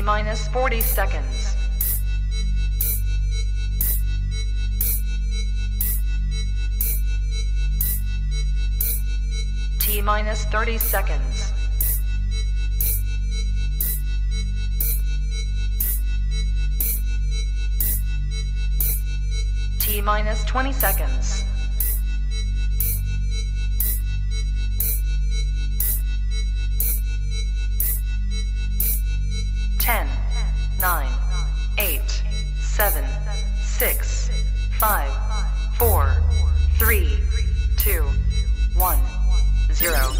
T-minus 40 seconds. T-minus 30 seconds. T-minus 20 seconds. Ten, 9, 8, 7, 6, 5, 4, 3, 2, 1, 0.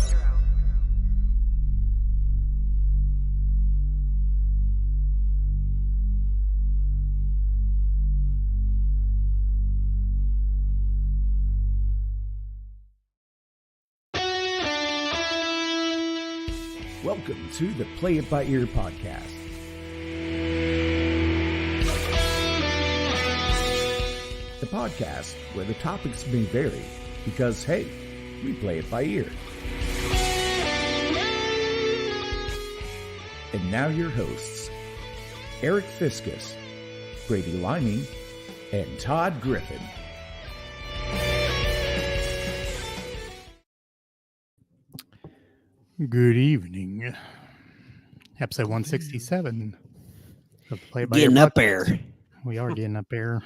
Welcome to the Play It By Ear podcast. The podcast where the topics may vary because, hey, we play it by ear. And now your hosts, Aric Fiskus, Brady Liming, and Todd Griffin. Good evening. Episode 167 of Play By Getting Ear up podcast. there. We are getting up there.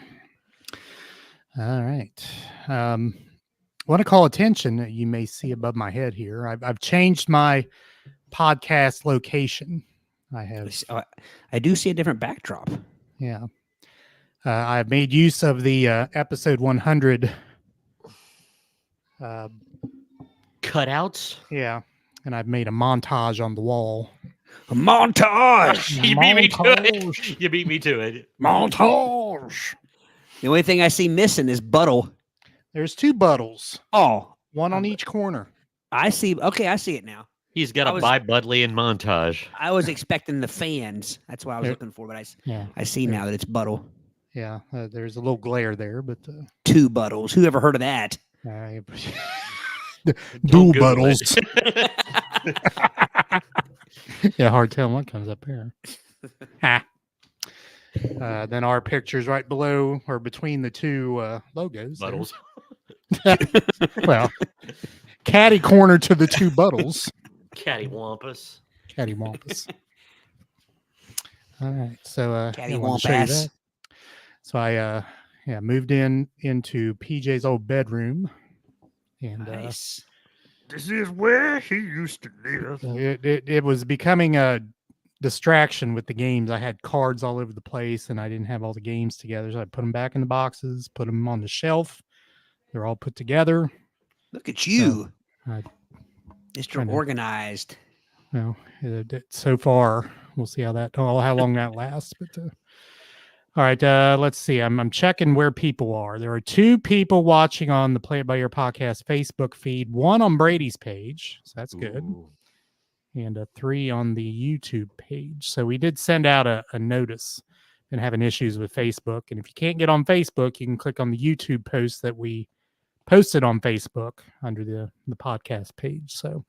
All right. Want to call attention that you may see above my head here. I've changed my podcast location. I do see a different backdrop. Yeah. I've made use of the episode 100. Cutouts. Yeah. And I've made a montage on the wall. A montage. You beat me to it. You beat me to it. Montage. The only thing I see missing is Buttle. There's two Buttles, Oh, one on each corner. I see. Okay, I see it now. He's got I a was- buy Budley in montage. I was expecting the fans. That's what I was There- looking for, but Yeah. I see now that it's Buttle. Yeah. There's a little glare there, but Two Buttles. Who ever heard of that? dual Google Buttles. it. Yeah, hard telling what comes up here. Then our pictures right below or between the two logos. there. Buttles. Well, catty corner to the two Buttles. Cattywampus. Cattywampus. All right, so I wanted to show you Cattywampus. that. So I moved into PJ's old bedroom, and Nice. this is where he used to live. It was becoming a distraction with the games. I had cards all over the place, and I didn't have all the games together. So I put them back in the boxes, put them on the shelf. They're all put together. Look at you, I- Mr. trying to- Organized. Well, so far, we'll see how long that lasts. But all right, let's see. I'm checking where people are. There are two people watching on the Play It By Ear podcast Facebook feed. One on Brady's page, so that's good, Ooh. and 3 on the YouTube page. So we did send out a notice and having issues with Facebook. And if you can't get on Facebook, you can click on the YouTube post that we posted on Facebook under the podcast page. So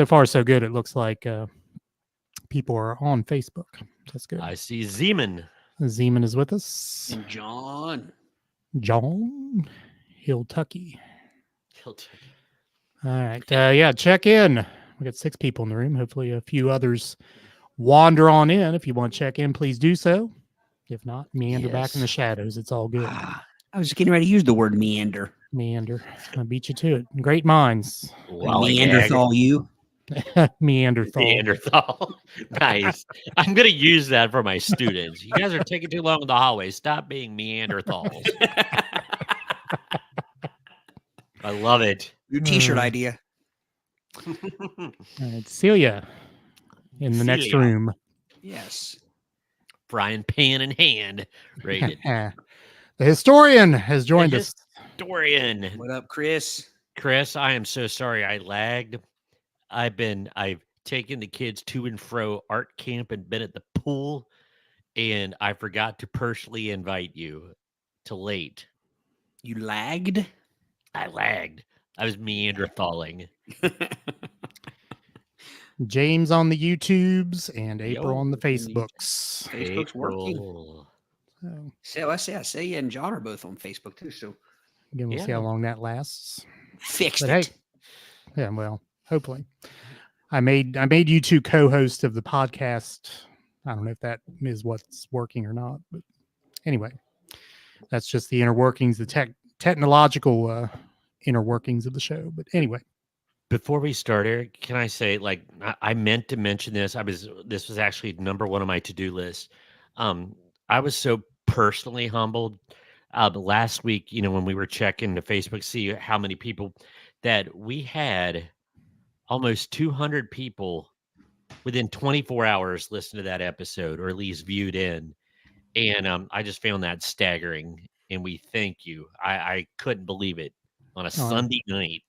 far, so good. It looks like people are on Facebook. That's good. I see Zeman. Zeman is with us. And John. John Hill-Tucky. He'll take it. All right. Yeah, check in. We got 6 people in the room. Hopefully a few others wander on in. If you want to check in, please do so. If not, meander back in the Yes. shadows. It's all good. I was getting ready to use the word meander. Meander. I beat you to it. Great minds. Lollygag. Neanderthal, you. Meanderthal. Neanderthal. Nice. I'm going to use that for my students. You guys are taking too long in the hallway. Stop being Neanderthals. I love it. Your T-shirt Mm. idea. All right, Celia in the next Celia. room. Yes. Frying pan in hand. Rated. The historian has joined us. Historian. What up, Chris? Chris, I am so sorry I lagged. I've taken the kids to and fro art camp and been at the pool, and I forgot to personally invite you to late. You lagged? I lagged. I was Neanderthaling. James on the YouTubes and April Yo, on the on the YouTube. Facebooks. Facebook's working. April. So I say you and John are both on Facebook too, so again, we'll see Yeah. how long that lasts. fixed But it. hey, yeah, well, hopefully. I made you two co-hosts of the podcast. I don't know if that is what's working or not, but anyway, that's just the inner workings, the technological inner workings of the show. But anyway, Before we start, Eric, can I say, like, I meant to mention this. This was actually number one on my to-do list. I was so personally humbled last week, when we were checking the Facebook, see how many people that we had almost 200 people within 24 hours listen to that episode, or at least viewed in. And I just found that staggering. And we thank you. I couldn't believe it on a Sunday night.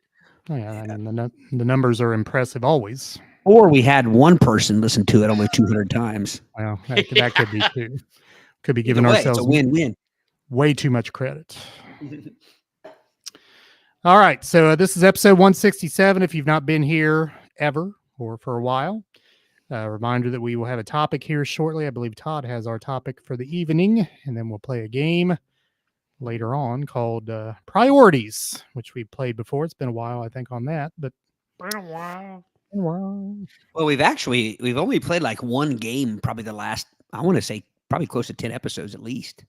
oh yeah, I mean the numbers are impressive always. Or we had one person listen to it almost 200 times. Well, that could be too. Could be Either giving way, ourselves it's a win-win. way too much credit. All right, so this is episode 167. If you've not been here ever or for a while, reminder that we will have a topic here shortly. I believe Todd has our topic for the evening, and then we'll play a game later on called Priorities, which we played before. It's been a while, I think, on that, but been a while. Well, we've only played like one game, probably the last, I want to say probably close to 10 episodes at least.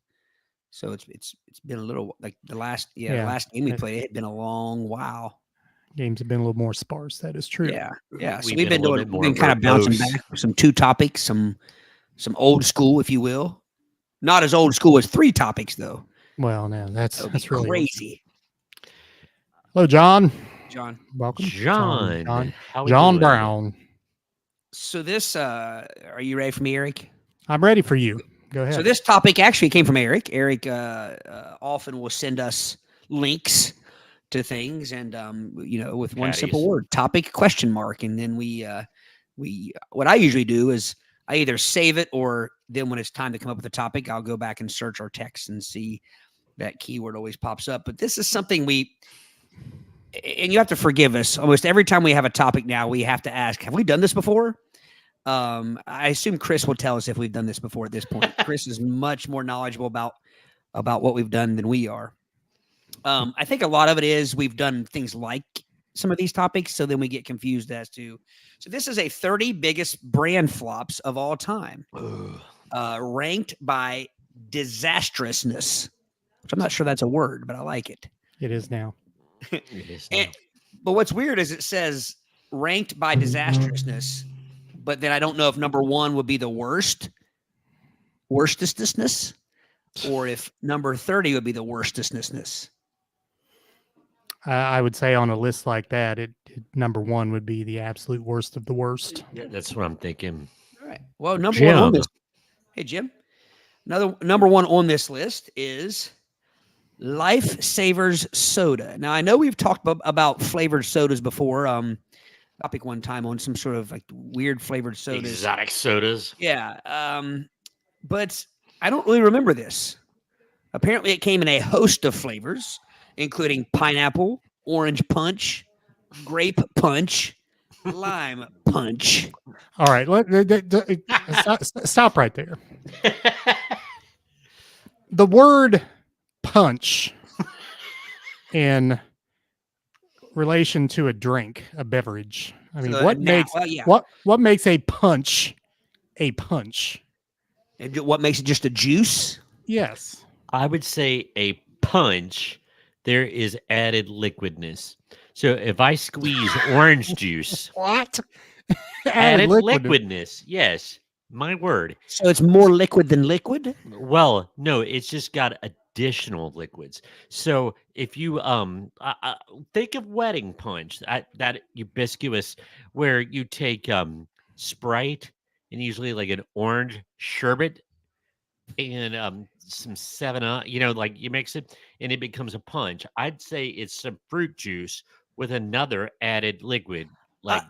So it's been a little, like the last game we played, it had been a long while. Games have been a little more sparse. That is true. Yeah. So We've we've been been a little bit more kind of bouncing verbose. back with some 2 topics, some old school, if you will. Not as old school as 3 topics though. Well, no, that's really crazy. Hello, John. John. Welcome, John. How we John doing? Brown. So this, are you ready for me, Eric? I'm ready for you. Go ahead. So this topic actually came from Eric. Eric often will send us links to things, and with one simple Patties. word, topic ? And then we what I usually do is I either save it, or then when it's time to come up with a topic, I'll go back and search our text and see that keyword always pops up. But this is something and you have to forgive us. Almost every time we have a topic now, we have to ask, have we done this before? I assume Chris will tell us if we've done this before at this point. Chris is much more knowledgeable about what we've done than we are. I think a lot of it is we've done things like some of these topics, so then we get confused as to. So this is a 30 biggest brand flops of all time, ranked by disastrousness, which I'm not sure that's a word, but I like it. It is now. It is now. But what's weird is it says ranked by disastrousness, but then I don't know if number 1 would be the worstestness, or if number 30 would be the worstestness. I would say on a list like that, number 1 would be the absolute worst of the worst. Yeah, that's what I'm thinking. All right. Well, number 1 on this. Hey, Jim. Number 1 on this list is Lifesavers soda. Now, I know we've talked about flavored sodas before. Topic one time on some sort of like weird flavored sodas. Exotic sodas. Yeah. But I don't really remember this. Apparently, it came in a host of flavors, including pineapple, orange punch, grape punch, lime punch. All right. Stop right there. The word punch in relation to a drink, a beverage. I mean, what makes a punch a punch? And what makes it just a juice? Yes. I would say a punch, there is added liquidness. So if I squeeze orange juice, What? added liquidness. Yes, my word. So it's more liquid than liquid? Well, no, it's just got additional liquids. So if you think of wedding punch, that ubiquitous, where you take Sprite and usually like an orange sherbet and some 7-Up, like you mix it and it becomes a punch. I'd say it's some fruit juice with another added liquid. Like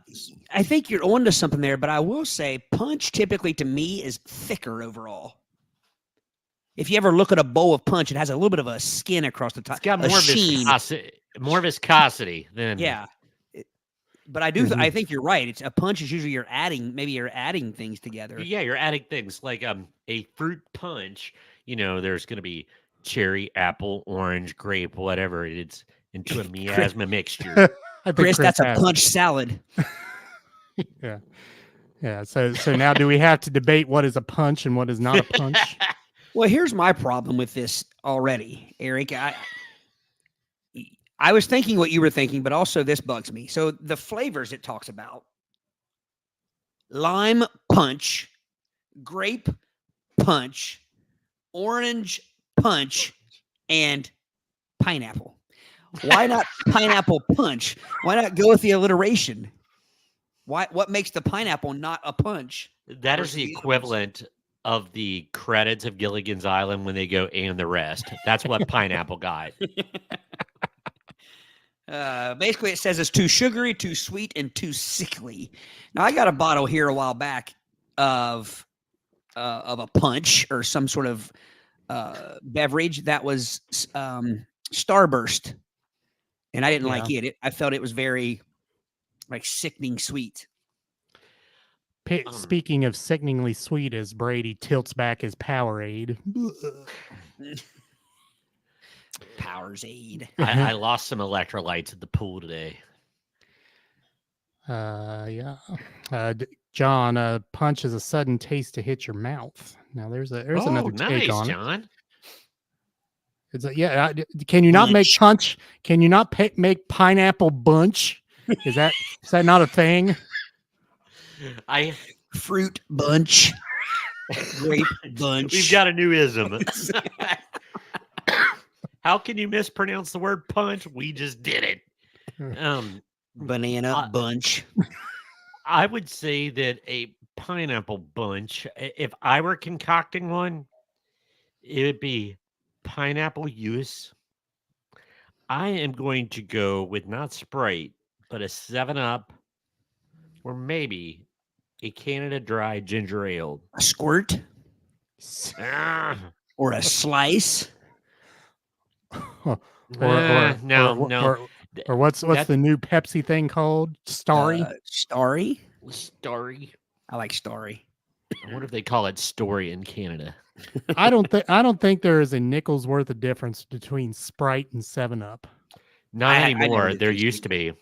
I think you're onto something there, but I will say punch typically to me is thicker overall. If you ever look at a bowl of punch, it has a little bit of a skin across the top. it's got more viscosity than Yeah. But I think you're right. It's a punch is usually you're adding things together. Yeah, you're adding things like a fruit punch. There's going to be cherry, apple, orange, grape, whatever. It's into a miasma mixture. I think Chris, that's a has punch salad. Yeah. Yeah. So now do we have to debate what is a punch and what is not a punch? Well, here's my problem with this already, Aric. I was thinking what you were thinking, but also this bugs me. So the flavors it talks about: lime punch, grape punch, orange punch, and pineapple. Why not pineapple punch? Why not go with the alliteration? What makes the pineapple not a punch? That is the equivalent of the credits of Gilligan's Island when they go and the rest. That's what pineapple got. Basically, it says it's too sugary, too sweet, and too sickly. Now, I got a bottle here a while back of a punch or some sort of beverage that was Starburst, and I didn't like it. I felt it was very sickening sweet. Speaking of sickeningly sweet, as Brady tilts back his Powerade. Powerade. I lost some electrolytes at the pool today. Yeah. John, punch is a sudden taste to hit your mouth. Now there's another take on John. It's can you not make punch? Can you not make pineapple bunch? Is that not a thing? Fruit bunch, grape bunch. We've got a new ism. How can you mispronounce the word punch? We just did it. Banana bunch. I would say that a pineapple bunch, if I were concocting one, it would be pineapple juice. I am going to go with not Sprite, but a 7-Up or maybe a Canada Dry ginger ale. A squirt? Or a slice? Or what's the new Pepsi thing called? Starry? Starry? Starry. I like Starry. I wonder if they call it Story in Canada. I don't think there is a nickel's worth of difference between Sprite and 7-Up. Not anymore. There used to be.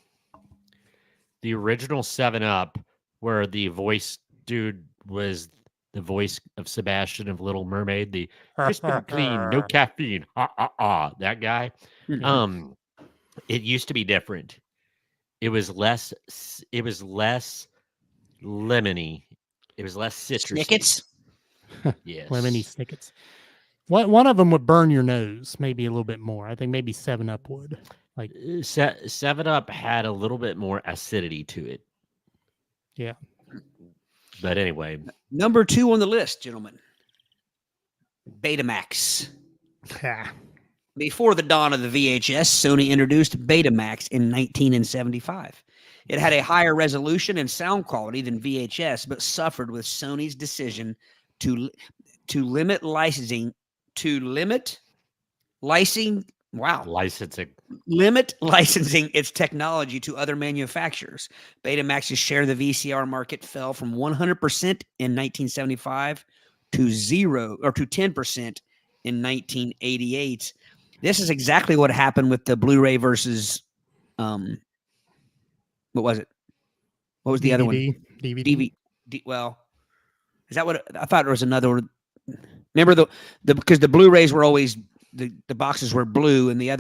The original 7-Up, where the voice dude was the voice of Sebastian of Little Mermaid, the crisp and clean, no caffeine, that guy. It used to be different. It was less lemony. It was less citrusy. Snickets? Yes. Lemony Snickets. One of them would burn your nose, maybe a little bit more. I think maybe 7-Up would. 7-Up had a little bit more acidity to it. Yeah. But anyway. Number 2 on the list, gentlemen. Betamax. Before the dawn of the VHS, Sony introduced Betamax in 1975. It had a higher resolution and sound quality than VHS, but suffered with Sony's decision to limit licensing. Limit licensing its technology to other manufacturers. Betamax's share of the VCR market fell from 100% in 1975 to 10% in 1988. This is exactly what happened with the Blu-ray versus what was it? What was the other one? DVD. Well, is that what I thought? There was another one. Remember because the Blu-rays were always the boxes were blue and they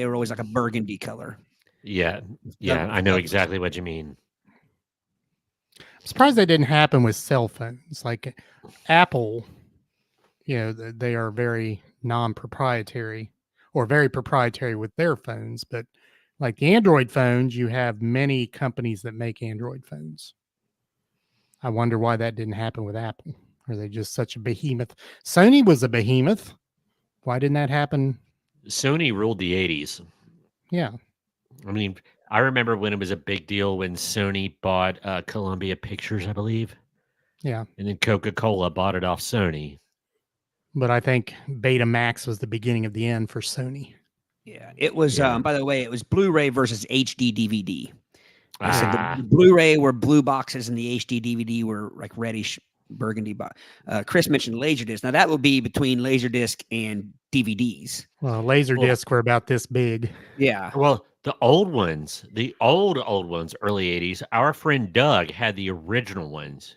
were always like a burgundy color. Yeah, I know exactly what you mean. I'm surprised that didn't happen with cell phones. Like Apple, they are very non-proprietary or very proprietary with their phones. But like the Android phones, you have many companies that make Android phones. I wonder why that didn't happen with Apple. Are they just such a behemoth? Sony was a behemoth. Why didn't that happen? Sony ruled the 80s. Yeah. I mean, I remember when it was a big deal when Sony bought Columbia Pictures, I believe. Yeah. And then Coca-Cola bought it off Sony. But I think Betamax was the beginning of the end for Sony. Yeah. It was, by the way, it was Blu-ray versus HD DVD. I said the Blu-ray were blue boxes and the HD DVD were like reddish burgundy. Chris mentioned Laserdisc. Now that would be between Laserdisc and DVDs. Well, Laserdisc were about this big. Yeah. Well, the old ones, the old ones, early 80s, our friend Doug had the original ones.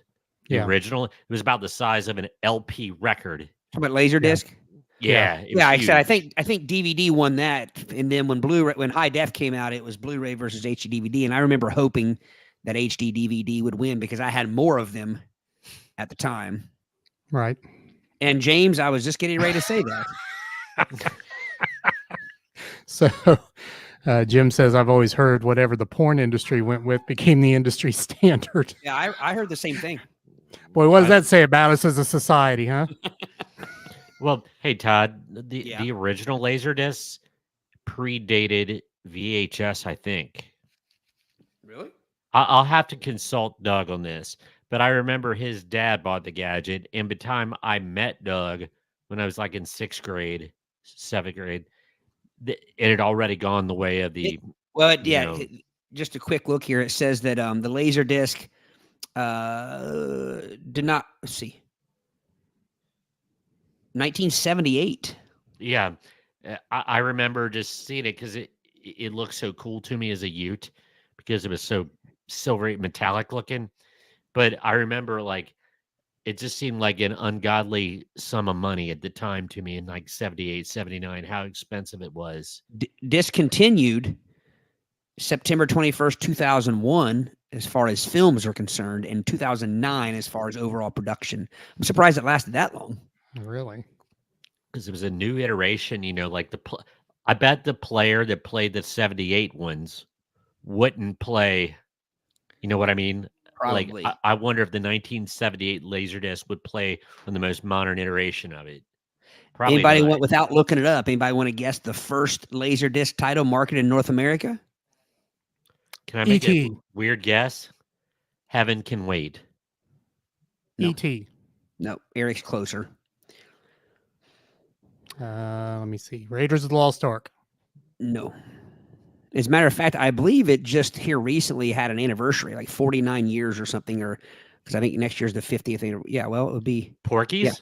The original, it was about the size of an LP record. How about Laserdisc? Yeah. I said I think DVD won that, and then when high def came out, it was Blu-ray versus HD DVD, and I remember hoping that HD DVD would win because I had more of them at the time. Right. And James, I was just getting ready to say that. So Jim says, I've always heard whatever the porn industry went with became the industry standard. Yeah, I heard the same thing. Boy, what does that say about us as a society, huh? Well, hey, Todd, the original Laserdiscs predated VHS, I think. Really? I'll have to consult Doug on this, but I remember his dad bought the gadget, and by the time I met Doug, when I was like in 6th grade, 7th grade, it had already gone the way of the... Just a quick look here. It says that the Laserdisc did not... Let's see. 1978. Yeah, I remember just seeing it because it looked so cool to me as a youth because it was so silvery metallic looking. But I remember like it just seemed like an ungodly sum of money at the time to me in like 78, 79, how expensive it was. Discontinued September 21st, 2001, as far as films are concerned, and 2009 as far as overall production. I'm surprised it lasted that long. Really? Because it was a new iteration, like I bet the player that played the 78 ones wouldn't play, you know what I mean? Probably. Like, I wonder if the 1978 Laserdisc would play on the most modern iteration of it. Probably Anybody not. without looking it up, anybody want to guess the first Laserdisc title marketed in North America? Can I make E.T. a weird guess? Heaven Can Wait. No. E.T. No, Eric's closer. Let me see. Raiders of the Lost Ark. No. As a matter of fact, I believe it just here recently had an anniversary, like 49 years or something, or because I think next year's the 50th. Yeah, well, it would be Porky's? Yeah.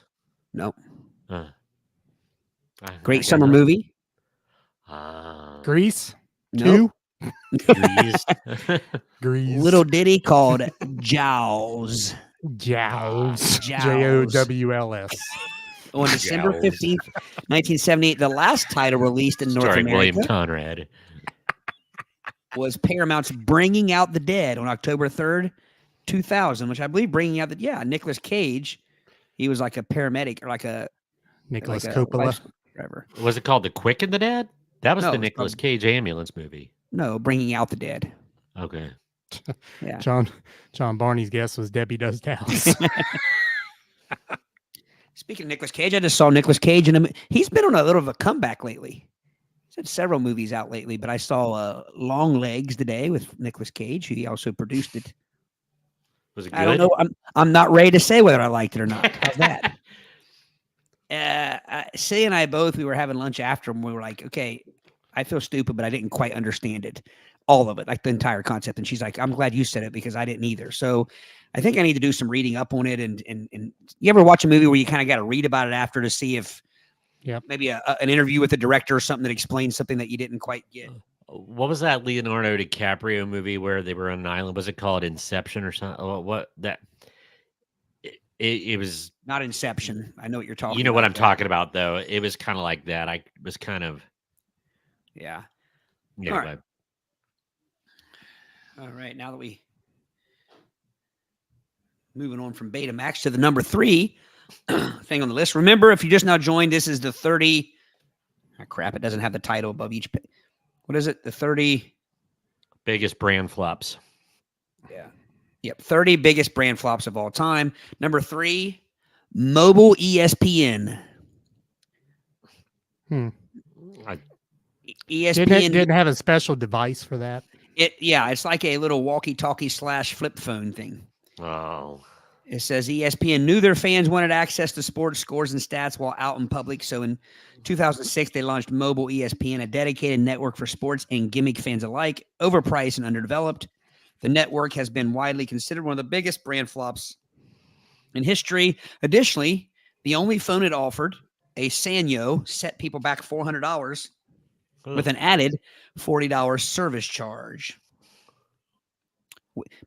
No. I Great got summer nothing. movie. Grease. No. Grease. Grease. Little ditty called Jaws. Jowls. Jowls. Jowls. On December Jaws. 15th, 1978, the last title released in North Starring America William Conrad. was Paramount's Bringing Out the Dead on October 3rd, 2000, which I believe Bringing Out the Nicolas Cage, he was like a paramedic or like a Nicholas like Coppola. Driver. Was it called The Quick and the Dead? That was No, the it was Nicolas called- Cage ambulance movie. No, Bringing Out the Dead. Okay. Yeah. John Barney's guess was Debbie Does Dallas. Speaking of Nicolas Cage, I just saw Nicolas Cage he's been on a little of a comeback lately. He's had several movies out lately, but I saw Long Legs today with Nicolas Cage. He also produced it. Was it good? I don't know. I'm not ready to say whether I liked it or not. How's that? Say and I both, we were having lunch after, and we were like, okay, I feel stupid, but I didn't quite understand it. All of it, like the entire concept. And she's like, I'm glad you said it because I didn't either. So I think I need to do some reading up on it. And you ever watch a movie where you kind of got to read about it after to see if maybe an interview with the director or something that explains something that you didn't quite get? What was that Leonardo DiCaprio movie where they were on an island? Was it called Inception or something? What that? It was Not Inception. I know what you're talking about. You know what I'm talking about, though. It was kind of like that. I was kind of. Yeah. Anyway. All right. Now that we moving on from Betamax to the number 3 thing on the list. Remember, if you just now joined, this is the 30. Oh, crap. It doesn't have the title above each. What is it? The 30 biggest brand flops. Yeah. Yep. 30 biggest brand flops of all time. Number 3, mobile ESPN. ESPN Didn't have a special device for that. It's like a little walkie-talkie / flip phone thing. Oh. It says ESPN knew their fans wanted access to sports scores and stats while out in public. So in 2006, they launched mobile ESPN, a dedicated network for sports and gimmick fans alike, overpriced and underdeveloped. The network has been widely considered one of the biggest brand flops in history. Additionally, the only phone it offered, a Sanyo, set people back $400 with an added $40 service charge.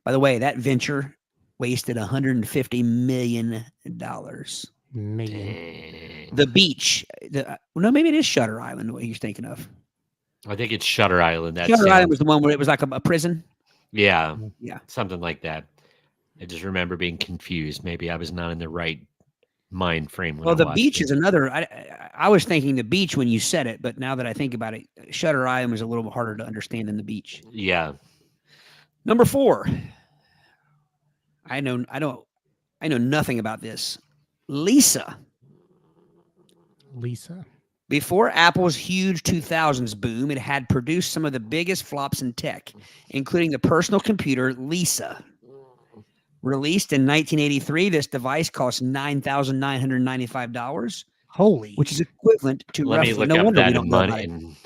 By the way, that venture wasted $150 million. Million. The beach. No, maybe it is Shutter Island, what he's thinking of. I think it's Shutter Island. Shutter Island was the one where it was like a prison. Yeah. Yeah. Something like that. I just remember being confused. Maybe I was not in the right mind frame. When Well, I the watched beach it. is another. I was thinking the beach when you said it, but now that I think about it, Shutter Island was a little harder to understand than the beach. Yeah. Number 4. I know nothing about this. Lisa. Before Apple's huge 2000s boom, it had produced some of the biggest flops in tech, including the personal computer Lisa. Released in 1983, this device cost $9,995, Holy. which is equivalent to Let me roughly. look No up wonder we that don't in know money. about it.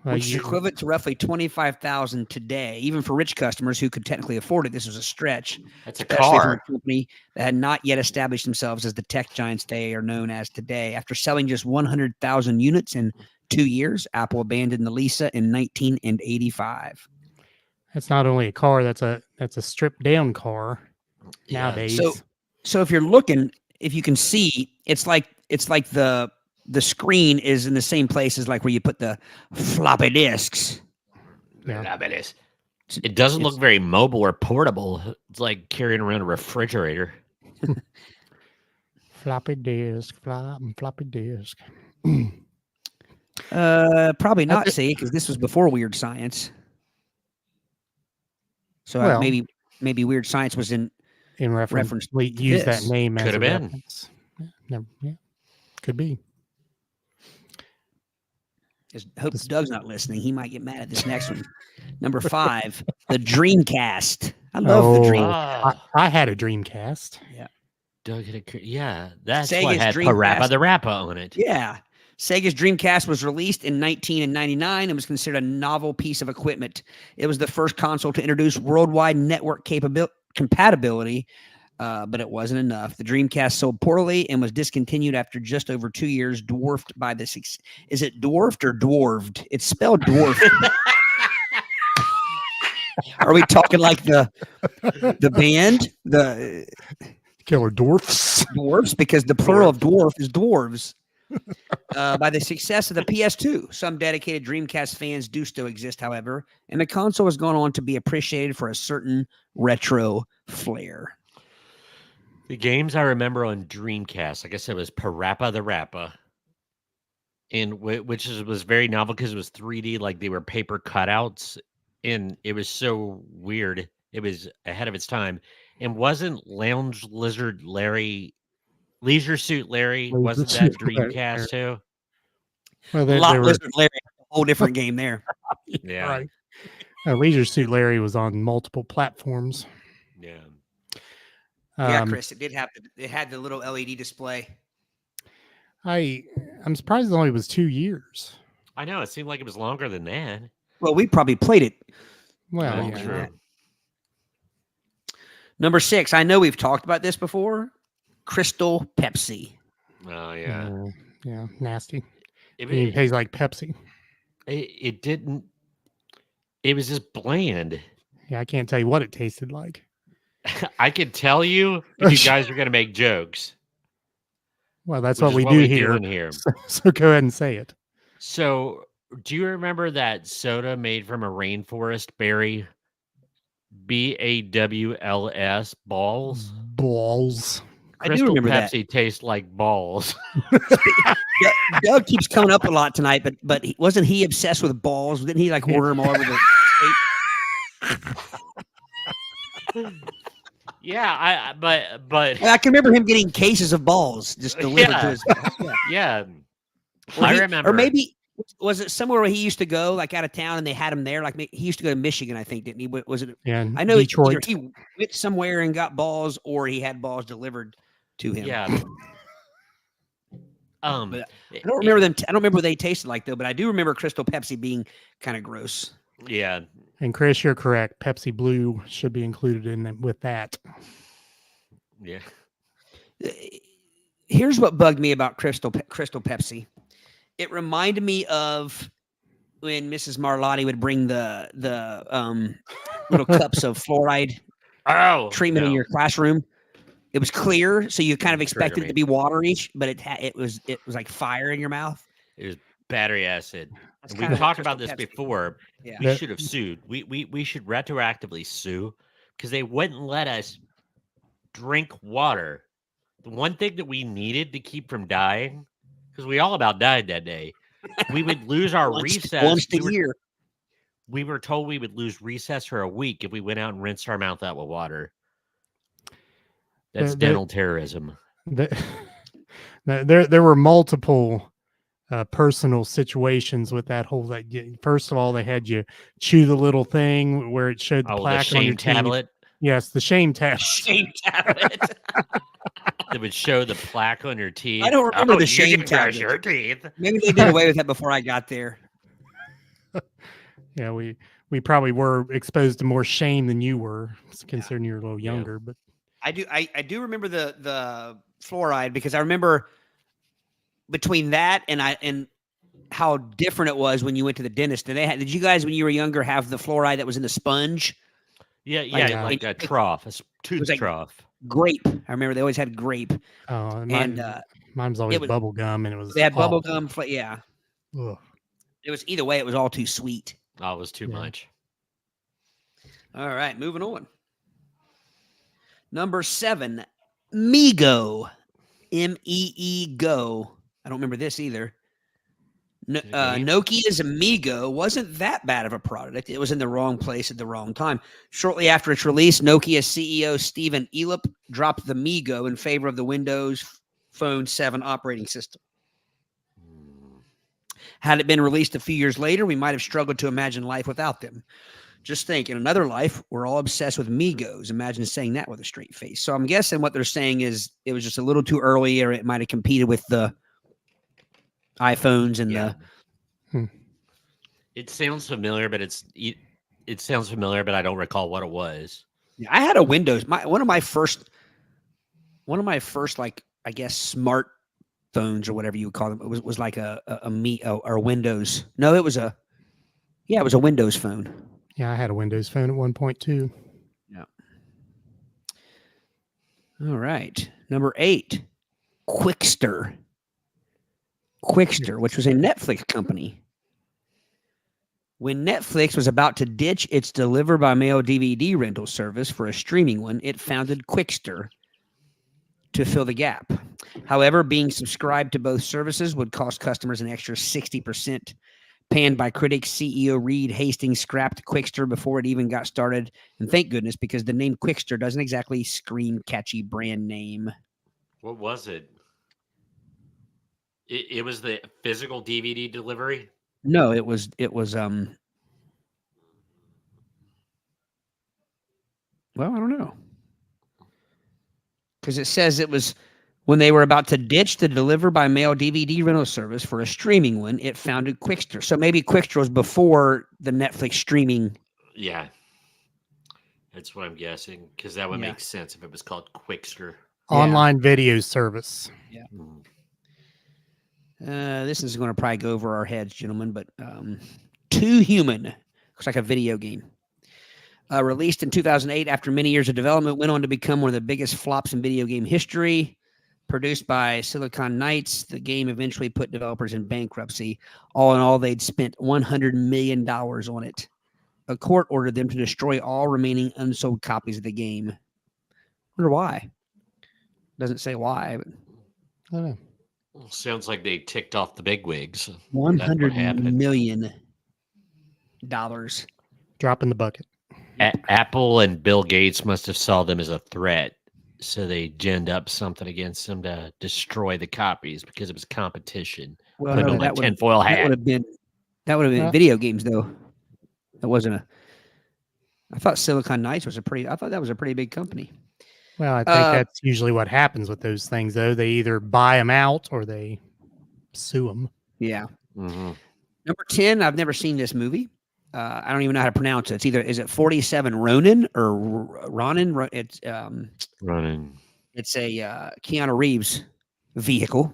Well, Which is you- equivalent to roughly $25,000 today. Even for rich customers who could technically afford it, this was a stretch. That's a Especially from car. a company that had not yet established themselves as the tech giants they are known as today. After selling just 100,000 units in 2 years, Apple abandoned the Lisa in 1985. That's not only a car. That's a stripped down car Yeah. nowadays. So if you're looking, if you can see, it's like the screen is in the same place as like where you put the floppy disks. Yeah. It doesn't It's- look very mobile or portable. It's like carrying around a refrigerator. Floppy disk, floppy disk. Probably not, That's see, because this was before Weird Science. So Well- maybe Weird Science was in. In reference, Reference we to use that this. name as Could a have been. reference. Yeah, could be. Hope Doug's not listening. He might get mad at this next one. Number 5, the Dreamcast. I love the Oh. Dream. I had a Dreamcast. Doug had yeah, that's Sega's what had Dreamcast. Parappa the Rappa on it. Yeah. Sega's Dreamcast was released in 1999 and was considered a novel piece of equipment. It was the first console to introduce worldwide network compatibility, but it wasn't enough. The Dreamcast sold poorly and was discontinued after just over 2 years, dwarfed by the Is it dwarfed or dwarved? It's spelled dwarf. Are we talking like the band, the Killer dwarfs. dwarfs? Because the plural of dwarf is dwarves. By the success of the PS2. Some dedicated Dreamcast fans do still exist, however, and the console has gone on to be appreciated for a certain retro flair. The games I remember on Dreamcast, like I said, was Parappa the Rappa, and which was very novel because it was 3D, like they were paper cutouts, and it was so weird. It was ahead of its time, and wasn't Lounge Lizard Larry, Leisure Suit Larry, Leisure wasn't that Suit Larry. Dreamcast too? Well, Lot they were Lizard Larry, a whole different game there. Yeah. right. Leisure Suit Larry was on multiple platforms. Yeah. Yeah, Um, Chris, it had the little LED display. I'm surprised it only was 2 years. I know. It seemed like it was longer than that. Well, we probably played it. Well, Oh, yeah. true. Number 6, I know we've talked about this before. Crystal Pepsi. Oh yeah. Yeah, nasty. It, It tastes like Pepsi. it didn't. It was just bland. Yeah, I can't tell you what it tasted like. I could tell you if you guys are going to make jokes. Well, that's Which what is we do we here. in here. So go ahead and say it. So, do you remember that soda made from a rainforest berry? BAWLS balls. Balls. I do Crystal remember that. Pepsi tastes like balls. Doug keeps coming up a lot tonight, but wasn't he obsessed with balls? Didn't he like order them all over the state? Yeah, but I can remember him getting cases of balls just delivered to his. yeah, Or I he- remember. Or maybe was it somewhere where he used to go, like out of town, and they had him there? Like he used to go to Michigan, I think, didn't he? Was it? Yeah, I know either Detroit. he went somewhere and got balls, or he had balls delivered to him. Yeah. But I don't remember them. I don't remember what they tasted like though, but I do remember Crystal Pepsi being kind of gross. Yeah, And Chris, you're correct. Pepsi Blue should be included in with that. Yeah. Here's what bugged me about Crystal Pepsi. It reminded me of when Mrs. Marlotti would bring the little cups of fluoride treatment in your classroom. It was clear, so you kind of expected it to be watery, but it was like fire in your mouth. It was battery acid. And we talked about this before. Yeah. We should have sued. We should retroactively sue because they wouldn't let us drink water. The one thing that we needed to keep from dying, because we all about died that day, we would lose our recess. Once a year. We were told we would lose recess for a week if we went out and rinsed our mouth out with water. That's dental terrorism. There were multiple personal situations with that whole. First of all, they had you chew the little thing where it showed the plaque on your tablet. Teeth. Yes, the shame tablet. Shame tablet. That would show the plaque on your teeth. I don't remember the shame tablet. Your teeth. Maybe they did away with that before I got there. Yeah, we probably were exposed to more shame than you were, considering you're a little younger. But I do remember the fluoride because I remember between that and how different it was when you went to the dentist. Did you guys when you were younger have the fluoride that was in the sponge? Yeah, like a trough, a tooth trough. Grape. I remember they always had grape. Oh, and mine was always bubble gum, and it was they had bubble gum. Yeah. Ugh. It was either way. It was all too sweet. Oh, it was too much. All right, moving on. Number 7, Mego. MEE Go. I don't remember this either. Nokia's Amigo wasn't that bad of a product. It was in the wrong place at the wrong time. Shortly after its release, Nokia CEO Stephen Elop dropped the Mego in favor of the Windows Phone 7 operating system. Had it been released a few years later, we might have struggled to imagine life without them. Just think, in another life, we're all obsessed with Migos. Imagine saying that with a straight face. So I'm guessing what they're saying is it was just a little too early, or it might have competed with the iPhones and the. It sounds familiar, but it sounds familiar, but I don't recall what it was. Yeah, I had a Windows. One of my first, like I guess smart phones or whatever you would call them. It was like a Windows. No, it was a Windows phone. Yeah, I had a Windows phone at one point too. Yeah. All right, number 8, Quickster. Quickster, which was a Netflix company. When Netflix was about to ditch its deliver by mail DVD rental service for a streaming one, it founded Quickster to fill the gap. However, being subscribed to both services would cost customers an extra 60%. Panned by critics, CEO Reed Hastings scrapped Quickster before it even got started. And thank goodness, because the name Quickster doesn't exactly scream catchy brand name. What was it? It was the physical DVD delivery? No, it was well, I don't know. Because it says it was when they were about to ditch the deliver by mail DVD rental service for a streaming one, it founded Quickster. So maybe Quickster was before the Netflix streaming. Yeah. That's what I'm guessing, because that would make sense if it was called Quickster. Online video service. Yeah. This is going to probably go over our heads, gentlemen, but Too Human. Looks like a video game. Released in 2008 after many years of development, went on to become one of the biggest flops in video game history. Produced by Silicon Knights, the game eventually put developers in bankruptcy. All in all, they'd spent $100 million on it. A court ordered them to destroy all remaining unsold copies of the game. Wonder why. Doesn't say why, but I don't know. Sounds like they ticked off the bigwigs. $100 million. Drop in the bucket. Apple and Bill Gates must have saw them as a threat, so they ginned up something against them to destroy the copies because it was competition. Well, Put no, on my tinfoil hat. That would have been video games, though. That wasn't I thought Silicon Knights was I thought that was a pretty big company. Well, I think that's usually what happens with those things, though. They either buy them out or they sue them. Yeah. Mm-hmm. Number 10, I've never seen this movie. I don't even know how to pronounce it. It's either, is it 47 Ronin or Ronin? It's Running. it's a Keanu Reeves vehicle.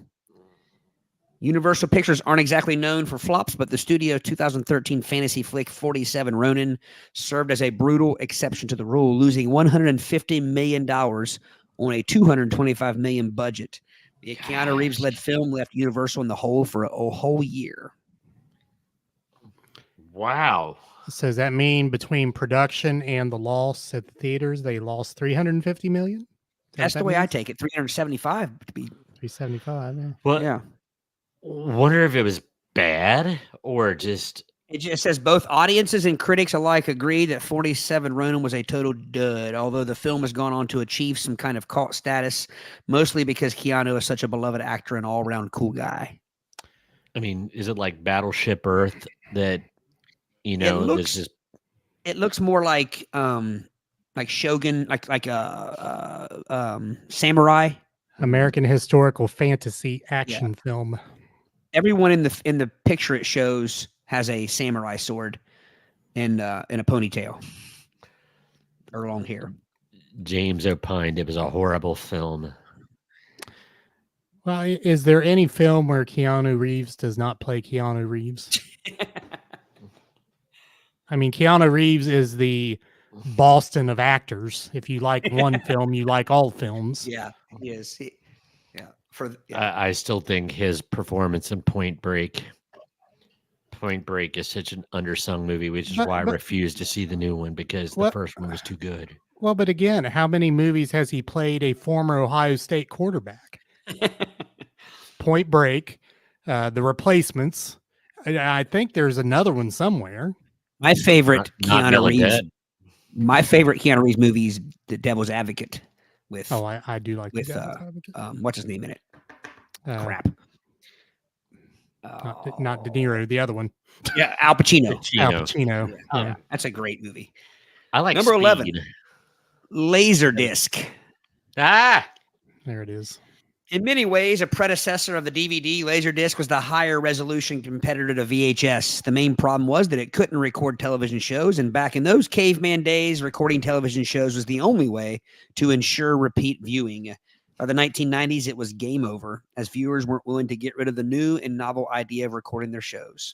Universal Pictures aren't exactly known for flops, but the studio 2013 fantasy flick 47 Ronin served as a brutal exception to the rule, losing $150 million on a $225 million budget. The Keanu Reeves-led film left Universal in the hole for a whole year. Wow. So does that mean between production and the loss at the theaters, they lost $350 million? Is that That's what the way that I means? take it. 375 to be. 375. Yeah. Well, Yeah. wonder if it was bad or just It just says both audiences and critics alike agree that 47 Ronin was a total dud, although the film has gone on to achieve some kind of cult status, mostly because Keanu is such a beloved actor and all-around cool guy. I mean, is it like Battleship Earth that It this is looks more like Shogun, like samurai. American historical fantasy action film. Everyone in the picture it shows has a samurai sword and a ponytail or long hair. James opined it was a horrible film. Well, is there any film where Keanu Reeves does not play Keanu Reeves? I mean, Keanu Reeves is the Boston of actors. If you like one film, you like all films. Yeah, he is. I still think his performance in Point Break is such an undersung movie, which is why I refuse to see the new one because the first one was too good. Well, but again, how many movies has he played a former Ohio State quarterback? Point Break, The Replacements. I think there's another one somewhere. My favorite Not Keanu Reeves. Dead. My favorite Keanu Reeves movie is The Devil's Advocate with I do like with The Devil's Advocate. what's his name in it? Crap. Not De Niro, the other one. Yeah, Al Pacino. Al Pacino. Yeah. That's a great movie. I like Number Speed. 11. Laserdisc. Ah, There it is. In many ways, a predecessor of the DVD, Laserdisc was the higher resolution competitor to VHS. The main problem was that it couldn't record television shows, and back in those caveman days, recording television shows was the only way to ensure repeat viewing. By the 1990s, it was game over, as viewers weren't willing to get rid of the new and novel idea of recording their shows.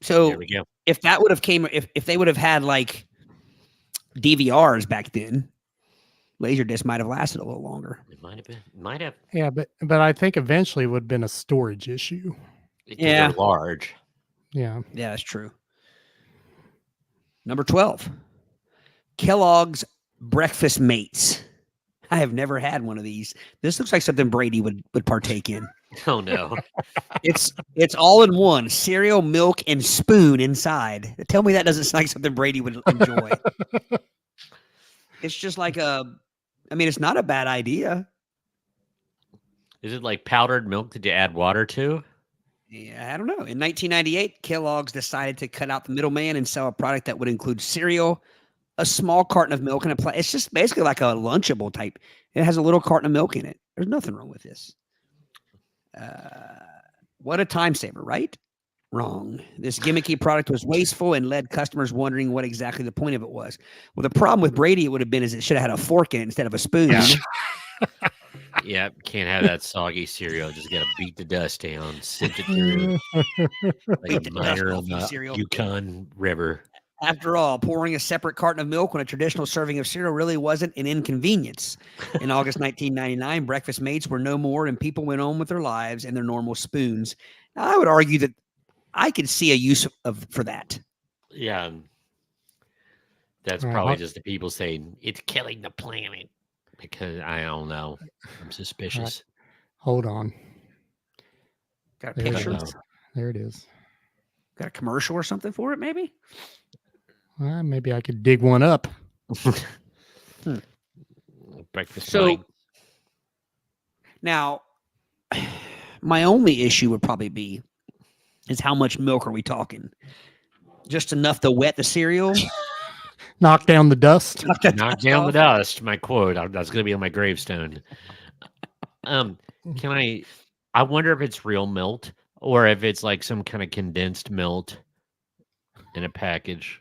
So there we go. if that would have if they would have had like DVRs back then, Laserdisc might have lasted a little longer. It might have. Yeah, but I think eventually it would have been a storage issue. They're large. Yeah. Yeah, that's true. Number 12, Kellogg's Breakfast Mates. I have never had one of these. This looks like something Brady would partake in. Oh no. It's all in one: cereal, milk, and spoon inside. Tell me that doesn't sound like something Brady would enjoy. It's just like it's not a bad idea. Is it like powdered milk that you add water to? Yeah, I don't know. In 1998, Kellogg's decided to cut out the middleman and sell a product that would include cereal, a small carton of milk, and it's just basically like a Lunchable type. It has a little carton of milk in it. There's nothing wrong with this. What a time saver, right? Wrong. This gimmicky product was wasteful and led customers wondering what exactly the point of it was. Well, the problem with Brady, it would have been is it should have had a fork in it instead of a spoon. Yeah, can't have that soggy cereal. Just got to beat the dust down, sift it through like a miner on the cereal. Yukon River. After all, pouring a separate carton of milk on a traditional serving of cereal really wasn't an inconvenience. In August 1999, breakfast mates were no more, and people went on with their lives and their normal spoons. Now, I would argue that I could see a use for that. Yeah. That's probably just the people saying it's killing the planet because I don't know. I'm suspicious. Right. Hold on. Got a picture? There it is. Got a commercial or something for it, maybe? Maybe I could dig one up. Breakfast. So now, my only issue would probably be is how much milk are we talking? Just enough to wet the cereal? Knock down the dust. Knock down the dust. My quote. That's going to be on my gravestone. I wonder if it's real milk or if it's like some kind of condensed milk in a package.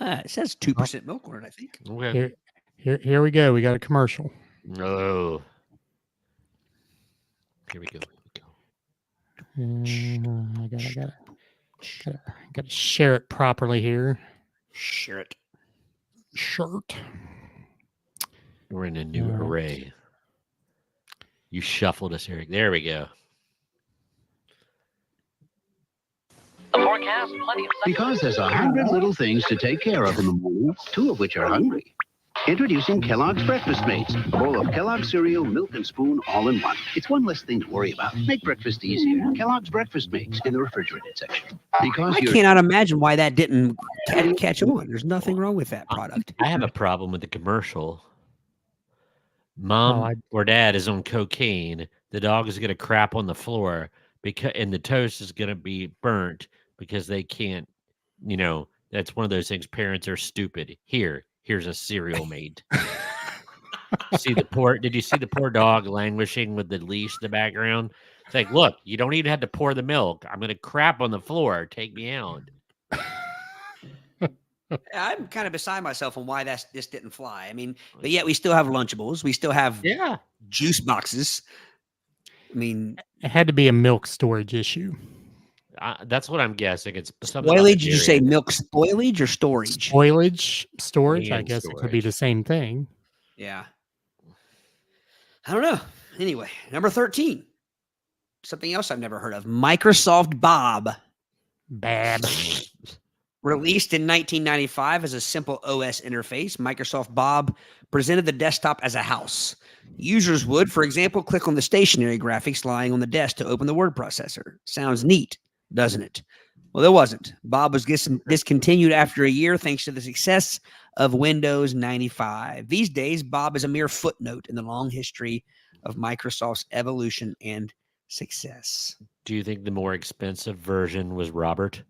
It says 2% milk on it, I think. Okay. Here we go. We got a commercial. No. Here we go. I gotta share it properly here. Share it. Shirt. We're in a new All right. array. You shuffled us, Aric. There we go. The forecast, plenty of Because there's 100 little things to take care of in the morning, 2 of which are hungry. Introducing Kellogg's Breakfast Mates, a bowl of Kellogg's cereal, milk, and spoon all in one. It's one less thing to worry about. Make breakfast easier. Kellogg's Breakfast Mates in the refrigerated section. Because I cannot imagine why that didn't catch on. There's nothing wrong with that product. I have a problem with the commercial. Mom or dad is on cocaine. The dog is going to crap on the floor and the toast is going to be burnt because they can't, that's one of those things. Parents are stupid. Here's a cereal mate. Did you see the poor dog languishing with the leash in the background? It's like, look, you don't even have to pour the milk. I'm going to crap on the floor. Take me out. I'm kind of beside myself on why this didn't fly. I mean, but yet we still have Lunchables. We still have juice boxes. I mean, it had to be a milk storage issue. That's what I'm guessing. It's something. Spoilage? Did you say milk spoilage or storage? Storage. I guess it could be the same thing. Yeah. I don't know. Anyway, number 13. Something else I've never heard of. Microsoft Bob. Bab. Released in 1995 as a simple OS interface, Microsoft Bob presented the desktop as a house. Users would, for example, click on the stationary graphics lying on the desk to open the word processor. Sounds neat, doesn't it? Well, it wasn't. Bob was discontinued after a year thanks to the success of Windows 95. These days, Bob is a mere footnote in the long history of Microsoft's evolution and success. Do you think the more expensive version was Robert?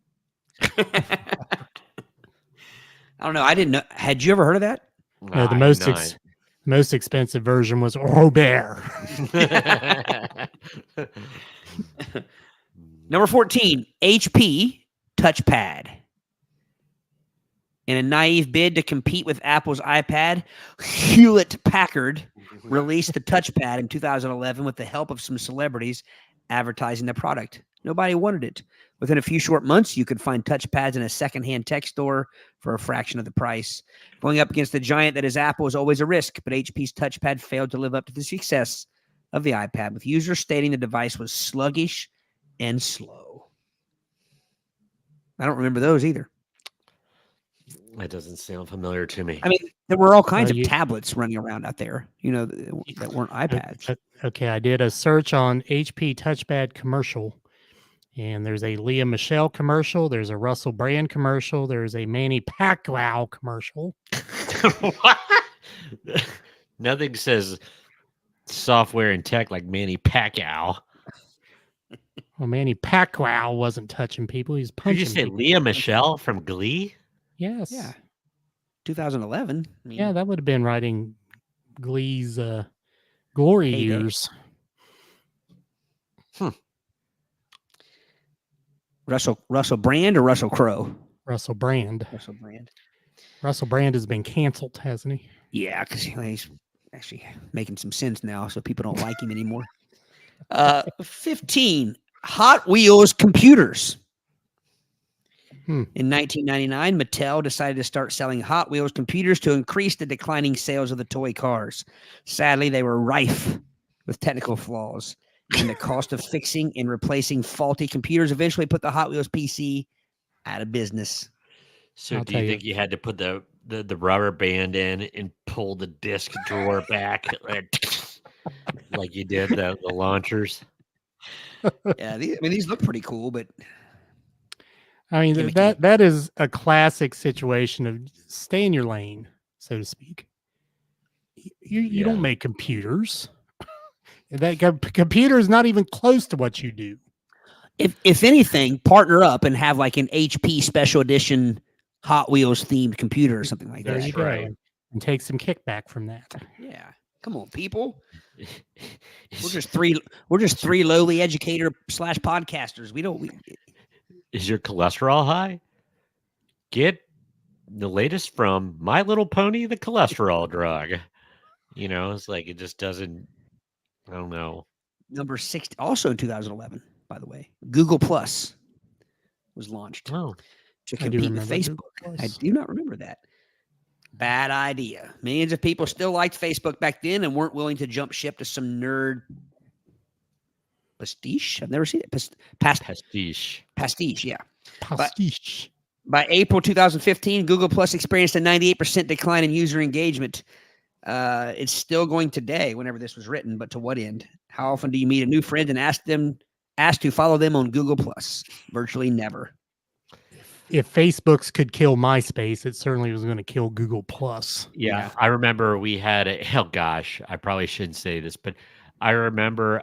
I don't know. I didn't know. Had you ever heard of that? No, the most expensive version was Robert. Number 14, HP touchpad. In a naive bid to compete with Apple's iPad, Hewlett-Packard released the touchpad in 2011 with the help of some celebrities advertising the product. Nobody wanted it. Within a few short months, you could find touchpads in a secondhand tech store for a fraction of the price. Going up against the giant that is Apple is always a risk, but HP's touchpad failed to live up to the success of the iPad, with users stating the device was sluggish and slow. I don't remember those either. That doesn't sound familiar to me. I mean, there were all kinds of tablets running around out there, that weren't iPads. Okay, I did a search on HP touchpad commercial. And there's a Leah Michelle commercial. There's a Russell Brand commercial. There's a Manny Pacquiao commercial. What? Nothing says software and tech like Manny Pacquiao. Well, Manny Pacquiao wasn't touching people. He's punching Did you say people. Leah Michelle from Glee? Yes. Yeah. 2011. I mean, Yeah, that would have been right in Glee's glory heyday. years. Russell Brand or Russell Crowe? Russell Brand. Russell Brand. Russell Brand has been canceled, hasn't he? Yeah, because he's actually making some sense now, so people don't like him anymore. 15, Hot Wheels computers. In 1999, Mattel decided to start selling Hot Wheels computers to increase the declining sales of the toy cars. Sadly, they were rife with technical flaws, and the cost of fixing and replacing faulty computers eventually put the Hot Wheels PC out of business. So do you think you had to put the rubber band in and pull the disc drawer back like you did the launchers? Yeah, these look pretty cool, but I mean, that is a classic situation of stay in your lane, so to speak. You don't make computers. That computer is not even close to what you do. If anything, partner up and have like an HP special edition Hot Wheels themed computer or something like There that. you go. And take some kickback from that. Yeah. Come on, people. We're just three lowly educator / podcasters. Is your cholesterol high? Get the latest from My Little Pony, the cholesterol drug. You know, it's like it just doesn't. I don't know. Number 60, also in 2011, by the way, Google Plus was launched Oh, to I do compete with remember Facebook. Google I Plus. do not remember that. Bad idea. Millions of people still liked Facebook back then and weren't willing to jump ship to some nerd pastiche. I've never seen it. pastiche. Pastiche, yeah. Pastiche. By April 2015, Google Plus experienced a 98% decline in user engagement. It's still going today whenever this was written, but to what end? How often do you meet a new friend and ask to follow them on Google Plus? Virtually never. If Facebook's could kill MySpace, it certainly was going to kill Google Plus. Yeah, I remember we had oh gosh, I probably shouldn't say this, but I remember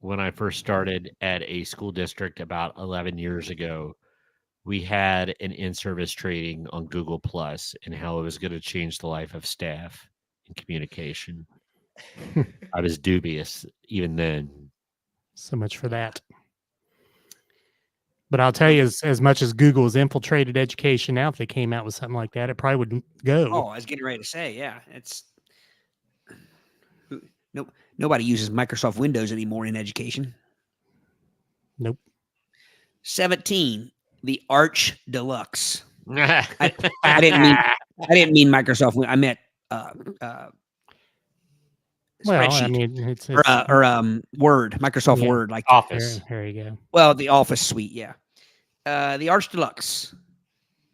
when I first started at a school district about 11 years ago, we had an in-service training on Google Plus and how it was going to change the life of staff and communication. I was dubious even then. So much for that. But I'll tell you, as much as Google has infiltrated education now, if they came out with something like that, it probably wouldn't go. Oh, I was getting ready to say, yeah. Nobody uses Microsoft Windows anymore in education. Nope. 17, the Arch Deluxe. I I didn't mean Microsoft. I meant Well, spreadsheet. I mean, it's or Word, Microsoft Yeah. Word, like Office. there you go. well, the Office suite, yeah. The Arch Deluxe.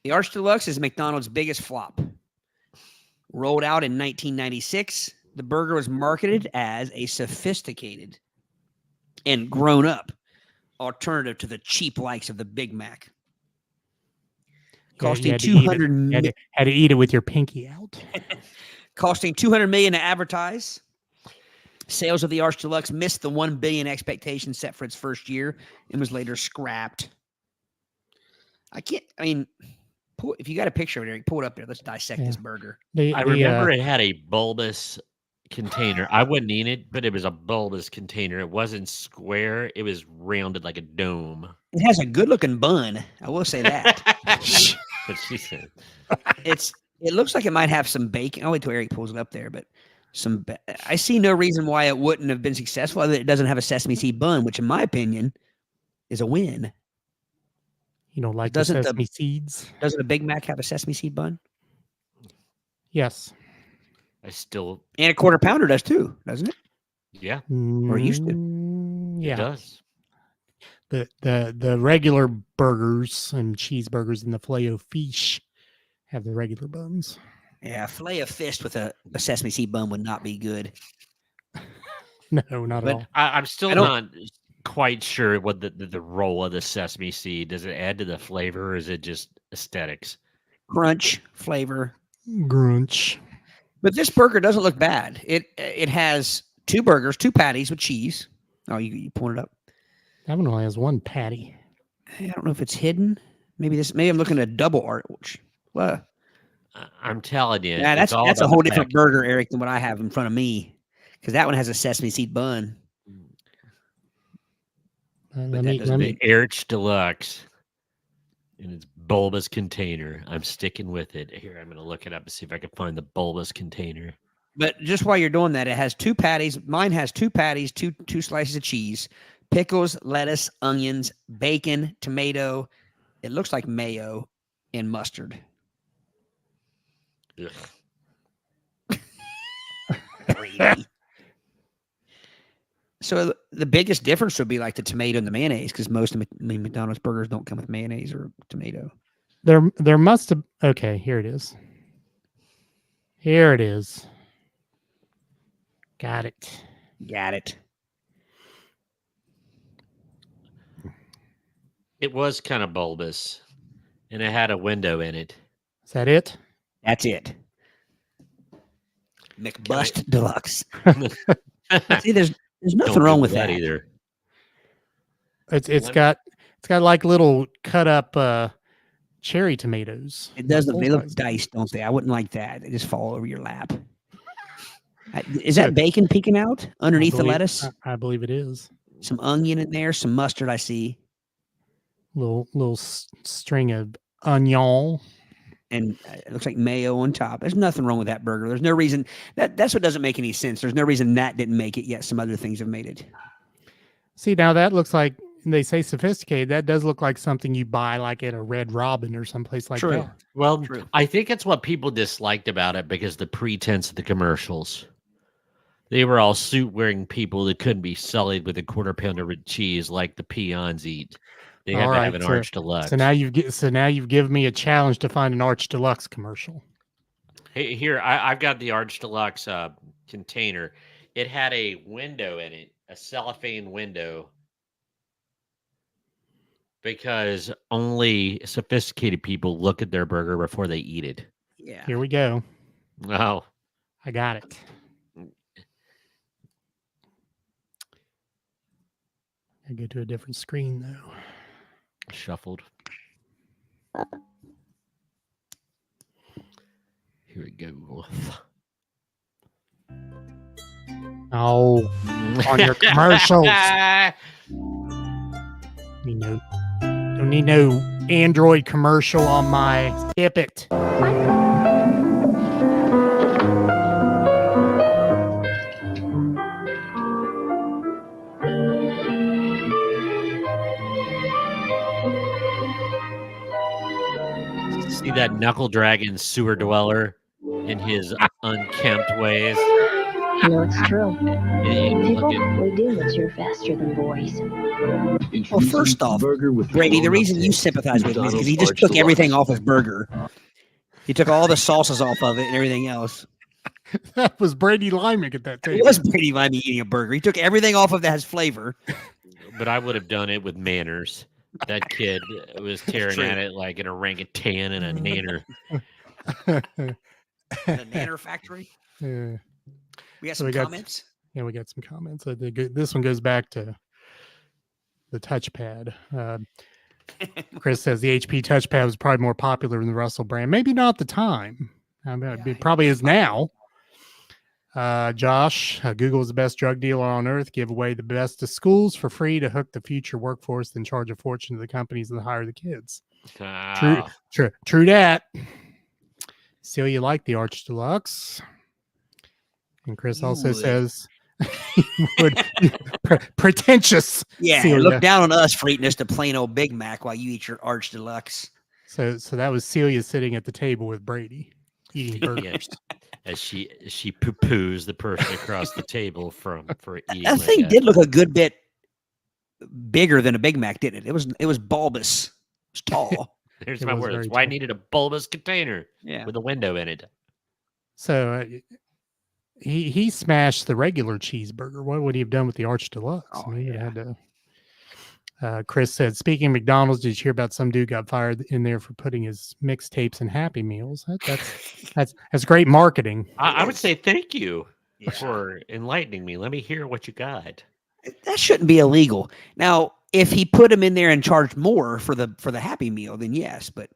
The Arch Deluxe is McDonald's biggest flop. Rolled out in 1996, the burger was marketed as a sophisticated and grown-up alternative to the cheap likes of the Big Mac. Costing had to eat it. $200 Had to eat it with your pinky out. costing $200 million to advertise. Sales of the Arch Deluxe missed the $1 billion expectation set for its first year and was later scrapped. If you got a picture of it, Eric, pull it up there. Let's dissect this burger. I remember it had a bulbous container. I wouldn't eat it, but it was a bulbous container. It wasn't square. It was rounded like a dome. It has a good-looking bun. I will say that. What she said. It looks like it might have some bacon. I'll wait till Eric pulls it up there, but I see no reason why it wouldn't have been successful other than it doesn't have a sesame seed bun, which in my opinion is a win. You don't like Doesn't the the- sesame seeds? Doesn't a Big Mac have a sesame seed bun? Yes. I still, And a quarter pounder does too, doesn't it? yeah, Or used to. Mm, it yeah. does. The regular burgers and cheeseburgers and the Filet-O-Fish have the regular buns. Yeah, filet of fish with a sesame seed bun would not be good. No, not But at all. I'm still I don't- not quite sure what the role of the sesame seed. Does it add to the flavor or is it just aesthetics? Crunch, flavor. Grunch. But this burger doesn't look bad. It has two burgers, two patties with cheese. Oh, you pulled it up. That one only has one patty. I don't know if it's hidden. Maybe I'm looking at a double arch. Well, I'm telling you. yeah, it's all that's a about whole the different package. burger, Eric, than what I have in front of me. Because that one has a sesame seed bun. Let that me, doesn't let me, The Aric Deluxe in its bulbous container. I'm sticking with it. Here, I'm going to look it up and see if I can find the bulbous container. But just while you're doing that, it has two patties. Mine has two patties, two slices of cheese, pickles, lettuce, onions, bacon, tomato. It looks like mayo and mustard. Ugh. Greedy. So the biggest difference would be like the tomato and the mayonnaise, because most of McDonald's burgers don't come with mayonnaise or tomato. there must have. Okay, here it is. Here it is. Got it. Got it. It was kind of bulbous, and it had a window in it. Is that it? That's it. McBust Deluxe. See, there's nothing Don't wrong do with that. either. It's Let me- got like little cut up cherry tomatoes. It does. They look Full-size. diced, don't they? I wouldn't like that. They just fall over your lap. Is that bacon peeking out underneath the believe- lettuce? I believe it is. Some onion in there, some mustard. I see, Little string of onion. and it looks like mayo on top. There's nothing wrong with that burger. There's no reason that's what doesn't make any sense. There's no reason that didn't make it yet. Some other things have made it. See, now that looks like they say sophisticated. That does look like something you buy like at a Red Robin or someplace like True. that. Well, True. I think it's what people disliked about it because the pretense of the commercials. They were all suit-wearing people that couldn't be sullied with a quarter pounder with cheese like the peons eat. They have All to right, have an so- Arch Deluxe. So now you've given me a challenge to find an Arch Deluxe commercial. Hey, here, I've got the Arch Deluxe container. It had a window in it, a cellophane window, because only sophisticated people look at their burger before they eat it. Yeah. Here we go. Oh, I got it. I go to a different screen though. shuffled. Here we go. Oh, on your commercials. Don't need no Android commercial on my Skip It. See that knuckle dragon sewer dweller in his unkempt ways. You know, it's true. People, Look we do mature faster than boys. Well, first off, Brady, the reason you sympathize with me is because he just took everything off his burger. He took all the sauces off of it and everything else. That was Brady Lyman at that It table. was Brady Limey eating a burger. He took everything off of that has flavor. but I would have done it with manners. That kid was tearing true. at it like an orangutan and a nanner. The Nanner Factory. Yeah. We got So some we got- comments. Yeah, we got some comments. This one goes back to the touchpad. Chris says the HP touchpad was probably more popular than the Russell brand. Maybe not at the time. I mean, it probably is now. Josh, Google is the best drug dealer on earth. Give away the best to schools for free to hook the future workforce, then charge a fortune to the companies that hire the kids. Ah, True that. Still, you like the Arch Deluxe. And Chris You also would. says, pretentious. Yeah, Celia. look down on us for eating just a plain old Big Mac while you eat your Arch Deluxe. So that was Celia sitting at the table with Brady eating yeah. burgers. As she poo-poos the person across the table for eating. That like thing a- did look a good bit bigger than a Big Mac, didn't it? It was bulbous. It was tall. There's It my was words. very Why I tall. needed a bulbous container Yeah. with a window in it. So he smashed the regular cheeseburger. What would he have done with the Arch Deluxe? Oh, I mean, he yeah. had to. Chris said, speaking of McDonald's, did you hear about some dude got fired in there for putting his mixtapes in Happy Meals? That's great marketing. I would say thank you Yeah. for enlightening me. Let me hear what you got. That shouldn't be illegal. Now, if he put them in there and charged more for the Happy Meal, then yes. But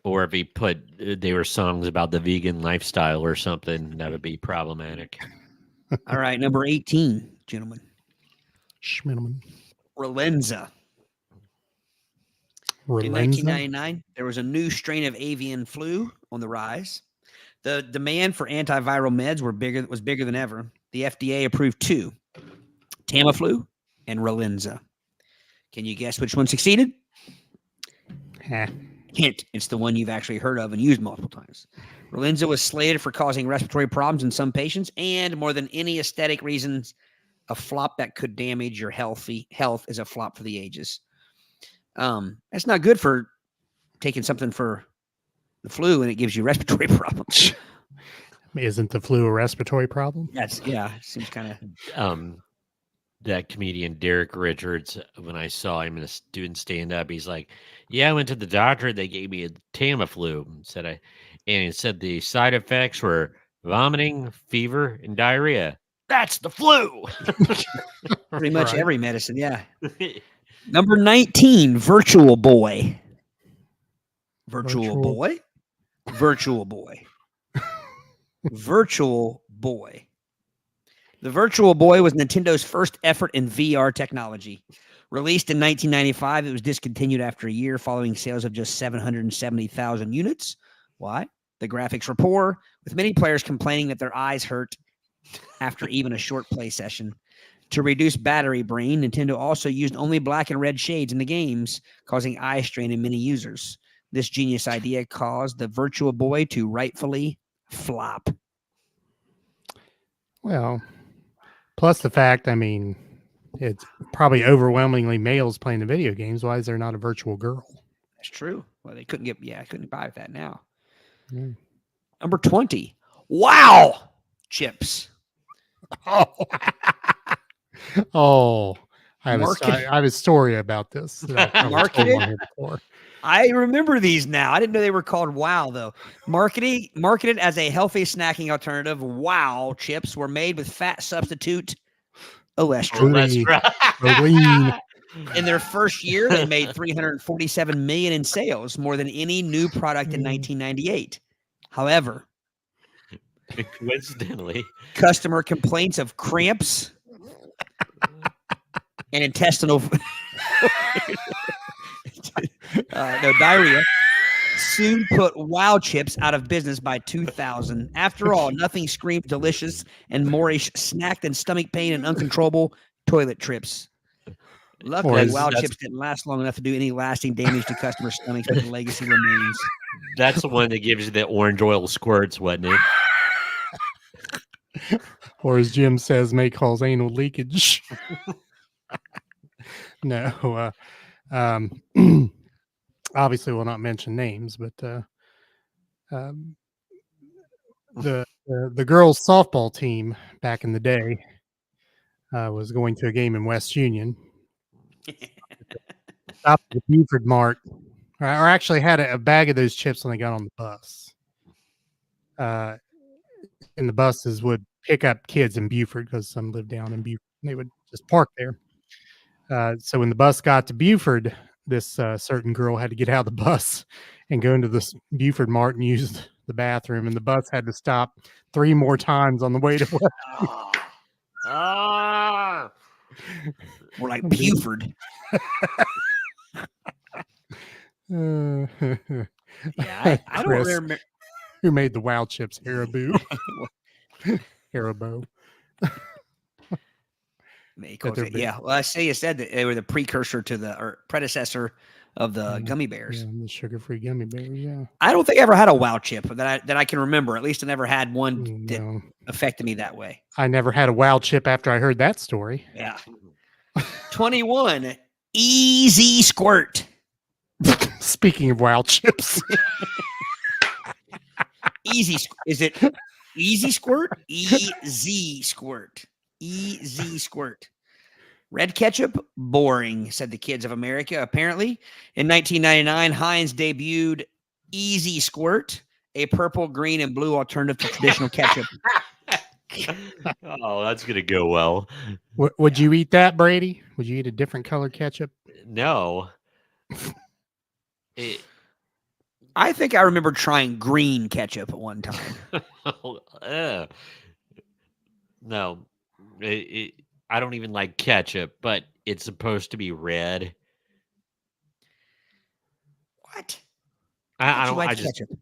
Or if he put they were songs about the vegan lifestyle or something, that would be problematic. all right, number 18, gentlemen, Schminneman. Relenza. In Relenza? 1999, there was a new strain of avian flu on the rise. The demand for antiviral meds was bigger than ever. The FDA approved two, Tamiflu and Relenza. Can you guess which one succeeded? Eh. Hint, it's the one you've actually heard of and used multiple times. Relenza was slated for causing respiratory problems in some patients and, more than any aesthetic reasons, a flop that could damage your health is a flop for the ages. That's not good for taking something for the flu and it gives you respiratory problems. Isn't the flu a respiratory problem? Seems kind of. That comedian Derek Richards, when I saw him doing stand up, he's like, "Yeah, I went to the doctor. They gave me a Tamiflu." And he said the side effects were vomiting, fever, and diarrhea. That's the flu. Pretty much Right. every medicine, yeah. Number 19, Virtual Boy. Virtual Virtual- Boy? Virtual Boy. Virtual Boy. The Virtual Boy was Nintendo's first effort in VR technology. Released in 1995, it was discontinued after a year following sales of just 770,000 units. Why? The graphics were poor, with many players complaining that their eyes hurt after even a short play session. To reduce battery drain, Nintendo also used only black and red shades in the games, causing eye strain in many users. This genius idea caused the Virtual Boy to rightfully flop. Well, plus the fact, I mean, it's probably overwhelmingly males playing the video games. Why is there not a virtual girl? That's true. Well, they couldn't couldn't buy that now. Mm. Number 20. Wow! Chips. Oh, oh, I have a story about this. That I've probably told on here before. I remember these now. I didn't know they were called Wow, though. Marketed as a healthy snacking alternative, Wow chips were made with fat substitute Cholesterol. Right. In their first year, they made $347 million in sales, more than any new product in 1998. However, coincidentally, customer complaints of cramps and intestinal diarrhea soon put Wow chips out of business by 2000. After all, nothing screamed delicious and moreish snack than stomach pain and uncontrollable toilet trips. Luckily, Wow chips didn't last long enough to do any lasting damage to customer stomachs, but the legacy remains. That's the one that gives you the orange oil squirts, wasn't it? Or as Jim says, may cause anal leakage. No, obviously we'll not mention names, but the girls' softball team back in the day was going to a game in West Union. Stopped at the Buford Mart, or actually had a bag of those chips when they got on the bus. And the buses would pick up kids in Buford because some lived down in Buford. And they would just park there. So when the bus got to Buford, this certain girl had to get out of the bus and go into this Buford Mart and use the bathroom, and the bus had to stop 3 more times on the way to West. More like Buford. Yeah, I don't remember. Who made the Wow Chips? Haribo. Haribo. Yeah, well, I say you said that they were the precursor to or predecessor of the gummy bears. Yeah, the sugar-free gummy bears. Yeah. I don't think I ever had a Wow chip that I can remember. At least I never had one that affected me that way. I never had a Wow chip after I heard that story. Yeah. 21. Easy Squirt. Speaking of Wow chips. Is it Easy Squirt? Easy Squirt. Easy Squirt. Red ketchup? Boring, said the kids of America. Apparently, in 1999, Heinz debuted Easy Squirt, a purple, green, and blue alternative to traditional ketchup. Oh, that's going to go well. Would you eat that, Brady? Would you eat a different color ketchup? No. I think I remember trying green ketchup at one time. No. I don't even like ketchup, but it's supposed to be red. What? I don't like just ketchup?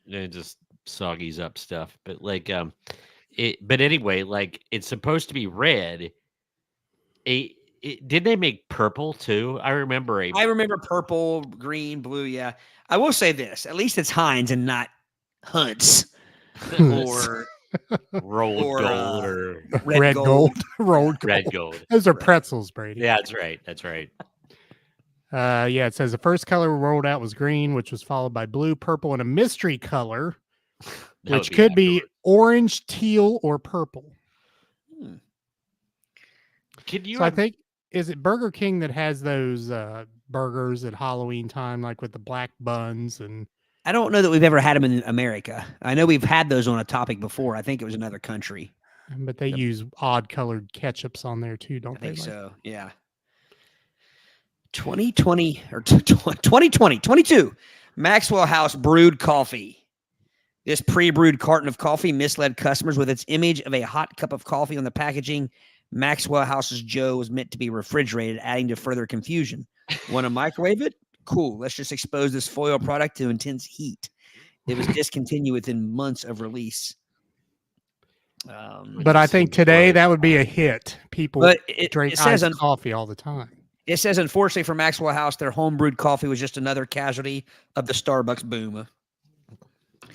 It just soggies up stuff. But but anyway, like it's supposed to be red. Did they make purple too? I remember purple, green, blue. Yeah, I will say this: at least it's Heinz and not Hunt's or rolled gold or red gold. Rolled gold. Red gold. Those are pretzels, Brady. Yeah, that's right. That's right. Yeah, it says the first color rolled out was green, which was followed by blue, purple, and a mystery color, which could be orange, teal, or purple. So I think, is it Burger King that has those burgers at Halloween time, like with the black buns? And I don't know that we've ever had them in America. I know we've had those on a topic before. I think it was another country. But they use odd colored ketchups on there too, don't they? I think so, yeah. 2020 or 2020, 22. Maxwell House brewed coffee. This pre-brewed carton of coffee misled customers with its image of a hot cup of coffee on the packaging. Maxwell House's Joe was meant to be refrigerated, adding to further confusion. Want to microwave it? Cool. Let's just expose this foil product to intense heat. It was discontinued within months of release. But I think today that would be a hit. People drink iced coffee all the time. It says, unfortunately for Maxwell House, their home-brewed coffee was just another casualty of the Starbucks boom.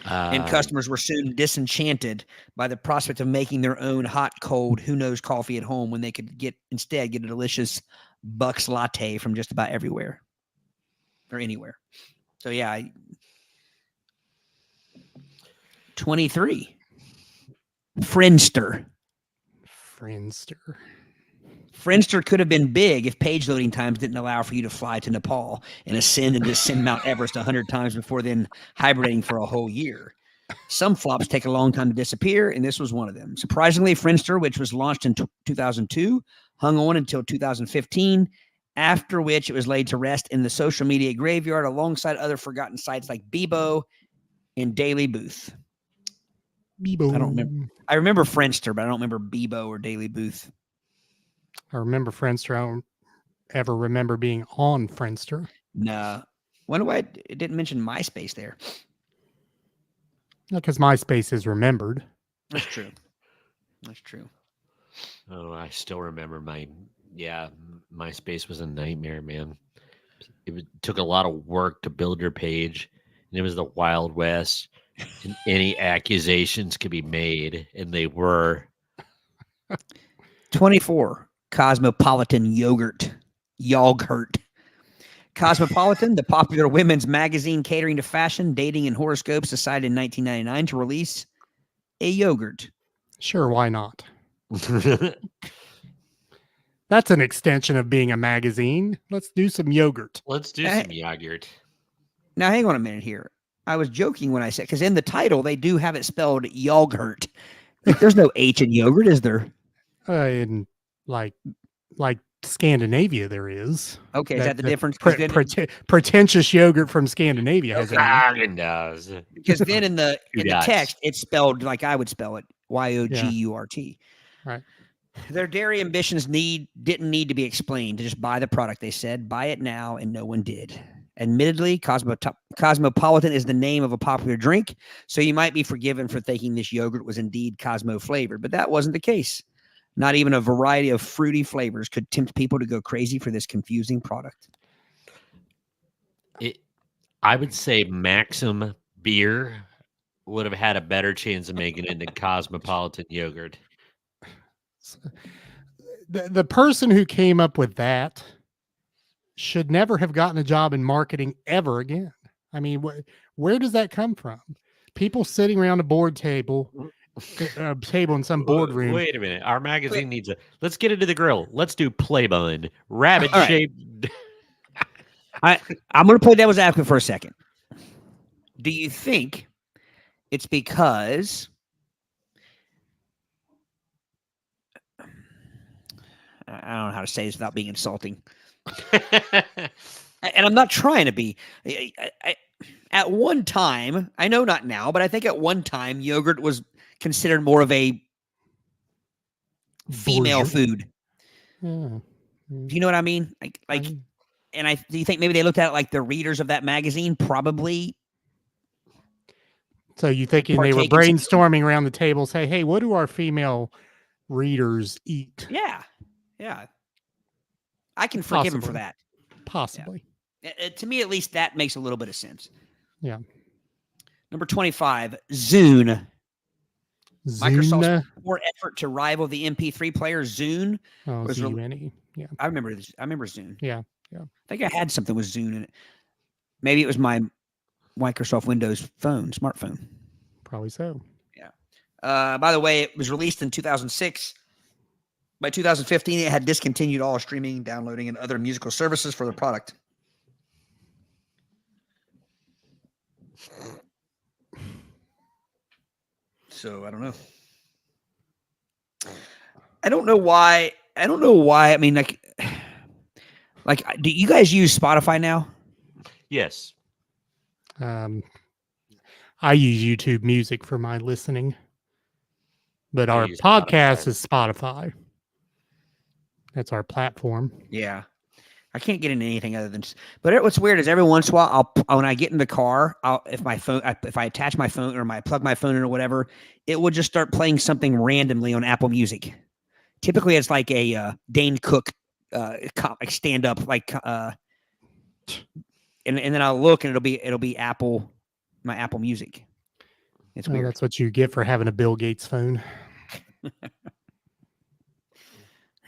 And customers were soon disenchanted by the prospect of making their own hot, cold, who knows coffee at home when they could instead get a delicious Bucks latte from just about everywhere or anywhere. So yeah, 23. Friendster could have been big if page loading times didn't allow for you to fly to Nepal and ascend and descend Mount Everest 100 times before then hibernating for a whole year. Some flops take a long time to disappear, and this was one of them. Surprisingly, Friendster, which was launched in 2002, hung on until 2015, after which it was laid to rest in the social media graveyard alongside other forgotten sites like Bebo and Daily Booth. Bebo. I don't remember. I remember Friendster, but I don't remember Bebo or Daily Booth. I remember Friendster. I don't ever remember being on Friendster. No. Wonder why it didn't mention MySpace there. Because MySpace is remembered. That's true. That's true. Oh, I still remember MySpace was a nightmare, man. It took a lot of work to build your page, and it was the Wild West, and any accusations could be made, and they were. 24. Cosmopolitan Yogurt. Cosmopolitan, the popular women's magazine catering to fashion, dating, and horoscopes, decided in 1999 to release a yogurt. Sure, why not? That's an extension of being a magazine. Let's do some yogurt. Let's do some yogurt. Now, hang on a minute here. I was joking when I said, because in the title, they do have it spelled yogurt. There's no H in yogurt, is there? In like Scandinavia, there is. Okay, is that the difference? Pretentious yogurt from Scandinavia has does. Because then in the text, it's spelled like I would spell it, Yogurt. Right. Their dairy ambitions didn't need to be explained. To just buy the product, they said, buy it now, and no one did. Admittedly, Cosmopolitan is the name of a popular drink, so you might be forgiven for thinking this yogurt was indeed Cosmo flavored, but that wasn't the case. Not even a variety of fruity flavors could tempt people to go crazy for this confusing product. I would say Maxim beer would have had a better chance of making it than Cosmopolitan yogurt. The person who came up with that should never have gotten a job in marketing ever again. I mean, where does that come from? People sitting around a board table in some boardroom. Wait a minute. Our magazine needs let's get into the grill. Let's do Playbun. Rabbit shaped. I'm going to play devil's advocate for a second. Do you think it's because I don't know how to say this without being insulting. And I'm not trying to be. At one time, I know not now, but I think at one time, yogurt was considered more of a female food. Yeah. Do you know what I mean? Do you think maybe they looked at it like the readers of that magazine probably? So you thinking they were brainstorming around the table, say, "Hey, what do our female readers eat?" Yeah. I can forgive him for that. Possibly. Yeah. To me, at least, that makes a little bit of sense. Yeah. Number 25, Zune. Microsoft's more effort to rival the MP3 player Zune. Oh, Zune. Yeah. I remember this. I remember Zune. Yeah. I think I had something with Zune in it. Maybe it was my Microsoft Windows smartphone. Probably so. Yeah. By the way, it was released in 2006. By 2015, it had discontinued all streaming, downloading, and other musical services for the product. So I don't know. I don't know why. I mean, like, do you guys use Spotify now? Yes. I I use YouTube Music for my listening, but I our use podcast Spotify. is Spotify. That's our platform. Yeah. I can't get into anything other than. But what's weird is every once in a while, when I get in the car, if I attach my phone or plug my phone in or whatever, it will just start playing something randomly on Apple Music. Typically, it's like a Dane Cook like stand up, and then I'll look and it'll be my Apple Music. It's Well, weird. that's what you get for having a Bill Gates phone.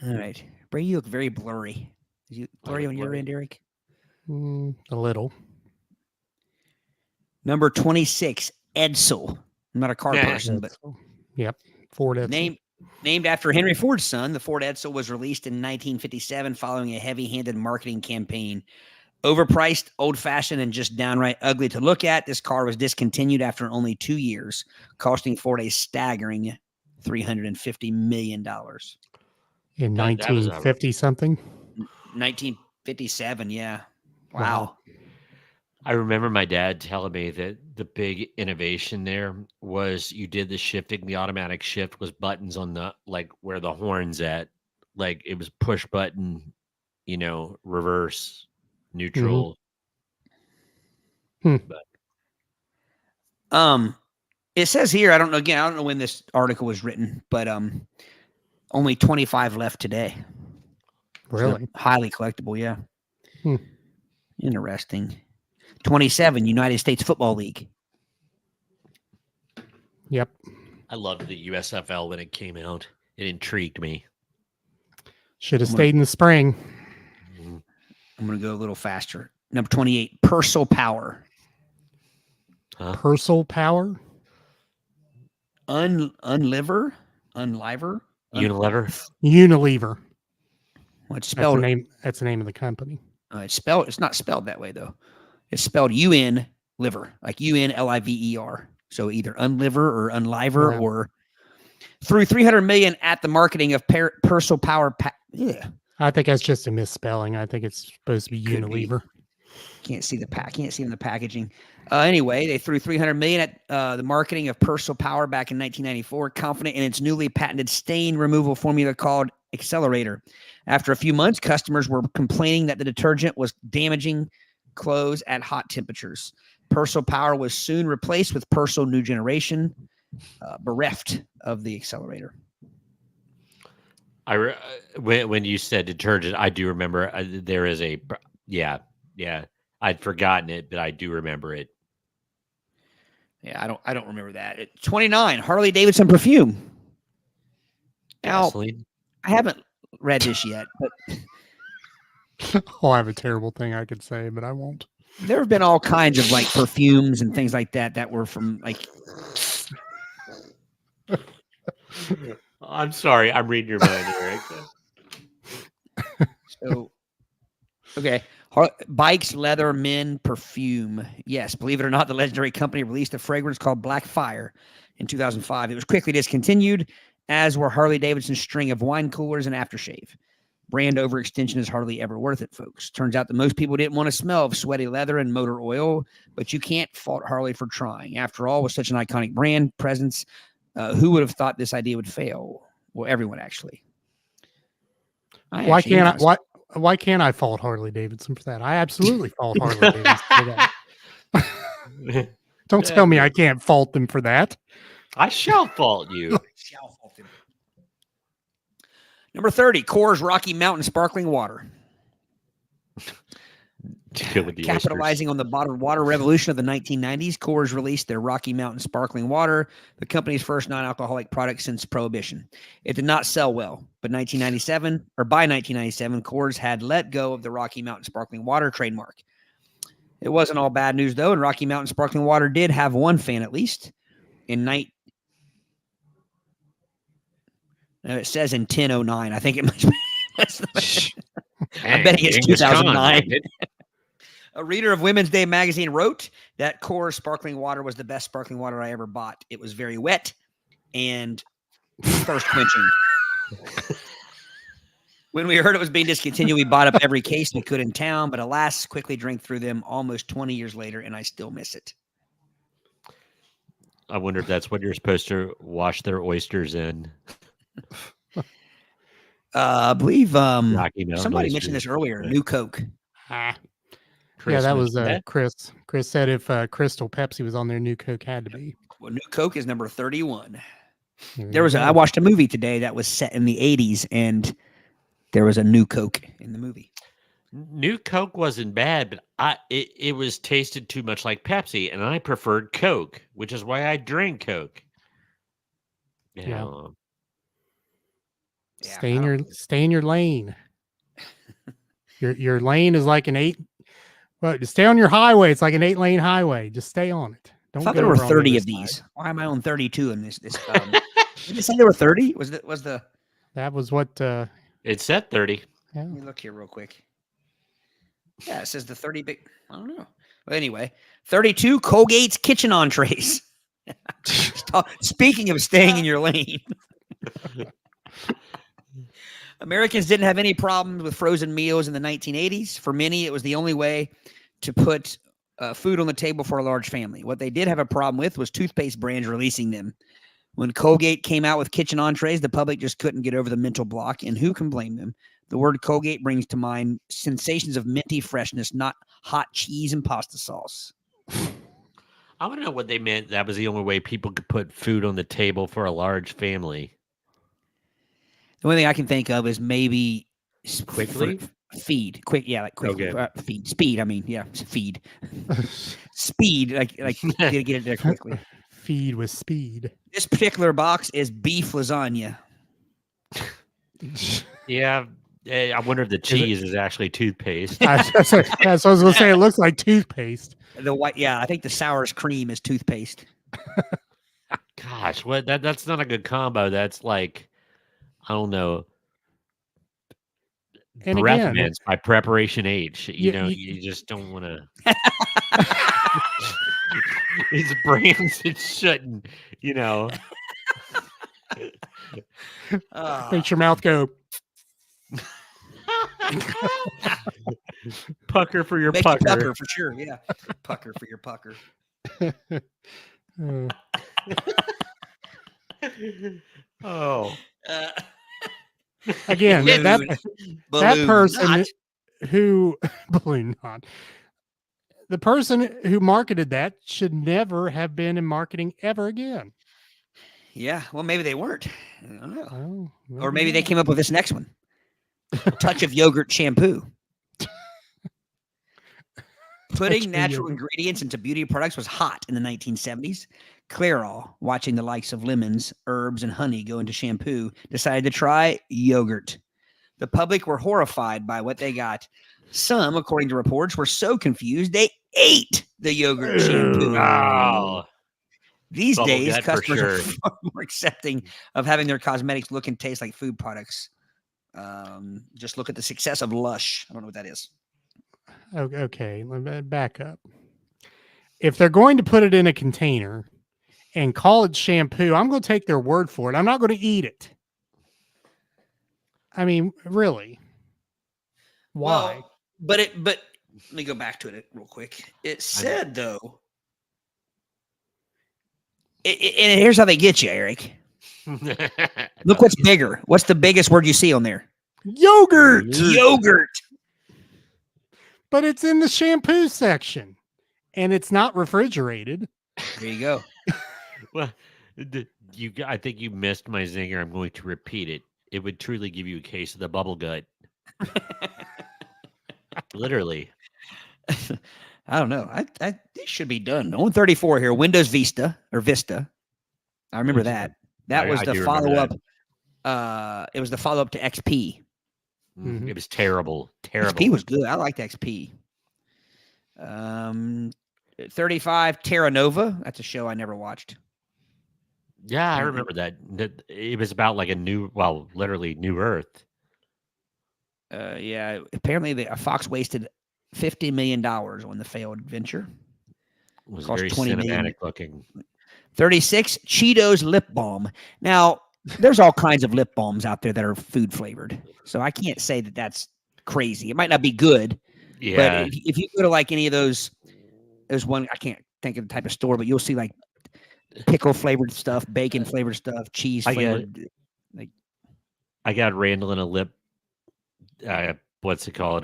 All right, Bray, you look very blurry. Is you blurry on your end, Eric? A little. Number 26, Edsel. I'm not a car Yeah. person, but Yep. Ford Edsel. named after Henry Ford's son, the Ford Edsel was released in 1957 following a heavy-handed marketing campaign. Overpriced, old-fashioned, and just downright ugly to look at, this car was discontinued after only 2 years, costing Ford a staggering $350 million. In That was a- 1950 something. 1957, yeah. Wow. Wow. I remember my dad telling me that the big innovation there was you did the shifting. The automatic shift was buttons on the where the horn's at. Like it was push button, reverse, neutral. It says here, I don't know when this article was written, but only 25 left today. Really? So highly collectible, yeah. Hmm. Interesting. 27, United States Football League. Yep. I loved the USFL when it came out. It intrigued me. Should have stayed in the spring. I'm going to go a little faster. Number 28, Purcell Power. Huh? Purcell Power? Unliver? Unilever? Unilever. Well, it's spelled. That's the name of the company. It's not spelled that way, though. It's spelled UN liver, like UNLIVER. So either unliver or unliver, or through 300 million at the marketing of Purcell Power. Yeah, I think that's just a misspelling. I think it's supposed to be Unilever. Can't see the Can't see in the packaging. Anyway, they threw 300 million at the marketing of Purcell Power back in 1994, confident in its newly patented stain removal formula called Accelerator. After a few months, customers were complaining that the detergent was damaging clothes at hot temperatures. Purcell Power was soon replaced with Purcell New Generation, bereft of the Accelerator. When you said detergent, I do remember there is a yeah. I'd forgotten it, but I do remember it. Yeah, I don't remember that. 29, Harley Davidson perfume. Now, Gasoline? I haven't read this yet, but Oh, I have a terrible thing I could say, but I won't. there have been all kinds of perfumes and things like that were from I'm sorry, I'm reading your mind, Eric. So, okay. Bikes, leather, men, perfume. Yes, believe it or not, the legendary company released a fragrance called Black Fire in 2005. It was quickly discontinued, as were Harley Davidson's string of wine coolers and aftershave. Brand overextension is hardly ever worth it, folks. Turns out that most people didn't want to smell of sweaty leather and motor oil, but you can't fault Harley for trying. After all, with such an iconic brand presence, who would have thought this idea would fail? Well, everyone, actually. Why can't I fault Harley Davidson for that? I absolutely fault Harley Davidson for that. Don't tell me I can't fault them for that. I shall fault you. Number 30, Coors Rocky Mountain Sparkling Water. Capitalizing on the bottled water revolution of the 1990s, Coors released their Rocky Mountain Sparkling Water, the company's first non-alcoholic product since Prohibition. It did not sell well, but by 1997, Coors had let go of the Rocky Mountain Sparkling Water trademark. It wasn't all bad news, though, and Rocky Mountain Sparkling Water did have one fan, at least. It says in 1009. I think it must be. I bet it's 2009. A reader of Women's Day magazine wrote that Coors sparkling water was the best sparkling water I ever bought. It was very wet and thirst quenching. When we heard it was being discontinued, we bought up every case we could in town, but alas, quickly drank through them almost 20 years later, and I still miss it. I wonder if that's what you're supposed to wash their oysters in. I believe Rocky Mountain somebody mentioned oysters. this earlier. Yeah. New Coke. Ah. Chris Yeah, that was mentioned that? Chris. Chris said if Crystal Pepsi was on there, New Coke had to be. Well, New Coke is number 31. There you I go. watched a movie today that was set in the 80s, and there was a New Coke in the movie. New Coke wasn't bad, but it was tasted too much like Pepsi, and I preferred Coke, which is why I drink Coke. You Yeah. know, Yeah, Stay in your lane. Your lane is like an 8. Well, stay on your highway. It's like an 8-lane highway. Just stay on it. I Don't thought go there were over on the 30 other of these. side. Why am I on 32 in this? Did you say there were 30? Was the? That was what. it said 30. Yeah. Let me look here real quick. Yeah, it says the 30 big. I don't know. But anyway, 32 Colgate's kitchen entrees. Speaking of staying in your lane. Americans didn't have any problems with frozen meals in the 1980s. For many, it was the only way to put food on the table for a large family. What they did have a problem with was toothpaste brands releasing them. When Colgate came out with kitchen entrees, the public just couldn't get over the mental block, and who can blame them? The word Colgate brings to mind sensations of minty freshness, not hot cheese and pasta sauce. I want to know what they meant. That was the only way people could put food on the table for a large family. The only thing I can think of is maybe Quickly? feed. Quick, yeah, like quickly. Okay. Feed. Speed, I mean, yeah, feed. Speed, like get it there quickly. Feed with speed. This particular box is beef lasagna. Yeah. I wonder if the cheese is actually toothpaste. That's what I was going to say. It looks like toothpaste. The white, yeah, I think the sourest cream is toothpaste. Gosh, what that's not a good combo. That's like, I don't know. And breath again, mints by Preparation H. You know, you- you just don't want to. These brands that shouldn't, you know. makes your mouth go. Pucker for your Make you pucker. pucker for sure, yeah. Pucker for your pucker. Oh, Again, that Balloon person knot. who balloon knot. The person who marketed that should never have been in marketing ever again. Yeah, well, maybe they weren't. I don't know. Oh, Or maybe they came up with this next one. A touch of yogurt shampoo. Putting of natural yogurt. ingredients into beauty products was hot in the 1970s. Clairol, watching the likes of lemons, herbs, and honey go into shampoo, decided to try yogurt. The public were horrified by what they got. Some, according to reports, were so confused they ate the yogurt shampoo. oh. These Bubble days, gut for customers are sure. far more accepting of having their cosmetics look and taste like food products. Just look at the success of Lush. I don't know what that is. Okay, let me back up. If they're going to put it in a container and call it shampoo, I'm going to take their word for it. I'm not going to eat it. I mean, really? Why? Well, but let me go back to it real quick. It said though, and here's how they get you, Aric. Look what's bigger. What's the biggest word you see on there? Yogurt. Yogurt. But it's in the shampoo section and it's not refrigerated. There you go. Well, I think you missed my zinger. I'm going to repeat it. It would truly give you a case of the bubble gut. Literally. I don't know. It should be done. On 34 here, Windows Vista or Vista. I remember that. That was I the do remember follow up. that. It was the follow up to XP. Mhm. It was terrible. Terrible. XP was good. I liked XP. 35 Terra Nova. That's a show I never watched. Yeah, I remember that. It was about like literally New Earth. Yeah, apparently Fox wasted $50 million on the failed venture. It was Cost very $20 million. cinematic looking. 36 Cheetos lip balm. Now, there's all kinds of lip balms out there that are food flavored, so I can't say that that's crazy. It might not be good, Yeah. but if you go to like any of those, there's one I can't think of the type of store, but you'll see like pickle flavored stuff, bacon flavored stuff, cheese flavored. I got Randall in a lip. What's it called?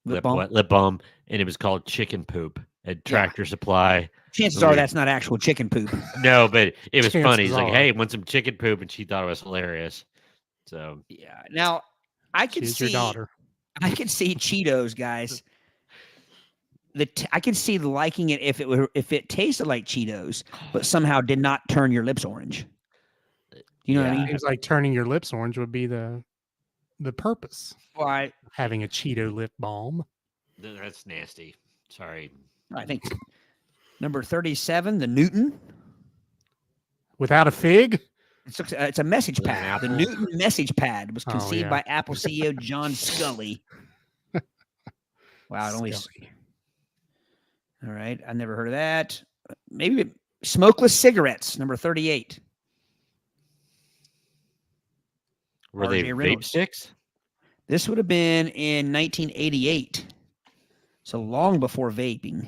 Lip balm. Lip balm, and it was called chicken poop at Tractor Supply. Chances are that's not actual chicken poop. No, but it was funny. He's like, are. "Hey, want some chicken poop?" And she thought it was hilarious. So Yeah. Now I can She's see your daughter. I can see Cheetos, guys. I could see liking it if it tasted like Cheetos, but somehow did not turn your lips orange. You know what I mean? Seems like turning your lips orange would be the purpose. Well, Having a Cheeto lip balm. that's nasty. Sorry. I think number 37, the Newton. Without a fig? It's a message With an pad. The apple? Newton message pad was conceived yeah. by Apple CEO John Scully. Wow, it only. Scully. All right, I never heard of that. Maybe smokeless cigarettes, number 38. Were they RJ vape Reynolds. sticks? This would have been in 1988, so long before vaping.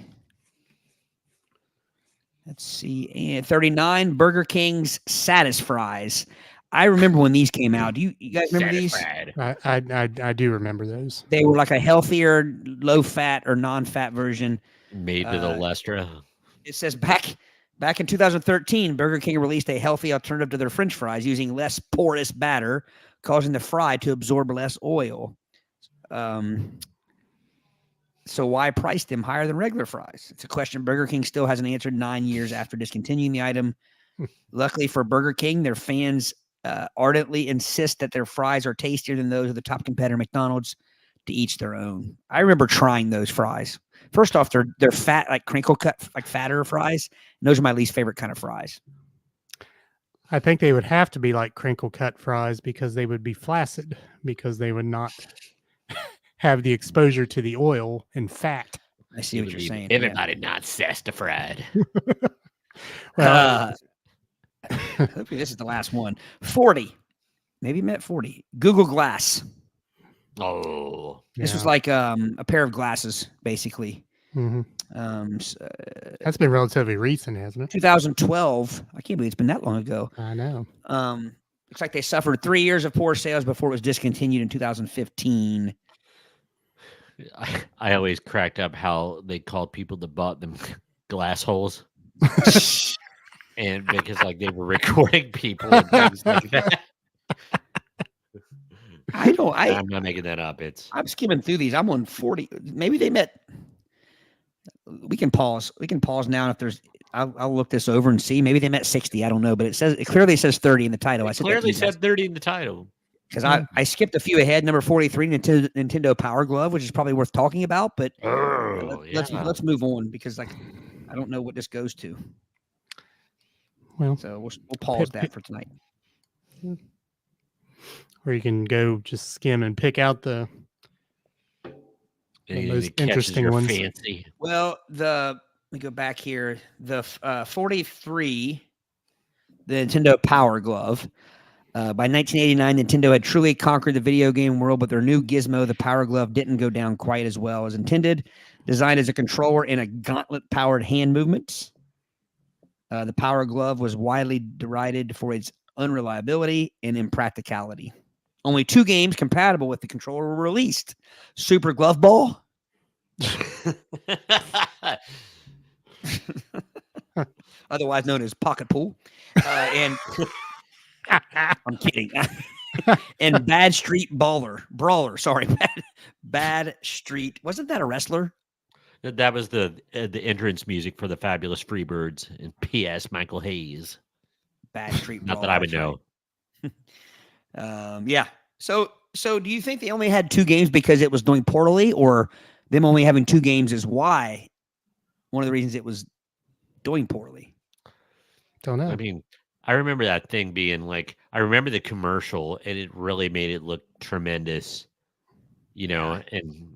Let's see, and 39, Burger King's Satis Fries. I remember when these came out. Do you guys remember these? I do remember those. They were like a healthier, low-fat or non-fat version. Made with Olestra. It says back in 2013, Burger King released a healthy alternative to their French fries using less porous batter, causing the fry to absorb less oil. So why price them higher than regular fries? It's a question Burger King still hasn't answered 9 years after discontinuing the item. Luckily for Burger King, their fans ardently insist that their fries are tastier than those of the top competitor McDonald's. To each their own. I remember trying those fries. First off, they're fat, like crinkle cut, like fatter fries. And those are my least favorite kind of fries. I think they would have to be like crinkle cut fries because they would be flaccid because they would not have the exposure to the oil and fat. I see what you're saying. Everybody not sassafras. Well, Hopefully this is the last one. 40. Maybe met 40. Google Glass. Oh, This was like a pair of glasses, basically. Mhm. That's been relatively recent, hasn't it? 2012. I can't believe it's been that long ago. I know. Looks like they suffered 3 years of poor sales before it was discontinued in 2015. I always cracked up how they called people that bought them glass holes, and because like they were recording people and things like that. I'm not making that up. I'm skimming through these. I'm on 40. Maybe they met. We can pause. We can pause now. And if there's, I'll look this over and see. Maybe they met 60. I don't know, but it clearly says 30 in the title. It clearly said 30 in the title. Because I skipped a few ahead. Number 43, Nintendo Power Glove, which is probably worth talking about. But let's move on because I don't know what this goes to. Well, so we'll pause that for tonight. Or you can go just skim and pick out the most interesting ones. Fancy. Well, let me go back here. The 43, the Nintendo Power Glove. By 1989, Nintendo had truly conquered the video game world, but their new gizmo, the Power Glove, didn't go down quite as well as intended. Designed as a controller and a gauntlet-powered hand movements, the Power Glove was widely derided for its unreliability and impracticality. Only 2 games compatible with the controller were released: Super Glove Ball, otherwise known as Pocket Pool, and I'm kidding, and Bad Street Brawler. Sorry, Bad Street. Wasn't that a wrestler? That was the entrance music for the Fabulous Freebirds and P.S. Michael Hayes. Bad Street Brawler. Not that I would know. Yeah. So do you think they only had 2 games because it was doing poorly, or them only having 2 games is why one of the reasons it was doing poorly? Don't know. I mean, I remember that thing being like, I remember the commercial and it really made it look tremendous, and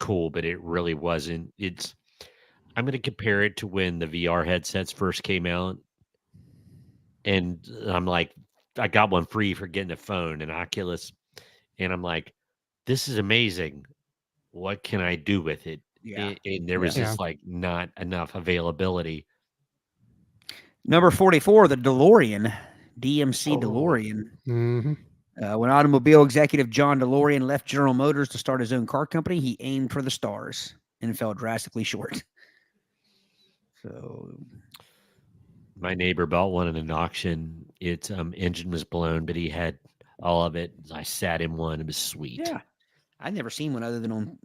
cool, but it really wasn't. I'm going to compare it to when the VR headsets first came out. And I'm like, I got one free for getting a phone, an Oculus. And I'm like, this is amazing. What can I do with it? Yeah. And there was just like not enough availability. Number 44, the DeLorean, DMC DeLorean. Mm-hmm. When automobile executive John DeLorean left General Motors to start his own car company, he aimed for the stars and fell drastically short. So, My neighbor bought one in an auction. Its engine was blown, but he had all of it. I sat in one. It was sweet. yeah, I've never seen one other than on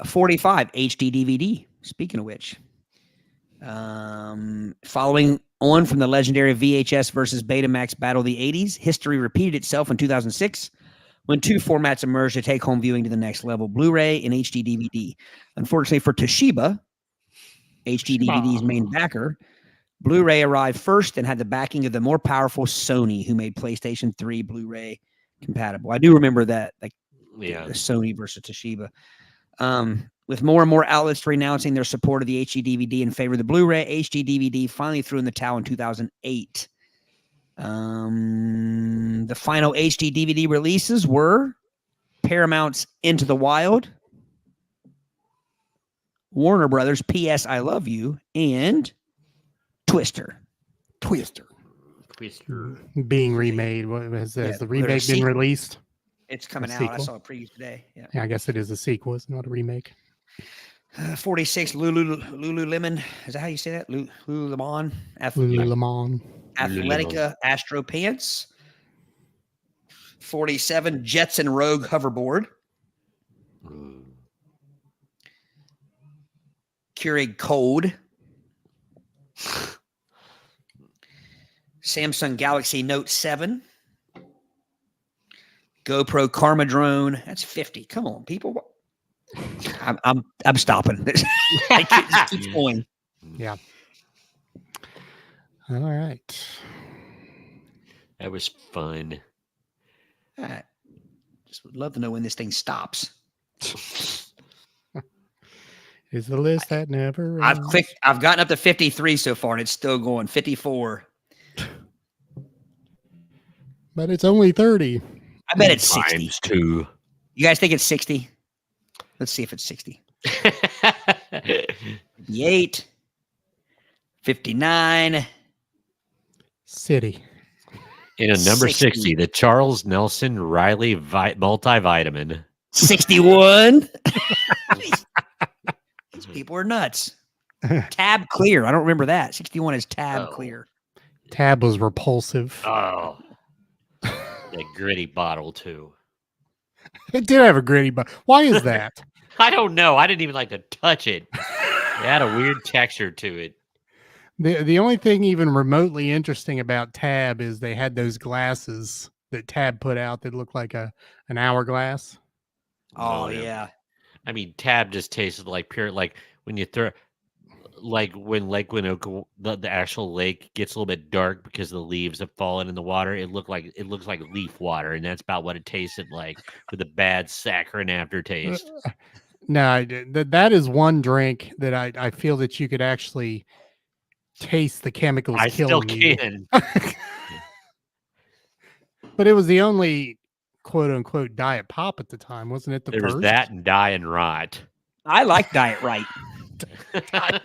45 HD DVD. Speaking of which, following on from the legendary VHS versus Betamax battle of the 80s, history repeated itself in 2006 when two formats emerged to take home viewing to the next level: Blu-ray and HD DVD. Unfortunately for Toshiba, HD DVD's main backer, Blu-ray arrived first and had the backing of the more powerful Sony, who made PlayStation 3 Blu-ray compatible. I do remember that, like the Sony versus Toshiba. With more and more outlets renouncing their support of the HD DVD in favor of the Blu-ray, HD DVD finally threw in the towel in 2008. The final HD DVD releases were Paramount's Into the Wild, Warner Brothers' P.S. I Love You, and Twister. Being remade. Has the remake been released? It's coming out. I saw a preview today. Yeah, I guess it is a sequel. It's not a remake. 46, Lululemon. Is that how you say that? Lululemon. Lululemon. Athletica Astro Pants. 47, Jetson Rogue Hoverboard. Keurig Code. Samsung Galaxy Note 7. GoPro Karma Drone. That's 50. Come on, people. I'm stopping. I just keep going. Yeah. All right. That was fun. I just would love to know when this thing stops. Is the list that never ends? I've gotten up to 53 so far, and it's still going. 54. But it's only 30. I bet it's 60. Times 2. You guys think it's 60? Let's see if it's 60. 58. 59. City. In a number 60, the Charles Nelson Riley multivitamin. 61. These people are nuts. Tab Clear. I don't remember that. 61 is Tab Clear. Tab was repulsive. Oh. That gritty bottle, too. It did have a gritty bottle. Why is that? I don't know. I didn't even like to touch it. It had a weird texture to it. The only thing even remotely interesting about Tab is they had those glasses that Tab put out that looked like an hourglass. Oh, yeah. I mean, Tab just tasted like pure, like when you throw, like when Lake Winoka, the actual lake gets a little bit dark because the leaves have fallen in the water. It looks like leaf water, and that's about what it tasted like, with a bad saccharine aftertaste. No, that is one drink that I feel that you could actually taste the chemicals I killing still you. can. But it was the only quote unquote diet pop at the time, wasn't it? There was that and Die and Rot. I like Diet Right. I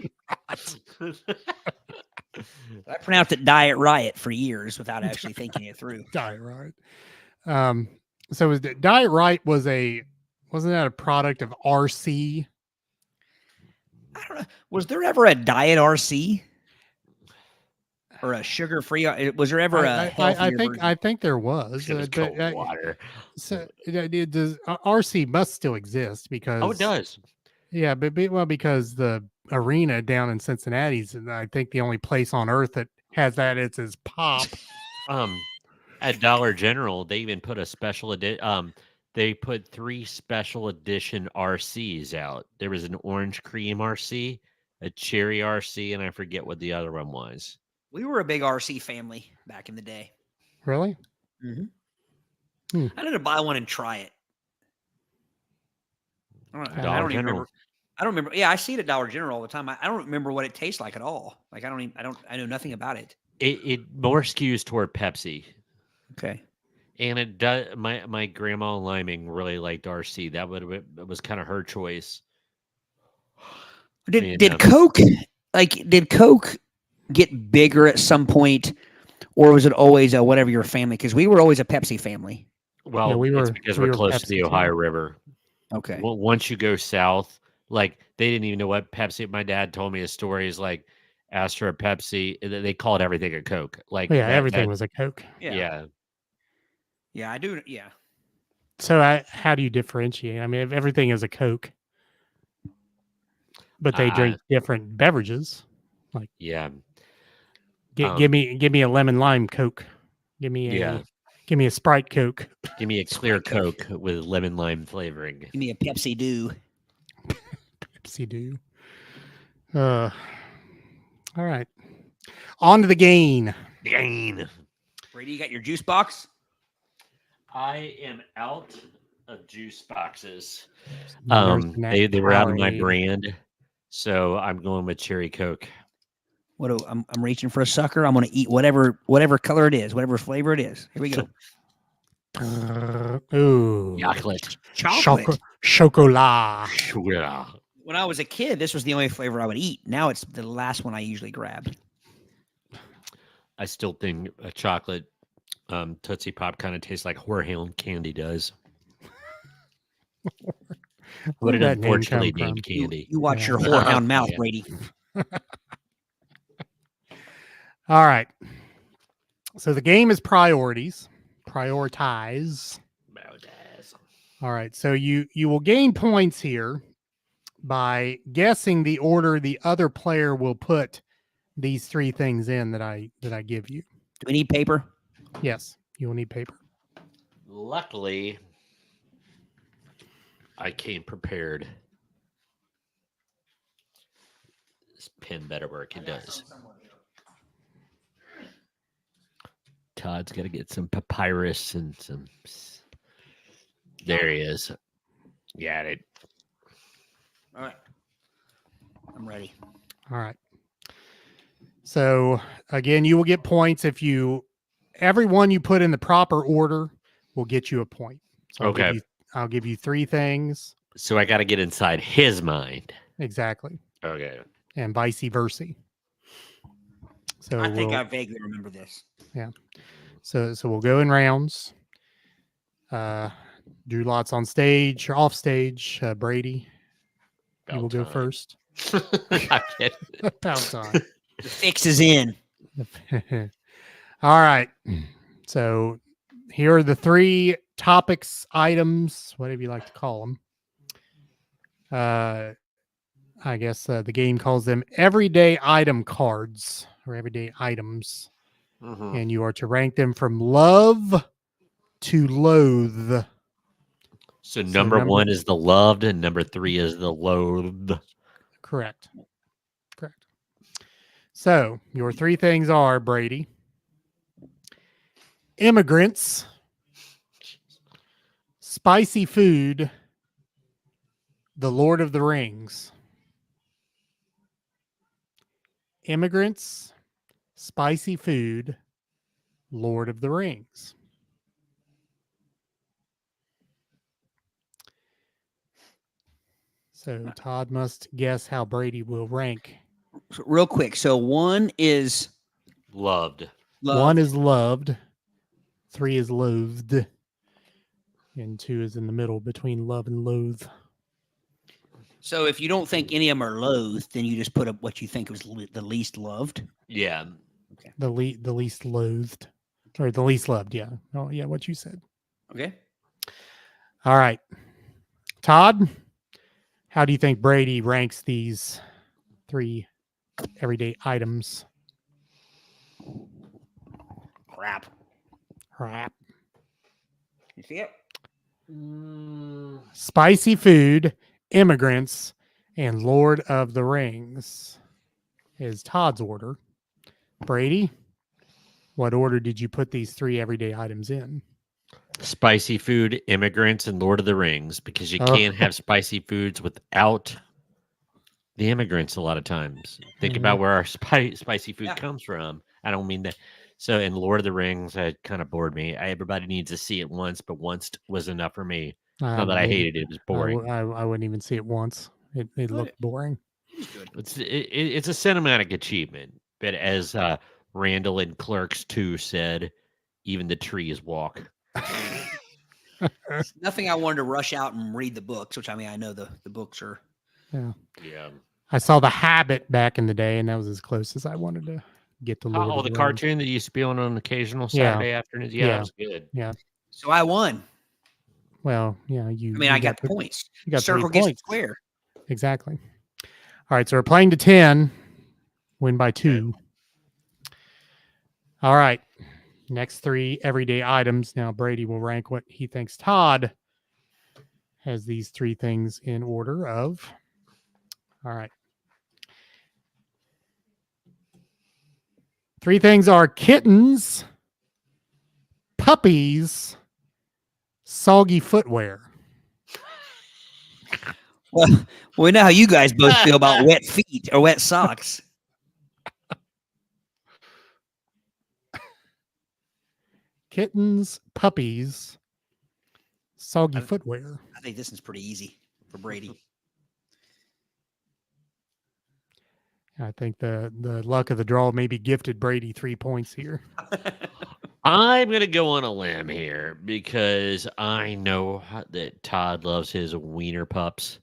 pronounced it Diet Riot for years without actually thinking it through. Diet Right. So was Diet Right wasn't that a product of RC? I don't know. Was there ever a Diet RC? Or a sugar-free? Was there ever a healthier version? I think there was. It was cold water. So does RC must still exist because it does. Yeah, but because the arena down in Cincinnati is, I think, the only place on earth that has that. It's as pop. At Dollar General, they even put a special edition. They put 3 special edition RCs out. There was an orange cream RC, a cherry RC, and I forget what the other one was. We were a big RC family back in the day. Really? Mm-hmm. I need to buy one and try it. I don't remember. Yeah, I see it at Dollar General all the time. I don't remember what it tastes like at all. Like I know nothing about it. It more skews toward Pepsi. Okay. And it does. My grandma Liming really liked RC. That was kind of her choice. Did Coke get bigger at some point, or was it always a whatever your family? Because we were always a Pepsi family. Well, Yeah, it's because we're close to the Ohio River. Okay. Well, once you go south, like they didn't even know what Pepsi. My dad told me a story. Is like asked for a Pepsi. They called everything a Coke. Like Yeah, everything was a Coke. Yeah. Yeah, I do. Yeah. So how do you differentiate? I mean, if everything is a Coke, but they drink different beverages. Like Yeah. give me a lemon lime Coke. Give me a Sprite Coke. Give me a clear Coke with lemon lime flavoring. Give me a Pepsi Dew. Pepsi Dew. All right. On to the gain. Brady, you got your juice box? I am out of juice boxes. They They were out of my brand, so I'm going with cherry Coke. I'm reaching for a sucker. I'm going to eat whatever color it is, whatever flavor it is. Here we go. Ooh. Chocolate. Chocolat. When I was a kid, this was the only flavor I would eat. Now it's the last one I usually grab. I still think a chocolate Tootsie Pop kind of tastes like whorehound candy does. What an unfortunately named candy. You watch your whorehound mouth, Brady. All right. So the game is priorities. Prioritize. All right. So you will gain points here by guessing the order the other player will put these three things in that I give you. Do we need paper? Yes, you will need paper. Luckily, I came prepared. This pen better work. It does. Todd's got to get some papyrus and some. There he is. Got it. All right. I'm ready. All right. So again, you will get points if everyone you put in the proper order will get you a point. So I'll give you three things. So I got to get inside his mind. Exactly. Okay. And vice versa. So I think I vaguely remember this. Yeah. So we'll go in rounds. Do lots on stage or off stage. Brady, you will go first. About time. The fix is in. All right. So here are the three topics, items, whatever you like to call them. I guess the game calls them everyday item cards or everyday items. Mm-hmm. And you are to rank them from love to loathe. So number one is the loved and number three is the loathed. Correct. So your three things are, Brady, immigrants, spicy food, the Lord of the Rings. Immigrants, spicy food, Lord of the Rings. So Todd must guess how Brady will rank. So real quick. So one is loved. One is loved. Three is loathed. And two is in the middle between love and loathe. So if you don't think any of them are loathed, then you just put up what you think was the least loved. Yeah. Okay. The least loathed. Or the least loved, yeah. Oh, yeah, what you said. Okay. All right. Todd, how do you think Brady ranks these three everyday items? Crap. You see it? Spicy food, immigrants, and Lord of the Rings is Todd's order. Brady, what order did you put these three everyday items in? Spicy food, immigrants, and Lord of the Rings, because you can't have spicy foods without the immigrants a lot of times. Think about where our spicy food comes from. I don't mean that. So in Lord of the Rings, that kind of bored me. Everybody needs to see it once, but once was enough for me. Not that I hated it. It was boring. I wouldn't even see it once. It looked boring. It's a cinematic achievement. But as Randall in Clerks 2 said, even the trees walk. Nothing I wanted to rush out and read the books, which I mean, I know the books are. Yeah. Yeah. I saw The Habit back in the day, and that was as close as I wanted to get to Lord Oh, of the the Rings. cartoon that used to be on an occasional Yeah. Saturday afternoons. Yeah, Yeah. that was good. Yeah. So I won. Well, yeah, you. I mean, you I got the points. You got Circle 3 gets points. square. Exactly. All right, so we're playing to 10. Win by 2. All right. Next 3 everyday items. Now Brady will rank what he thinks Todd has these 3 things in order of. All right. 3 things are kittens, puppies, soggy footwear. Well, we know how you guys both feel about wet feet or wet socks. Kittens, puppies, soggy footwear. I think this is pretty easy for Brady. I think the luck of the draw maybe gifted Brady 3 points here. I'm going to go on a limb here because I know that Todd loves his wiener pups.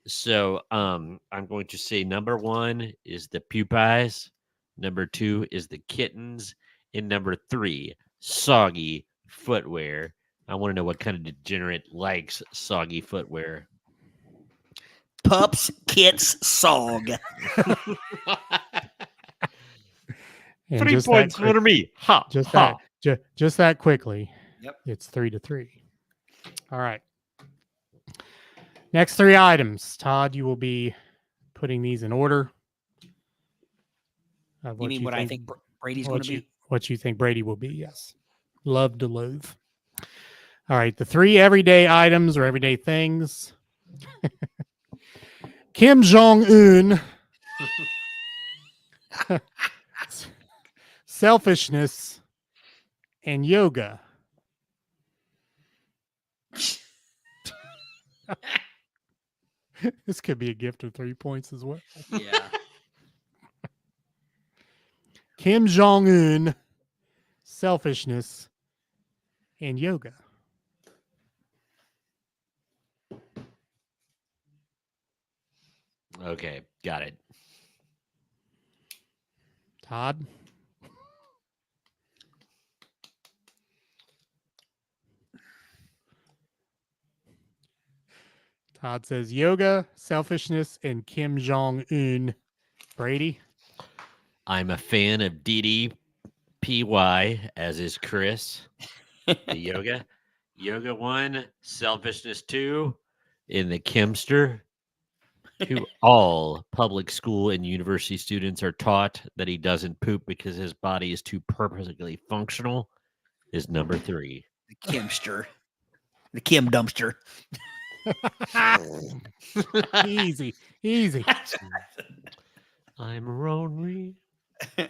So I'm going to say number 1 is the pupies, number 2 is the kittens, and number 3, soggy footwear. I want to know what kind of degenerate likes soggy footwear. Pups, kits, sog. And 3 just points that for me. Ha, just ha. that just that quickly. Yep. It's 3-3. All right. Next 3 items. Todd, you will be putting these in order. Of You mean what I think Brady's going to be? What you think Brady will be, yes. Love to loathe. All right. The 3 everyday items or everyday things. Kim Jong-un. Selfishness and yoga. This could be a gift of 3 points as well. Yeah. Kim Jong-un, selfishness, and yoga. Okay, got it. Todd? Todd says yoga, selfishness, and Kim Jong-un. Brady? I'm a fan of DDPY, as is Chris. The yoga. Yoga 1, selfishness 2, in the Kimster, who all public school and university students are taught that he doesn't poop because his body is too perfectly functional, is number 3. The Kimster. The Kim dumpster. Easy. Easy. I'm lonely. All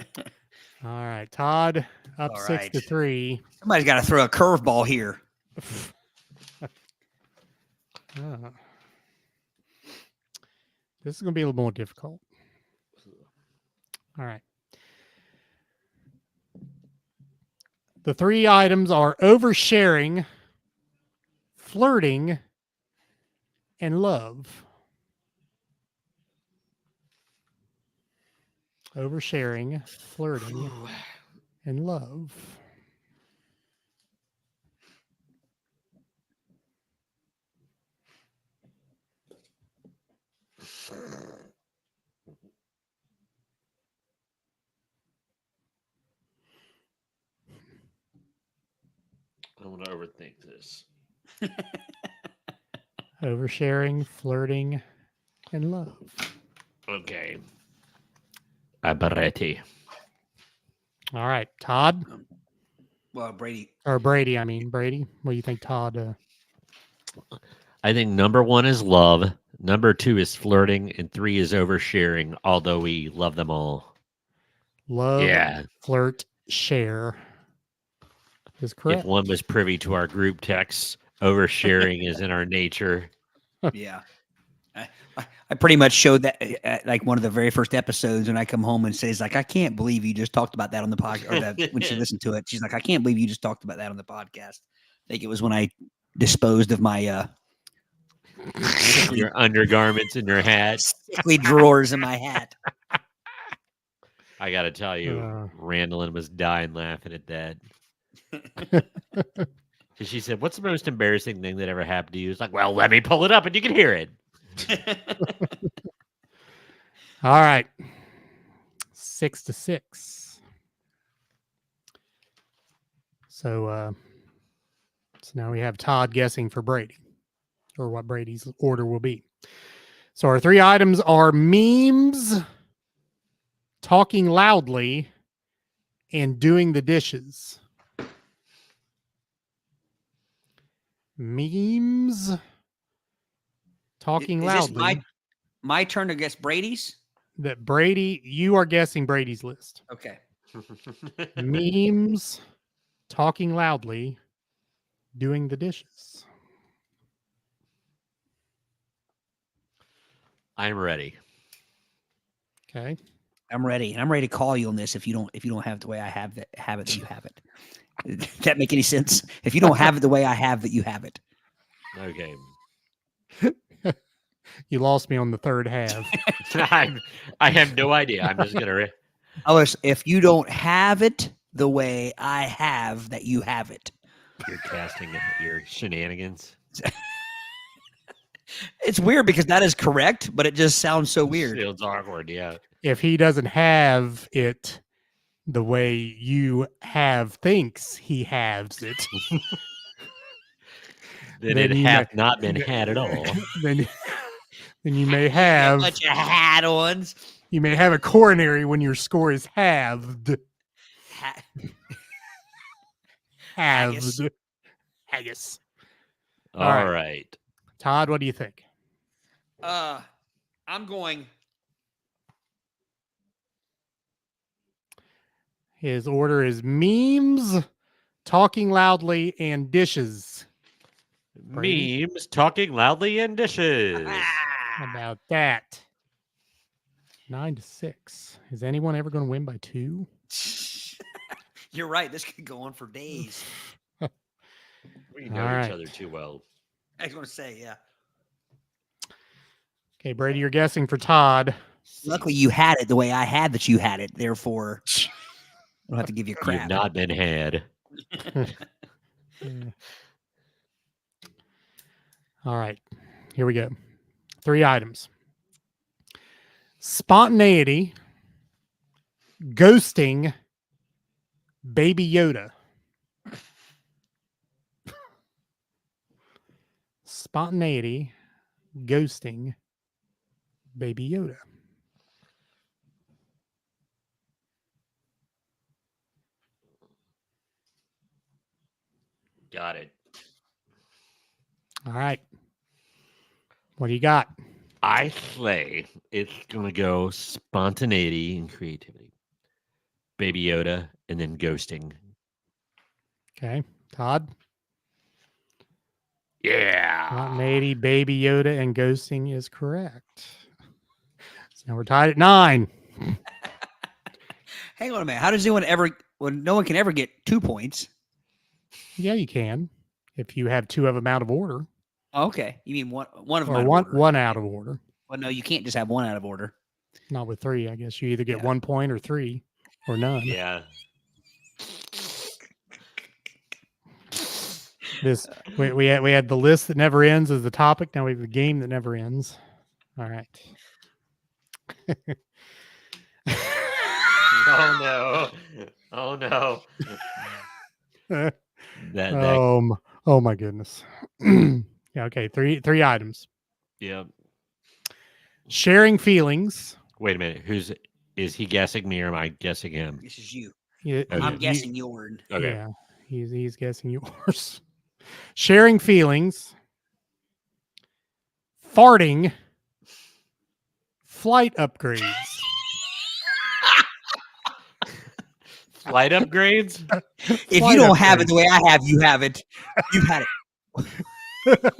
right. Todd, up All 6-3. Somebody's got to throw a curveball here. This is going to be a little more difficult. All right. The 3 items are oversharing, flirting, and love. Oversharing, flirting, and love. I want to overthink this. Oversharing, flirting, and love. Okay. I'm ready. All right. Todd? Well, Brady. Or Brady, I mean. Brady, what do you think, Todd? I think number 1 is love, number 2 is flirting, and 3 is oversharing, although we love them all. Love, Yeah. flirt, share is correct. If one was privy to our group texts, oversharing is in our nature. Yeah. I pretty much showed that at like one of the very first episodes, and I come home and says like, I can't believe you just talked about that on the podcast. Or that when she listened to it, she's like, I can't believe you just talked about that on the podcast. I think it was when I disposed of my your undergarments and your hat. sickly drawers in my hat. I got to tell you, Randallin was dying laughing at that. She said, "What's the most embarrassing thing that ever happened to you?" It's like, "Well, let me pull it up and you can hear it." All right. 6-6. So now we have Todd guessing for Brady, or what Brady's order will be. So our 3 items are memes, talking loudly, and doing the dishes. Memes, talking Is loudly. this my turn to guess Brady's? That Brady, you are guessing Brady's list. Okay. Memes, talking loudly, doing the dishes. I'm ready. Okay. I'm ready, and I'm ready to call you on this if you don't have it the way I have it that you have it. Does that make any sense? If you don't have it the way I have that you have it. Okay. You lost me on the third half. I have no idea. I'm just gonna. If you don't have it the way I have that you have it. You're casting your shenanigans. It's weird because that is correct, but it just sounds so weird. Feels awkward, yeah. If he doesn't have it the way you have thinks he has it, then it hath not been had at all. Then you may have a bunch of hat-ons. You may have a coronary when your score is halved. Halved. Haggis. All right. Todd, what do you think? I'm going. His order is memes, talking loudly, and dishes. Brady? Memes, talking loudly, and dishes. How about that? 9-6. Is anyone ever going to win by 2? You're right. This could go on for days. We know each other too well. I was going to say, yeah. Okay, Brady, you're guessing for Todd. Luckily, you had it the way I had that you had it. Therefore, I don't have to give you crap. You've not been had. All right, here we go. 3 items. Spontaneity, ghosting, Baby Yoda. Spontaneity, ghosting, Baby Yoda. Got it. All right. What do you got? I say it's going to go spontaneity and creativity. Baby Yoda and then ghosting. Okay. Todd? Yeah. Spontaneity, Baby Yoda, and ghosting is correct. So now we're tied at 9. Hang on a minute. How does anyone ever, when no one can ever get 2 points? Yeah, you can. If you have 2 of them out of order. Oh, okay. You mean one of them Or out of order. one out of order. Well, no, you can't just have 1 out of order. Not with 3, I guess. You either get 1 point or 3 or none. Yeah. This we had the list that never ends as the topic. Now we have the game that never ends. All right. Oh no. Oh no. Oh my goodness. Yeah, okay. Three items. Yeah. Sharing feelings. Wait a minute. Is he guessing me or am I guessing him? This is you. Yeah, I'm guessing yours. Okay. Yeah, he's guessing yours. Sharing feelings. Farting. Flight upgrades. Flight upgrades? If you don't have it the way I have, you have it. You've had it.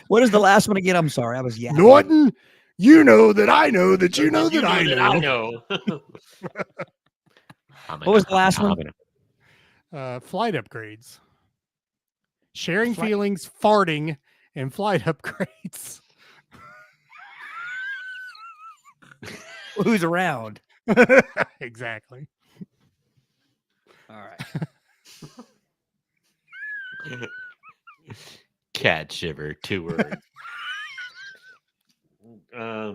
What is the last one again? I'm sorry, I was yapping. Norton, you know that I know that you know that I know. know. What was the last one? Flight upgrades. Sharing Flight- feelings, farting, and flight upgrades. Who's around? Exactly. All right. Cat shiver, 2 words. Uh,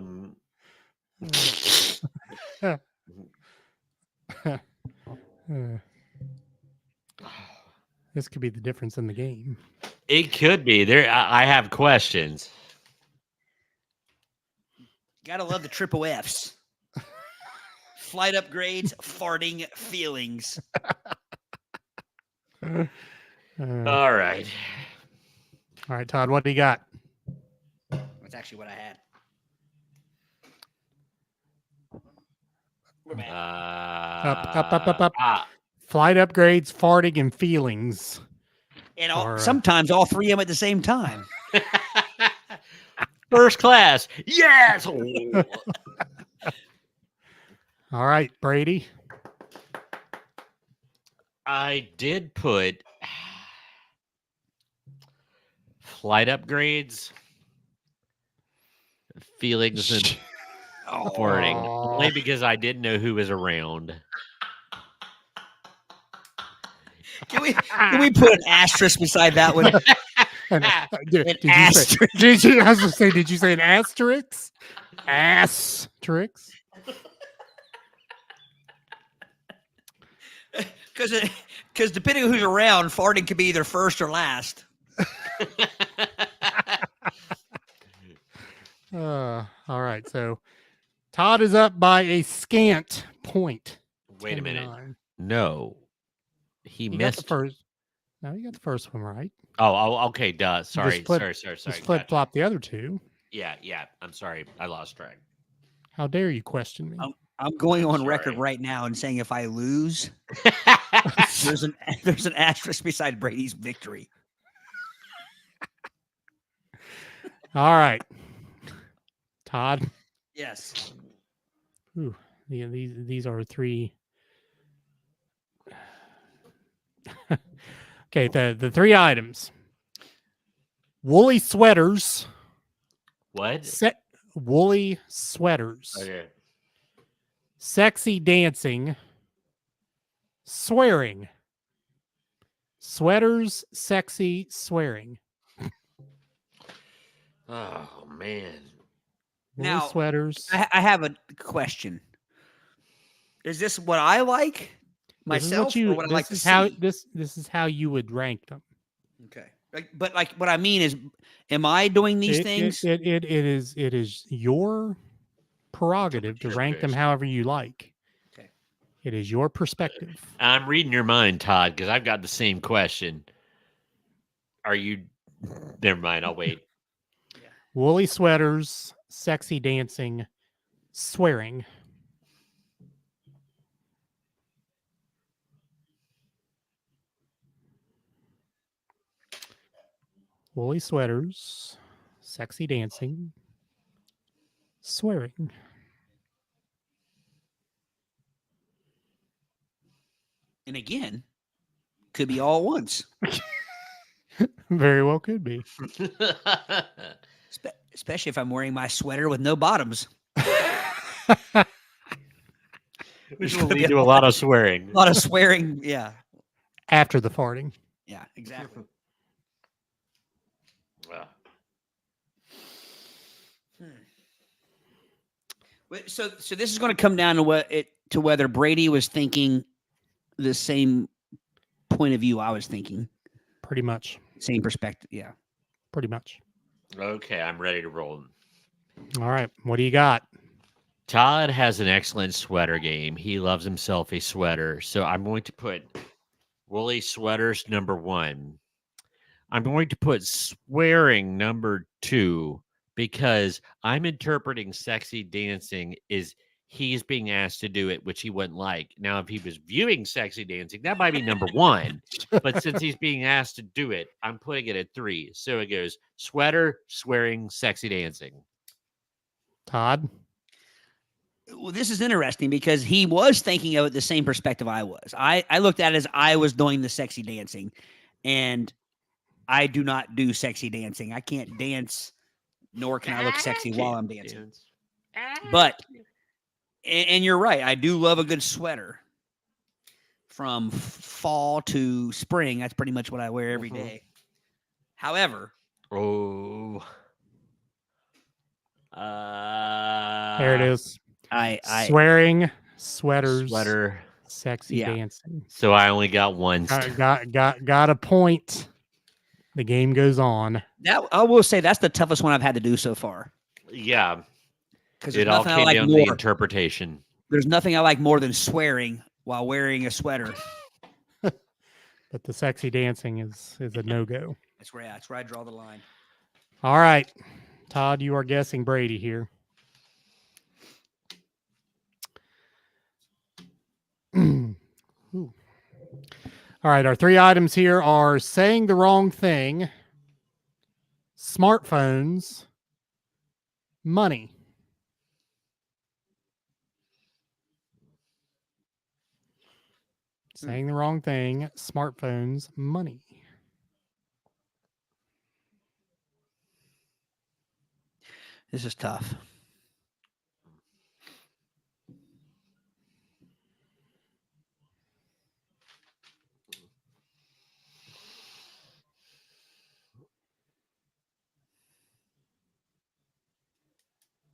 this could be the difference in the game. It could be. I have questions. Gotta love the triple Fs. Flight upgrades, farting, feelings. All All right. right, Todd, what do you got? That's actually what I had. Up. Flight upgrades, farting, and feelings. And Or, sometimes all three of them at the same time. First class. Yes. All right, Brady. I did put flight upgrades, feelings, and farting. Only because I didn't know who was around. Can we put an asterisk beside that one? Did you asterisk. say, I was going to say, did you say an asterisk? Asterisk? Because depending on who's around, farting could be either first or last. All right, so Todd is up by a scant point. Wait a minute. 10-9. No. He You got missed. the first. No, you got the first one right. Oh, okay. Duh. Sorry. Sorry. Just Gotcha. flip flop the other two. Yeah. I'm sorry. I lost track. How dare you question me? I'm going on Sorry. record right now and saying if I lose, there's an asterisk beside Brady's victory. All right, Todd. Yes. Ooh, yeah, these are three. Okay, the three items: woolly sweaters. What? Woolly sweaters. Okay. Sexy dancing. Swearing. Sweaters, sexy, swearing. Oh man. Woolly Now, sweaters. I have a question. Is this what I like myself, or what I like to see? This is how you would rank them. Okay. But what I mean is, am I doing these things? It is your prerogative to rank them however you like. Okay. It is your perspective. I'm reading your mind, Todd, because I've got the same question. Are you? Never mind. I'll wait. Woolly sweaters, sexy dancing, swearing. Woolly sweaters, sexy dancing, swearing. And again, could be all at once. Very well could be. Especially if I'm wearing my sweater with no bottoms. Which will lead to a lot of swearing. A lot of swearing, yeah. After the farting. Yeah, exactly. Well, So this is going to come down to whether Brady was thinking the same point of view I was thinking. Pretty much. Same perspective, yeah. Pretty much. okay, I'm ready to roll. All right. What do you got? Todd has an excellent sweater game. He loves himself a sweater. So I'm going to put woolly sweaters number 1. I'm going to put swearing number 2 because I'm interpreting sexy dancing is he's being asked to do it, which he wouldn't like. Now, if he was viewing sexy dancing, that might be number 1. But since he's being asked to do it, I'm putting it at 3. So it goes sweater, swearing, sexy dancing. Todd? Well, this is interesting because he was thinking of it the same perspective I was. I looked at it as I was doing the sexy dancing, and I do not do sexy dancing. I can't dance, nor can I look sexy while I'm dancing. But, and you're right, I do love a good sweater. From fall to spring, that's pretty much what I wear every day. However, there There it is. I Swearing, sweaters, sweater, sexy Yeah. dancing. So I only got one. Got a point. The game goes on. that I will say that's the toughest one I've had to do so far. Yeah, Because it there's all nothing I came like down to the more. interpretation. There's nothing I like more than swearing while wearing a sweater. But the sexy dancing is a no-go. That's where I draw the line. All right. Todd, you are guessing Brady here. Ooh. All right, our 3 items here are saying the wrong thing, smartphones, money. Saying the wrong thing, smartphones, money. This is tough.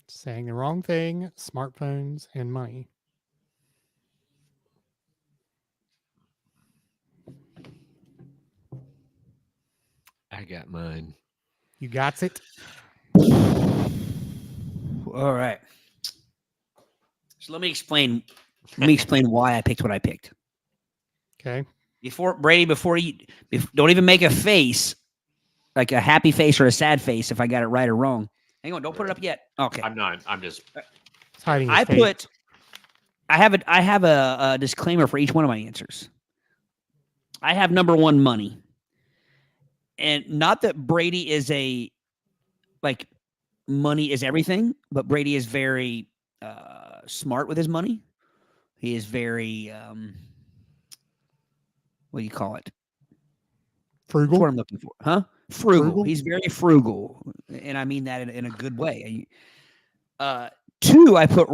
Saying the wrong thing, smartphones, and money. I got mine. You got it? All right. So let me explain why I picked what I picked. Okay. Before you don't even make a face, like a happy face or a sad face if I got it right or wrong. Hang on, don't put it up yet. Okay. I'm not. I'm just. It's hiding his face. I have a disclaimer for each one of my answers. I have number 1, money. And not that Brady is money is everything, but Brady is very smart with his money. He is very, what do you call it? Frugal. That's what I'm looking for. Huh? Frugal. Frugal? He's very frugal. And I mean that in a good way. 2, I put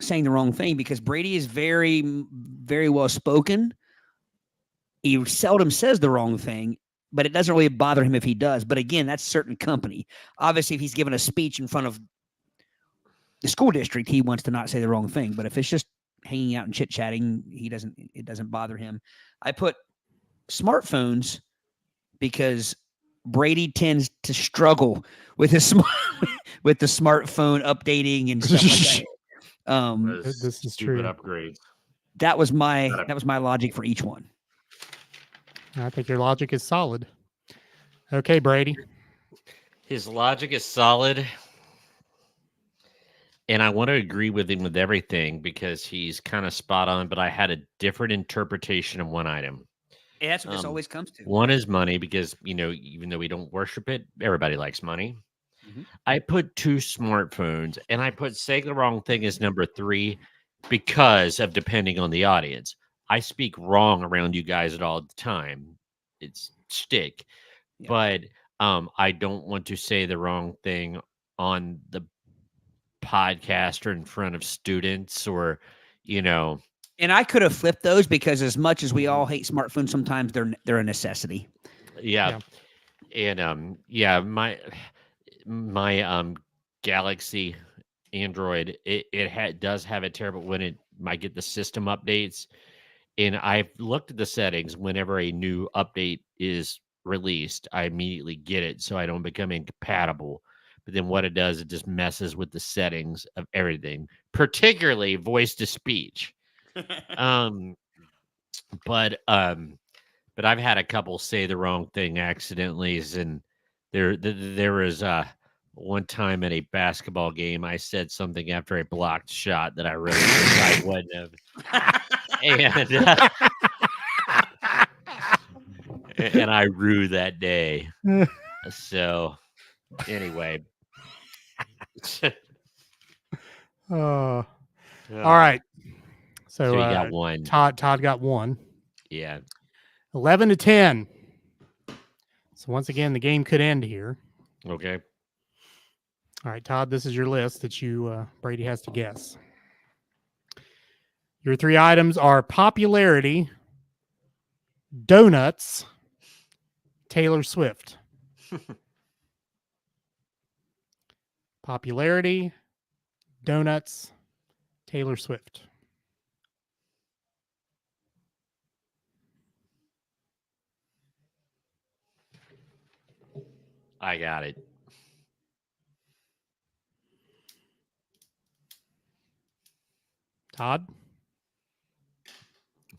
saying the wrong thing because Brady is very, very well spoken. He seldom says the wrong thing, but it doesn't really bother him if he does. But again, that's certain company. Obviously, if he's given a speech in front of the school district, he wants to not say the wrong thing. But if it's just hanging out and chit-chatting, it doesn't bother him. I put smartphones because Brady tends to struggle with with the smartphone updating and stuff like that. This is stupid true. upgrades. That was my logic for each one. I think your logic is solid. Okay, Brady. His logic is solid. And I want to agree with him with everything because he's kind of spot on, but I had a different interpretation of one item. Yeah, that's what this always comes to. One is money because, even though we don't worship it, everybody likes money. Mm-hmm. I put 2 smartphones and I put saying the wrong thing as number 3 because of depending on the audience. I speak wrong around you guys at all the time. It's shtick. Yeah. But I don't want to say the wrong thing on the podcast or in front of students or, And I could have flipped those because as much as we all hate smartphones, sometimes they're a necessity. Yeah. And my Galaxy Android, it does have it terrible when it might get the system updates. And I've looked at the settings whenever a new update is released, I immediately get it so I don't become incompatible. But then what it does, it just messes with the settings of everything, particularly voice to speech. But I've had a couple say the wrong thing accidentally, and there was one time at a basketball game, I said something after a blocked shot that I really wish I wouldn't have. And I rue that day. So, anyway. All right. So you got one. Todd got one. Yeah. 11-10. So once again, the game could end here. Okay. All right, Todd, this is your list that you Brady has to guess. Your 3 items are popularity, donuts, Taylor Swift. Popularity, donuts, Taylor Swift. I got it. Todd?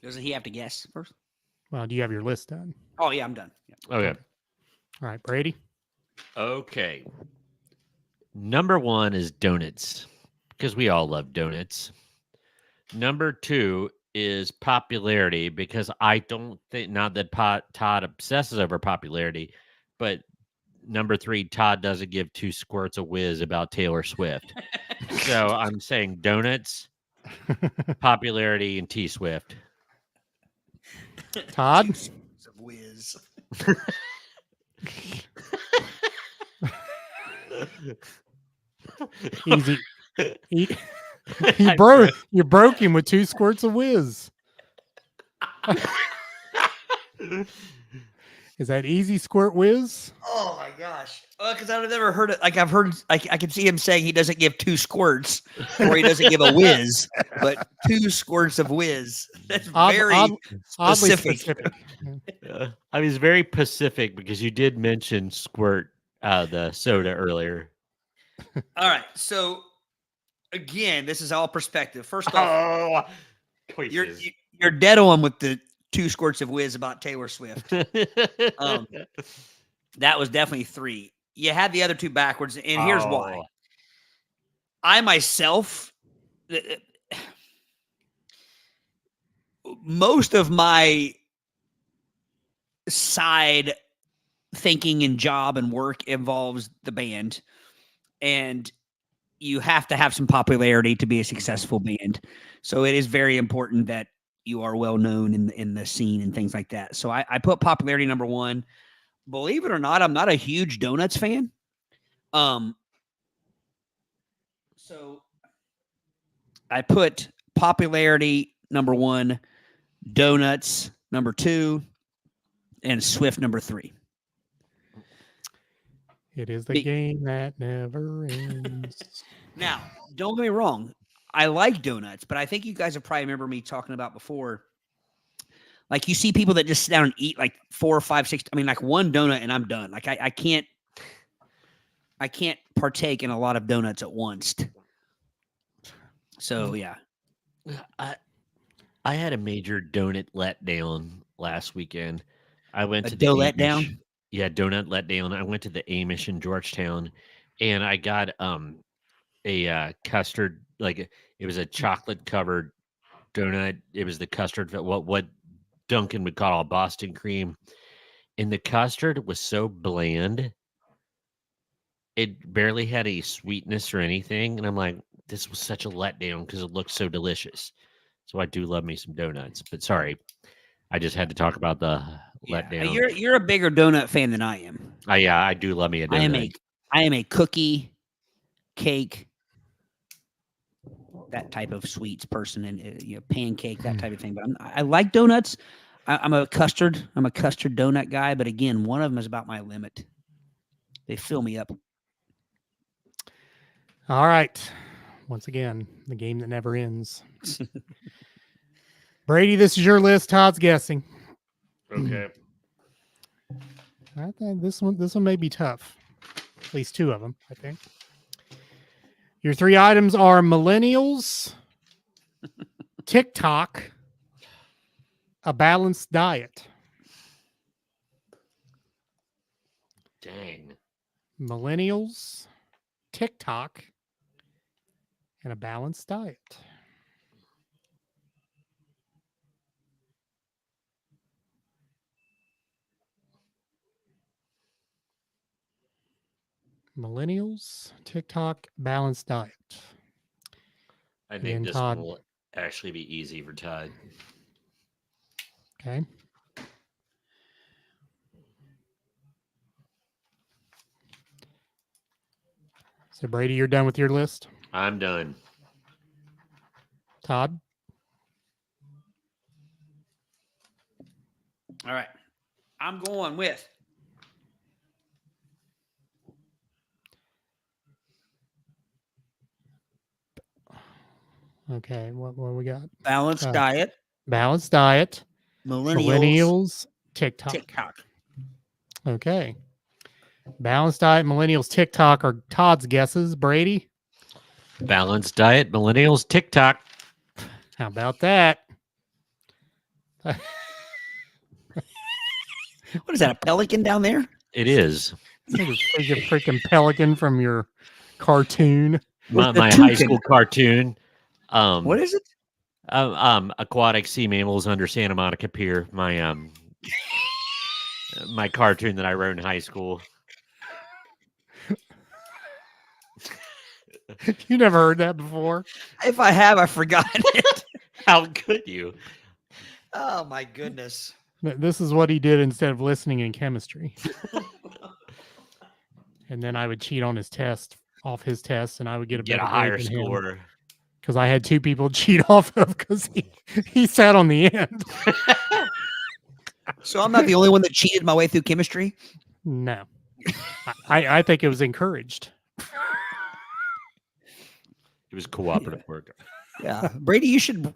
Doesn't he have to guess first? Well, do you have your list done? Oh, yeah, I'm done. Yeah. Okay. All right, Brady? Okay. Number 1 is donuts, because we all love donuts. Number 2 is popularity, because I don't think, not that Todd obsesses over popularity, but number 3, Todd doesn't give 2 squirts of whiz about Taylor Swift. So I'm saying donuts, popularity, and T Swift. Todd? Of whiz. Easy. You broke him with 2 squirts of whiz. Is that easy squirt whiz? Oh my gosh! Because I've never heard it. Like I've heard, I can see him saying he doesn't give 2 squirts, or he doesn't give a whiz, but 2 squirts of whiz. That's very oddly specific. I mean, it's very Pacific because you did mention squirt the soda earlier. All right, so again, this is all perspective. First off, you're dead on with the 2 squirts of whiz about Taylor Swift. That was definitely 3. You had the other 2 backwards, and here's why. I myself, most of my side thinking and job and work involves the band, and you have to have some popularity to be a successful band. So it is very important that you are well known in the scene and things like that. So I put popularity number 1. Believe it or not, I'm not a huge donuts fan. So I put popularity number 1, donuts number 2, and Swift number 3. It is the game that never ends. Now, don't get me wrong. I like donuts, but I think you guys have probably remember me talking about before. Like you see people that just sit down and eat like 4 or 5, 6. I mean, like 1 donut and I'm done. Like I can't partake in a lot of donuts at once. So yeah, I had a major donut letdown last weekend. I went to the dough letdown. Yeah, donut letdown. I went to the Amish in Georgetown, and I got a custard, like it was a chocolate covered donut. It was the custard, what Duncan would call a Boston cream, and the custard was so bland. It barely had any sweetness or anything, and I'm like, this was such a letdown because it looked so delicious. So I do love me some donuts, but sorry, I just had to talk about the letdown. You're a bigger donut fan than I am. Yeah, I do love me a donut. I am a cookie, cake, that type of sweets person, and pancake, that type of thing. But I like donuts. I'm a custard donut guy. But again, one of them is about my limit. They fill me up. All right. Once again, the game that never ends. Brady, this is your list. Todd's guessing. Okay. I think this one may be tough. At least 2 of them, I think. Your 3 items are millennials, TikTok, a balanced diet. Dang. Millennials, TikTok, and a balanced diet. Millennials, TikTok, balanced diet. I think Again, this Todd. one will actually be easy for Todd. Okay. So, Brady, you're done with your list? I'm done. Todd? All right. I'm going with Okay, what we got? balanced diet, Balanced diet, millennials, TikTok. TikTok. Okay. Balanced diet, millennials, TikTok are Todd's guesses. Brady, Balanced diet, millennials, TikTok. how about that? What is that? A pelican down there? It is. It's a freaking pelican from your cartoon. My high school cartoon. What is it? Aquatic sea mammals under Santa Monica Pier. My cartoon that I wrote in high school. You never heard that before? If I have, I've forgotten it. How could you? Oh my goodness. This is what he did instead of listening in chemistry. And then I would cheat on his test, off his test, and I would get a Get better a higher grade than him. score. Because I had two people cheat off of because he sat on the end. So I'm not the only one that cheated my way through chemistry? No. I think it was encouraged. It was cooperative work. Yeah. Brady, you should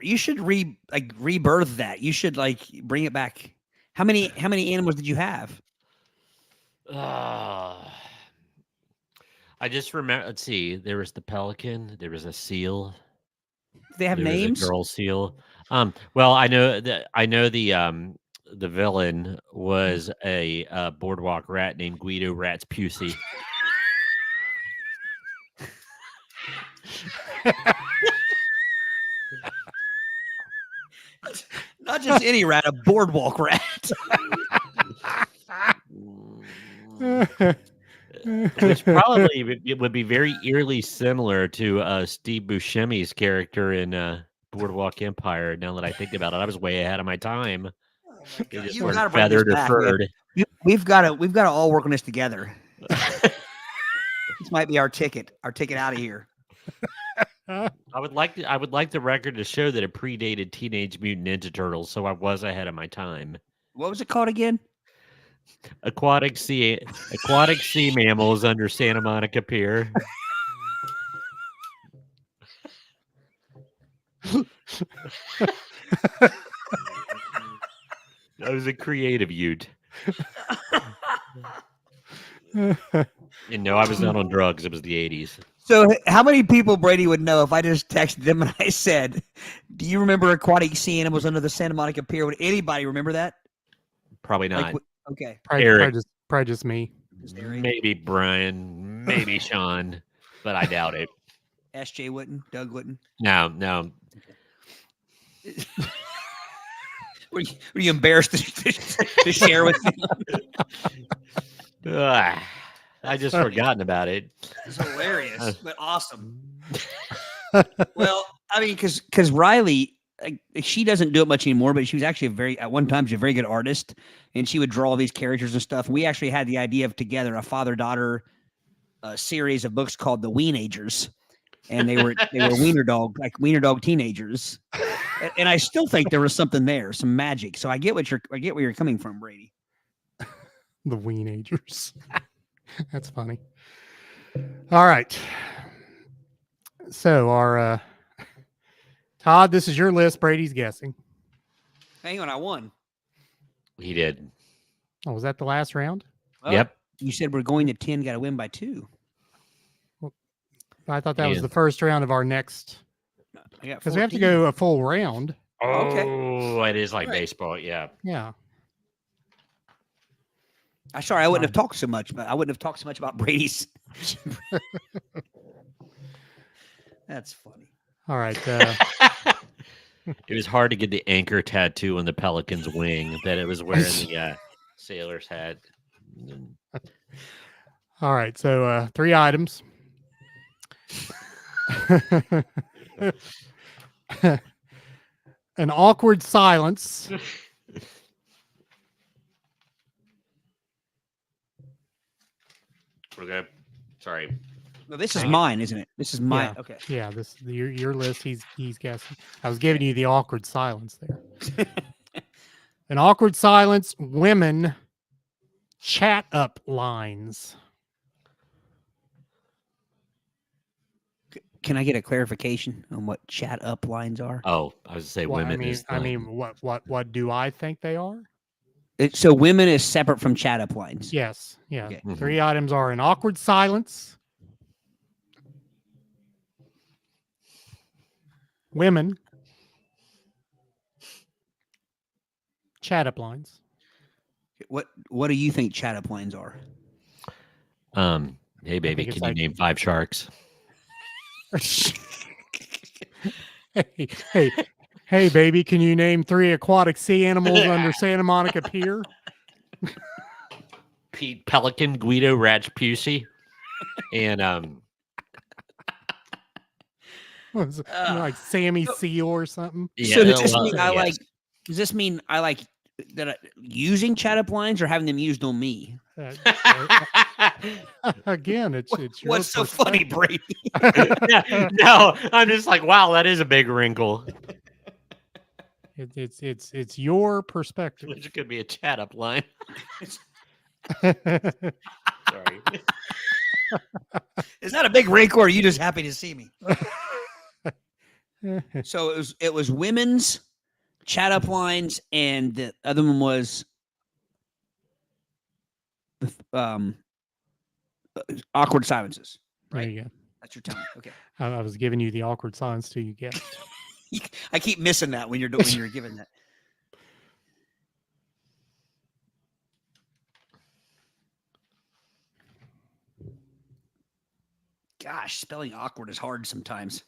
rebirth that. You should bring it back. How many animals did you have? I just remember. Let's see. There was the pelican. There was a seal. They have There was names? a girl seal. Well, I know the villain was a boardwalk rat named Guido Rat's Pusey. Not just any rat, a boardwalk rat. Which probably it would be very eerily similar to Steve Buscemi's character in Boardwalk Empire. Now that I think about it, I was way ahead of my time. They just You've got to weren't bring this feathered or back, man. furred. We've got to all work on this together. This might be our ticket out of here. I would like the record to show that it predated Teenage Mutant Ninja Turtles, so I was ahead of my time. What was it called again? Aquatic sea mammals under Santa Monica Pier. I was a creative youth. And no, I was not on drugs. It was the 80s. So how many people, Brady, would know if I just texted them and I said, do you remember aquatic sea animals under the Santa Monica Pier? Would anybody remember that? Probably not. Okay. Probably just me. Maybe Brian, maybe Sean, but I doubt it. SJ wouldn't. Doug wouldn't. No. Were you embarrassed to share with them? I just forgotten about it. It's hilarious, but awesome. Well, I mean, because Riley, she doesn't do it much anymore, but she was actually at one time, she's a very good artist, and she would draw all these characters and stuff. We actually had the idea of together a father-daughter series of books called The Weenagers, and they were wiener dog teenagers. And I still think there was something there, some magic. So I get where you're coming from, Brady. The Weenagers. That's funny. All right. So our Todd, this is your list. Brady's guessing. Hang on, I won. He did. Oh, was that the last round? Well, Yep. You said we're going to 10, got to win by 2. I thought that was the first round of our next. Because we have to go a full round. Oh, okay. It is like baseball. Yeah. Yeah. Sorry, I wouldn't have talked so much, but I wouldn't have talked so much about Brady's. That's funny. All right. It was hard to get the anchor tattoo on the Pelican's wing that it was wearing the sailor's hat. All right. So 3 items. An awkward silence. Okay. Sorry. No, this is mine, isn't it? This is mine. Yeah. Okay. Yeah, this your list. He's guessing. I was giving you the awkward silence there. An awkward silence. Women chat up lines. Can I get a clarification on what chat up lines are? Oh, I was to say Well, women. I mean, what do I think they are? So women is separate from chat up lines. Yes. Yeah. Okay. 3 items are an awkward silence. Women chat up lines. What do you think chat up lines are? Hey baby, it's can like- you name 5 sharks? Hey, baby, can you name 3 aquatic sea animals under Santa Monica Pier? Pete Pelican, Guido Ratchpussy, and Was it, like Sammy Seal or something? yeah, So does this mean yes. Does this mean I like using chat up lines or having them used on me? Again, it's your What's so funny, perspective. Brady? No, I'm just like, wow, that is a big wrinkle. It's your perspective. Which could be a chat up line. Sorry. Is that a big wrinkle or are you just happy to see me? So it was women's chat up lines, and the other one was awkward silences. There you go. That's your time. Okay. I was giving you the awkward silence till you guessed. I keep missing that when you're giving that. Gosh, spelling awkward is hard sometimes.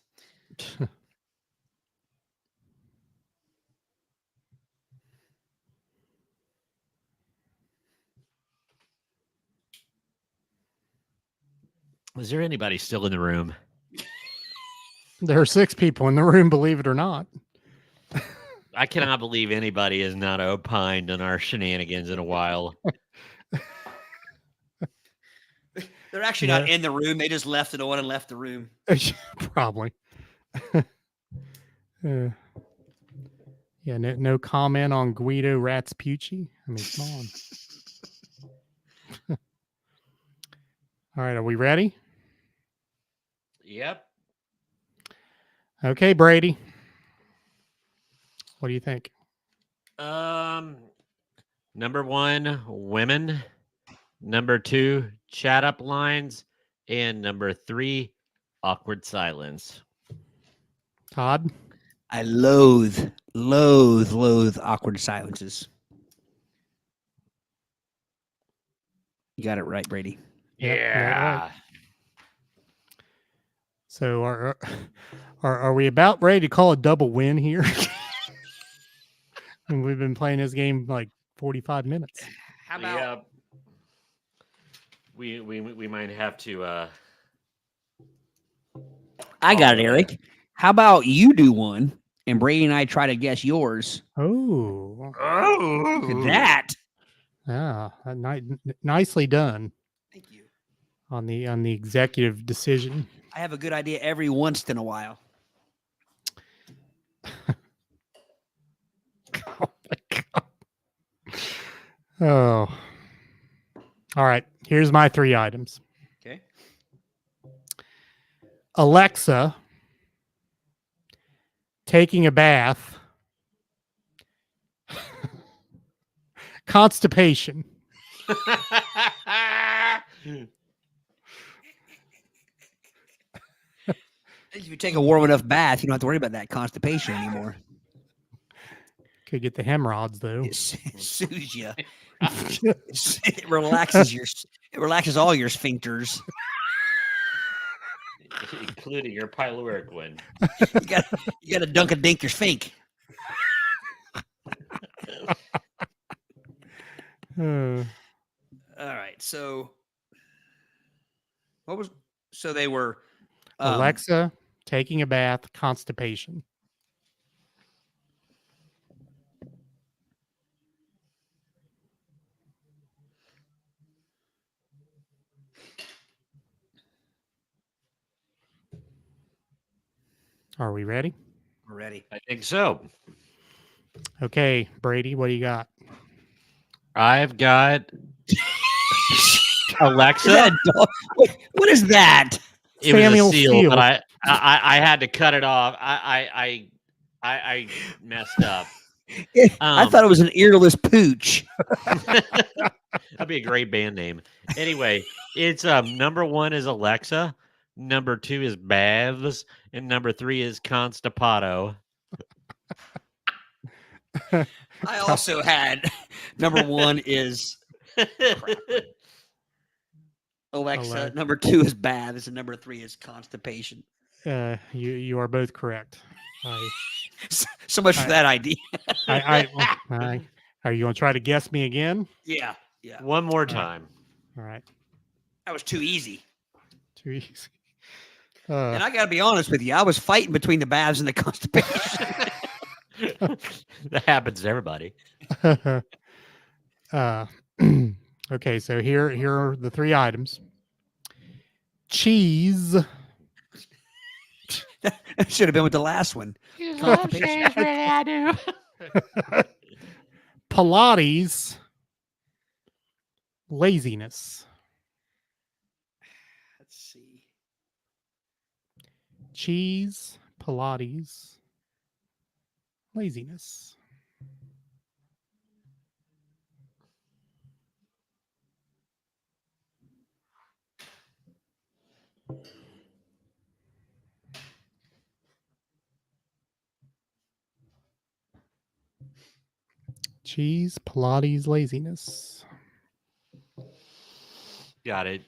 Is there anybody still in the room? There are 6 people in the room, believe it or not. I cannot believe anybody has not opined on our shenanigans in a while. They're actually not in the room. They just left it on and left the room. Probably. Yeah, no comment on Guido Ratchpussy. I mean, come on. All right, are we ready? Yep. Okay, Brady. What do you think? Number 1, women. Number 2, chat up lines. And number 3, awkward silence. Todd? I loathe awkward silences. You got it right, Brady. Yep, Yeah. right. So are we about ready to call a double win here? And we've been playing this game like 45 minutes. How about We might have to I got it, Eric. How about you do one and Brady and I try to guess yours? Oh. Look at that. Yeah, nicely done Thank you. on the executive decision. I have a good idea every once in a while. Oh my God. Oh. All right. Here's my 3 items. Okay. Alexa taking a bath. Constipation. If you take a warm enough bath, you don't have to worry about that constipation anymore. Could get the hemorrhoids though. It soothes you. It relaxes all your sphincters. Including your pyloric one. You got to dunk a dink your sphinx. Uh, All right. So they were Alexa, taking a bath, constipation. Are we ready? We're ready. I think so. Okay, Brady, what do you got? I've got Alexa. Is that a dog? What is that? It was Samuel a seal, Seal. but I had to cut it off. I messed up. I thought it was an earless pooch. That'd be a great band name. Anyway, it's number 1 is Alexa, number 2 is Baths, and number 3 is Constipado. I also had number 1 is Alexa, number 2 is baths, and number 3 is constipation. You are both correct. So much for that idea. Are you going to try to guess me again? Yeah. One more time. All right. That was too easy. Too easy. And I got to be honest with you, I was fighting between the baths and the constipation. That happens to everybody. Okay, so here are the 3 items. Cheese. That should have been with the last one. I do. Pilates. Laziness. Let's see. Cheese, Pilates, laziness. Cheese, Pilates, laziness. Got it.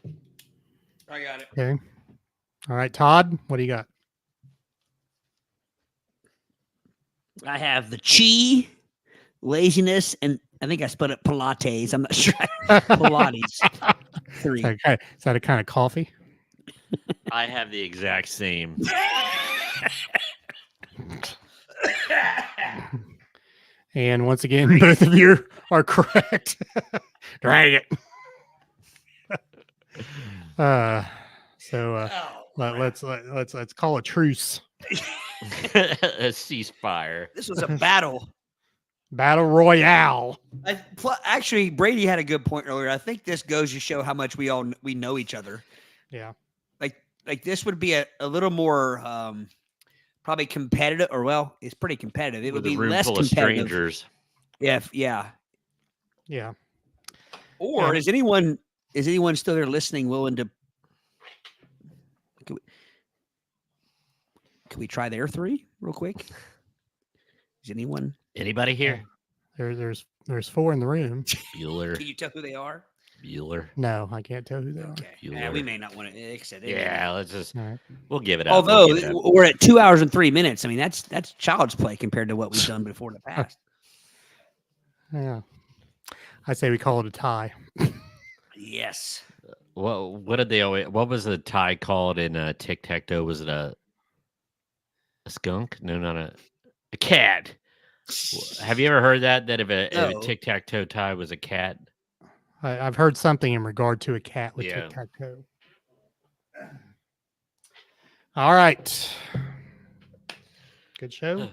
I got it. Okay. All right, Todd, what do you got? I have the chi, laziness, and I think I spelled it Pilates. I'm not sure. Pilates. 3. Is that a kind of coffee? I have the exact same. And once again, both of you are correct. Drag it. Let's call a truce. A ceasefire. This was a battle. Battle Royale. Actually, Brady had a good point earlier. I think this goes to show how much we know each other. Yeah. Like this would be a little more probably competitive, or well, it's pretty competitive. It would be less full of competitive. strangers. Yeah. Or Yeah. is anyone still there listening willing to? Can we try their 3 real quick? Is anyone? Anybody here? There's 4 in the room. Bueller. Can you tell who they are? Bueller. No, I can't tell who they are. Okay. Bueller. Yeah, we may not want to. Yeah, let's just. All right. We'll give it up. Although We'll give it up. we're at 2 hours and 3 minutes. I mean, that's child's play compared to what we've done before in the past. Yeah. I say we call it a tie. Yes. Well, what did they always? What was the tie called in tic-tac-toe? Was it a skunk? No, not a cat. Have you ever heard that if No. a tic-tac-toe tie was a cat? I've heard something in regard to a cat with Yeah. tic-tac-toe. All right. Good show.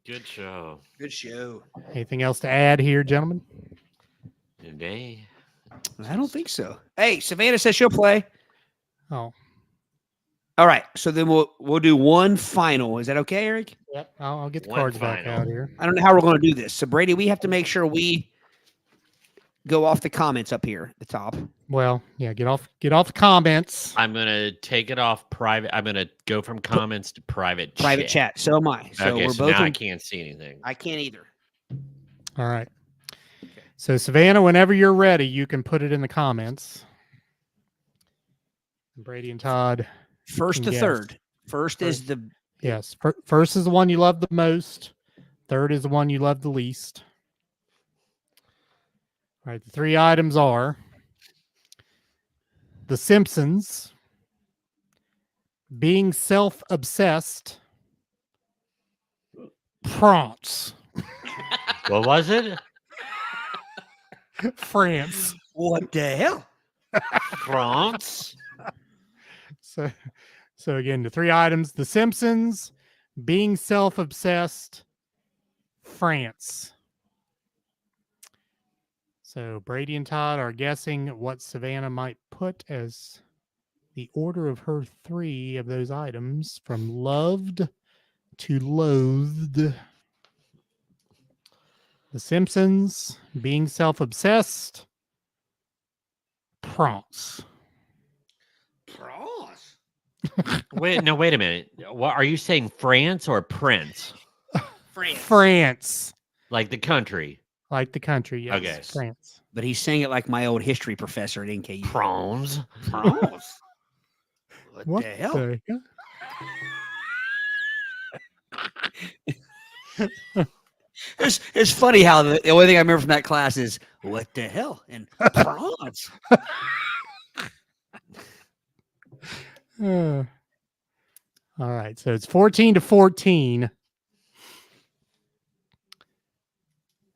Good show. Good show. Anything else to add here, gentlemen? Today. I don't think so. Hey, Savannah says she'll play. Oh, All right. So then we'll do one final. Is that okay, Eric? yep. I'll get the One cards back final. out here. I don't know how we're going to do this. So Brady, we have to make sure we go off the comments up here at the top. Well, yeah. Get off the comments. I'm gonna take it off private. I'm gonna go from comments to private. Private chat. So am I. So Okay, we're so both. now I can't see anything. I can't either. All right. So Savannah, whenever you're ready, you can put it in the comments. Brady and Todd. First to Yes. third. First is the Yes. First is the one you love the most. Third is the one you love the least. All right. The 3 items are The Simpsons, being self-obsessed, France. What was it? France. what the hell? France. So again, the 3 items: The Simpsons, being self-obsessed, France. So Brady and Todd are guessing what Savannah might put as the order of her 3 of those items from loved to loathed. The Simpsons, being self-obsessed, France. France. Wait a minute. What are you saying? France or Prince? France. Like the country. Like the country, yes. Okay. France. But he's saying it like my old history professor at NKU. France. France. What the hell? the hell? It's funny how the only thing I remember from that class is what the hell and France. All right, so it's 14-14.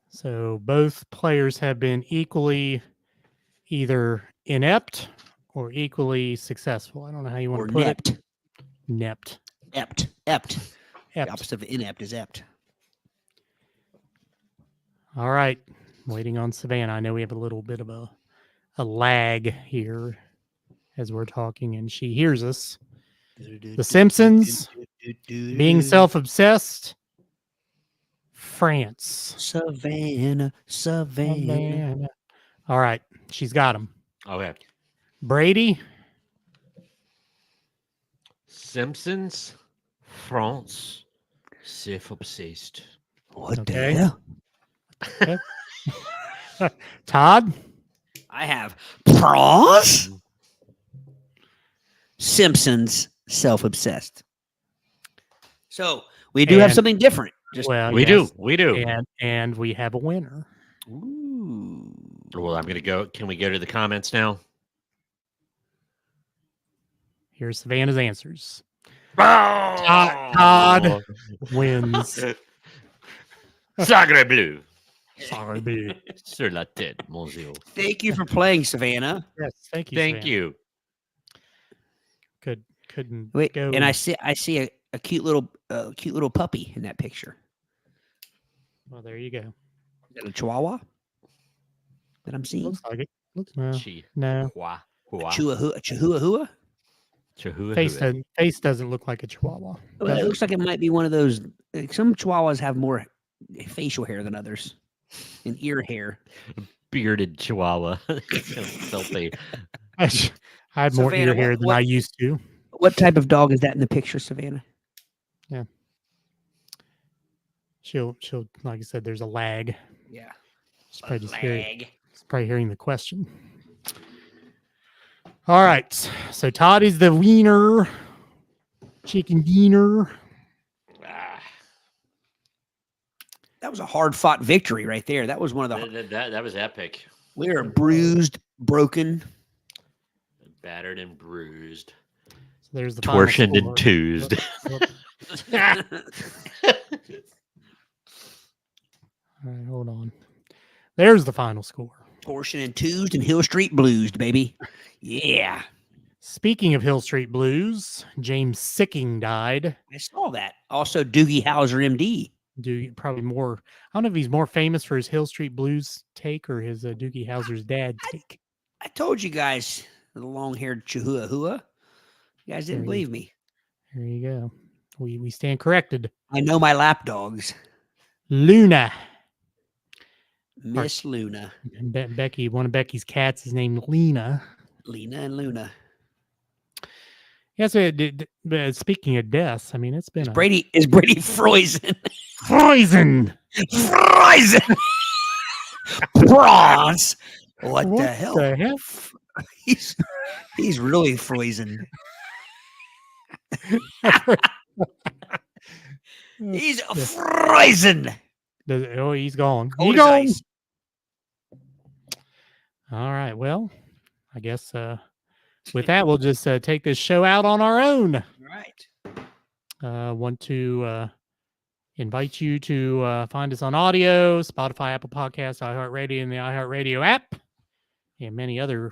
So both players have been equally either inept or equally successful. I don't know how you want Or to put nept. it. Nept. Ept. Ept. The Ept. opposite of inept is ept. All right, waiting on Savannah. I know we have a little bit of a lag here as we're talking, and she hears us. The Simpsons, being self-obsessed, France. Savannah. All right, she's got them. Okay. Brady, Simpsons, France, self-obsessed. What the Okay. hell? Todd, I have France. Simpsons, self-obsessed. So we do have And- something different. Just well, We yes, do. and we have a winner. ooh. Well, I'm gonna go. Can we go to the comments now? Here's Savannah's answers. Todd Wins. Sacre bleu. Sorry, B. Sur la tête, monsieur. Thank you for playing, Savannah. Yes, thank you. Thank Savannah. you. Couldn't Wait, go. and I see a cute little puppy in that picture. Well, there you go. Is that a Chihuahua that I'm seeing? Looks like it. Looks no. Chi- No. hua- A hua- Chihuahua? Chahua- Face doesn't look like a Chihuahua. Well, does it it? looks like it might be one of those. Some Chihuahuas have more facial hair than others, and ear hair. bearded Chihuahua. Filthy. I had more Savannah, ear hair than I used to. What type of dog is that in the picture, Savannah? She'll like I said, there's a lag. Yeah, She's probably just hearing the question. All right. So Todd is the wiener. Chicken dinner. Ah, That was a hard fought victory right there. That was one of the. that was epic. We were bruised, broken. Battered and bruised. So there's the final Torsioned and score. toozed. All right, hold on. There's the final score. Torsion and Tuesed and Hill Street Blues, baby. Yeah. Speaking of Hill Street Blues, James Sicking died. I saw that. Also, Doogie Howser, MD. Probably more. I don't know if he's more famous for his Hill Street Blues take or his Doogie Howser's dad take. I told you guys, the long-haired Chihuahua. You guys didn't believe me. There you go. We stand corrected. I know my lap dogs. Luna. Miss Luna. And Becky, one of Becky's cats is named Lena. Lena and Luna. Yeah, so speaking of deaths, I mean, it's been Is Brady frozen? Frozen. Frozen. Bronze. What the hell? The hell? He's really frozen. He's frozen. Oh, he's gone. Cold He's as gone. ice. All right. Well, I guess with that, we'll just take this show out on our own. Right. Want to invite you to find us on audio, Spotify, Apple Podcasts, iHeartRadio, and the iHeartRadio app, and many other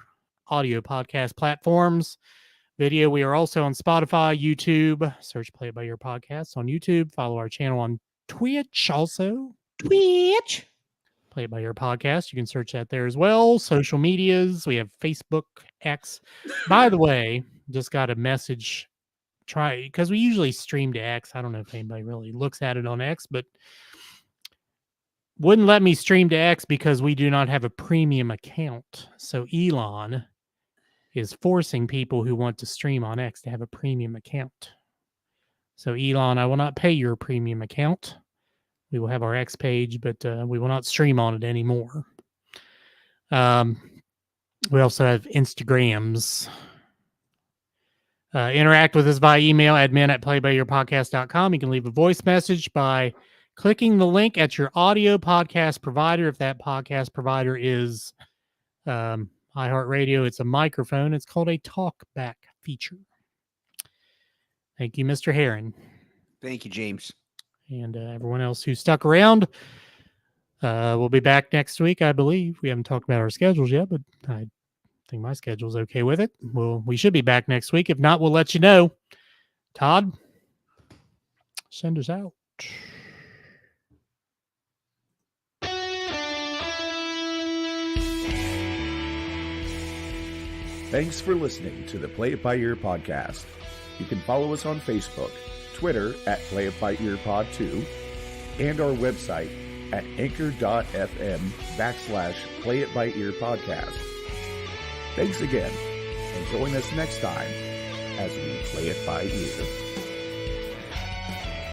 audio podcast platforms. Video, we are also on Spotify, YouTube. Search Play It By Ear Podcasts on YouTube. Follow our channel on Twitch also. Twitch. Play It By Ear Podcast. You can search that there as well. Social medias. We have Facebook, X. By the way, just got a message. Because we usually stream to X. I don't know if anybody really looks at it on X, but wouldn't let me stream to X because we do not have a premium account. So Elon is forcing people who want to stream on X to have a premium account. So Elon, I will not pay your premium account. We will have our X page, but we will not stream on it anymore. We also have Instagrams. Interact with us via email, admin@playbyyourpodcast.com. You can leave a voice message by clicking the link at your audio podcast provider. If that podcast provider is iHeartRadio, it's a microphone. It's called a talkback feature. Thank you, Mr. Heron. Thank you, James. And everyone else who stuck around. We'll be back next week, I believe. We haven't talked about our schedules yet, but I think my schedule's okay with it. We should be back next week. If not, we'll let you know. Todd, send us out. Thanks for listening to the Play It By Ear podcast. You can follow us on Facebook, Twitter @Play It By Ear Pod 2, and our website at anchor.fm/Play It By Ear podcast. Thanks again, and join us next time as we play it by ear.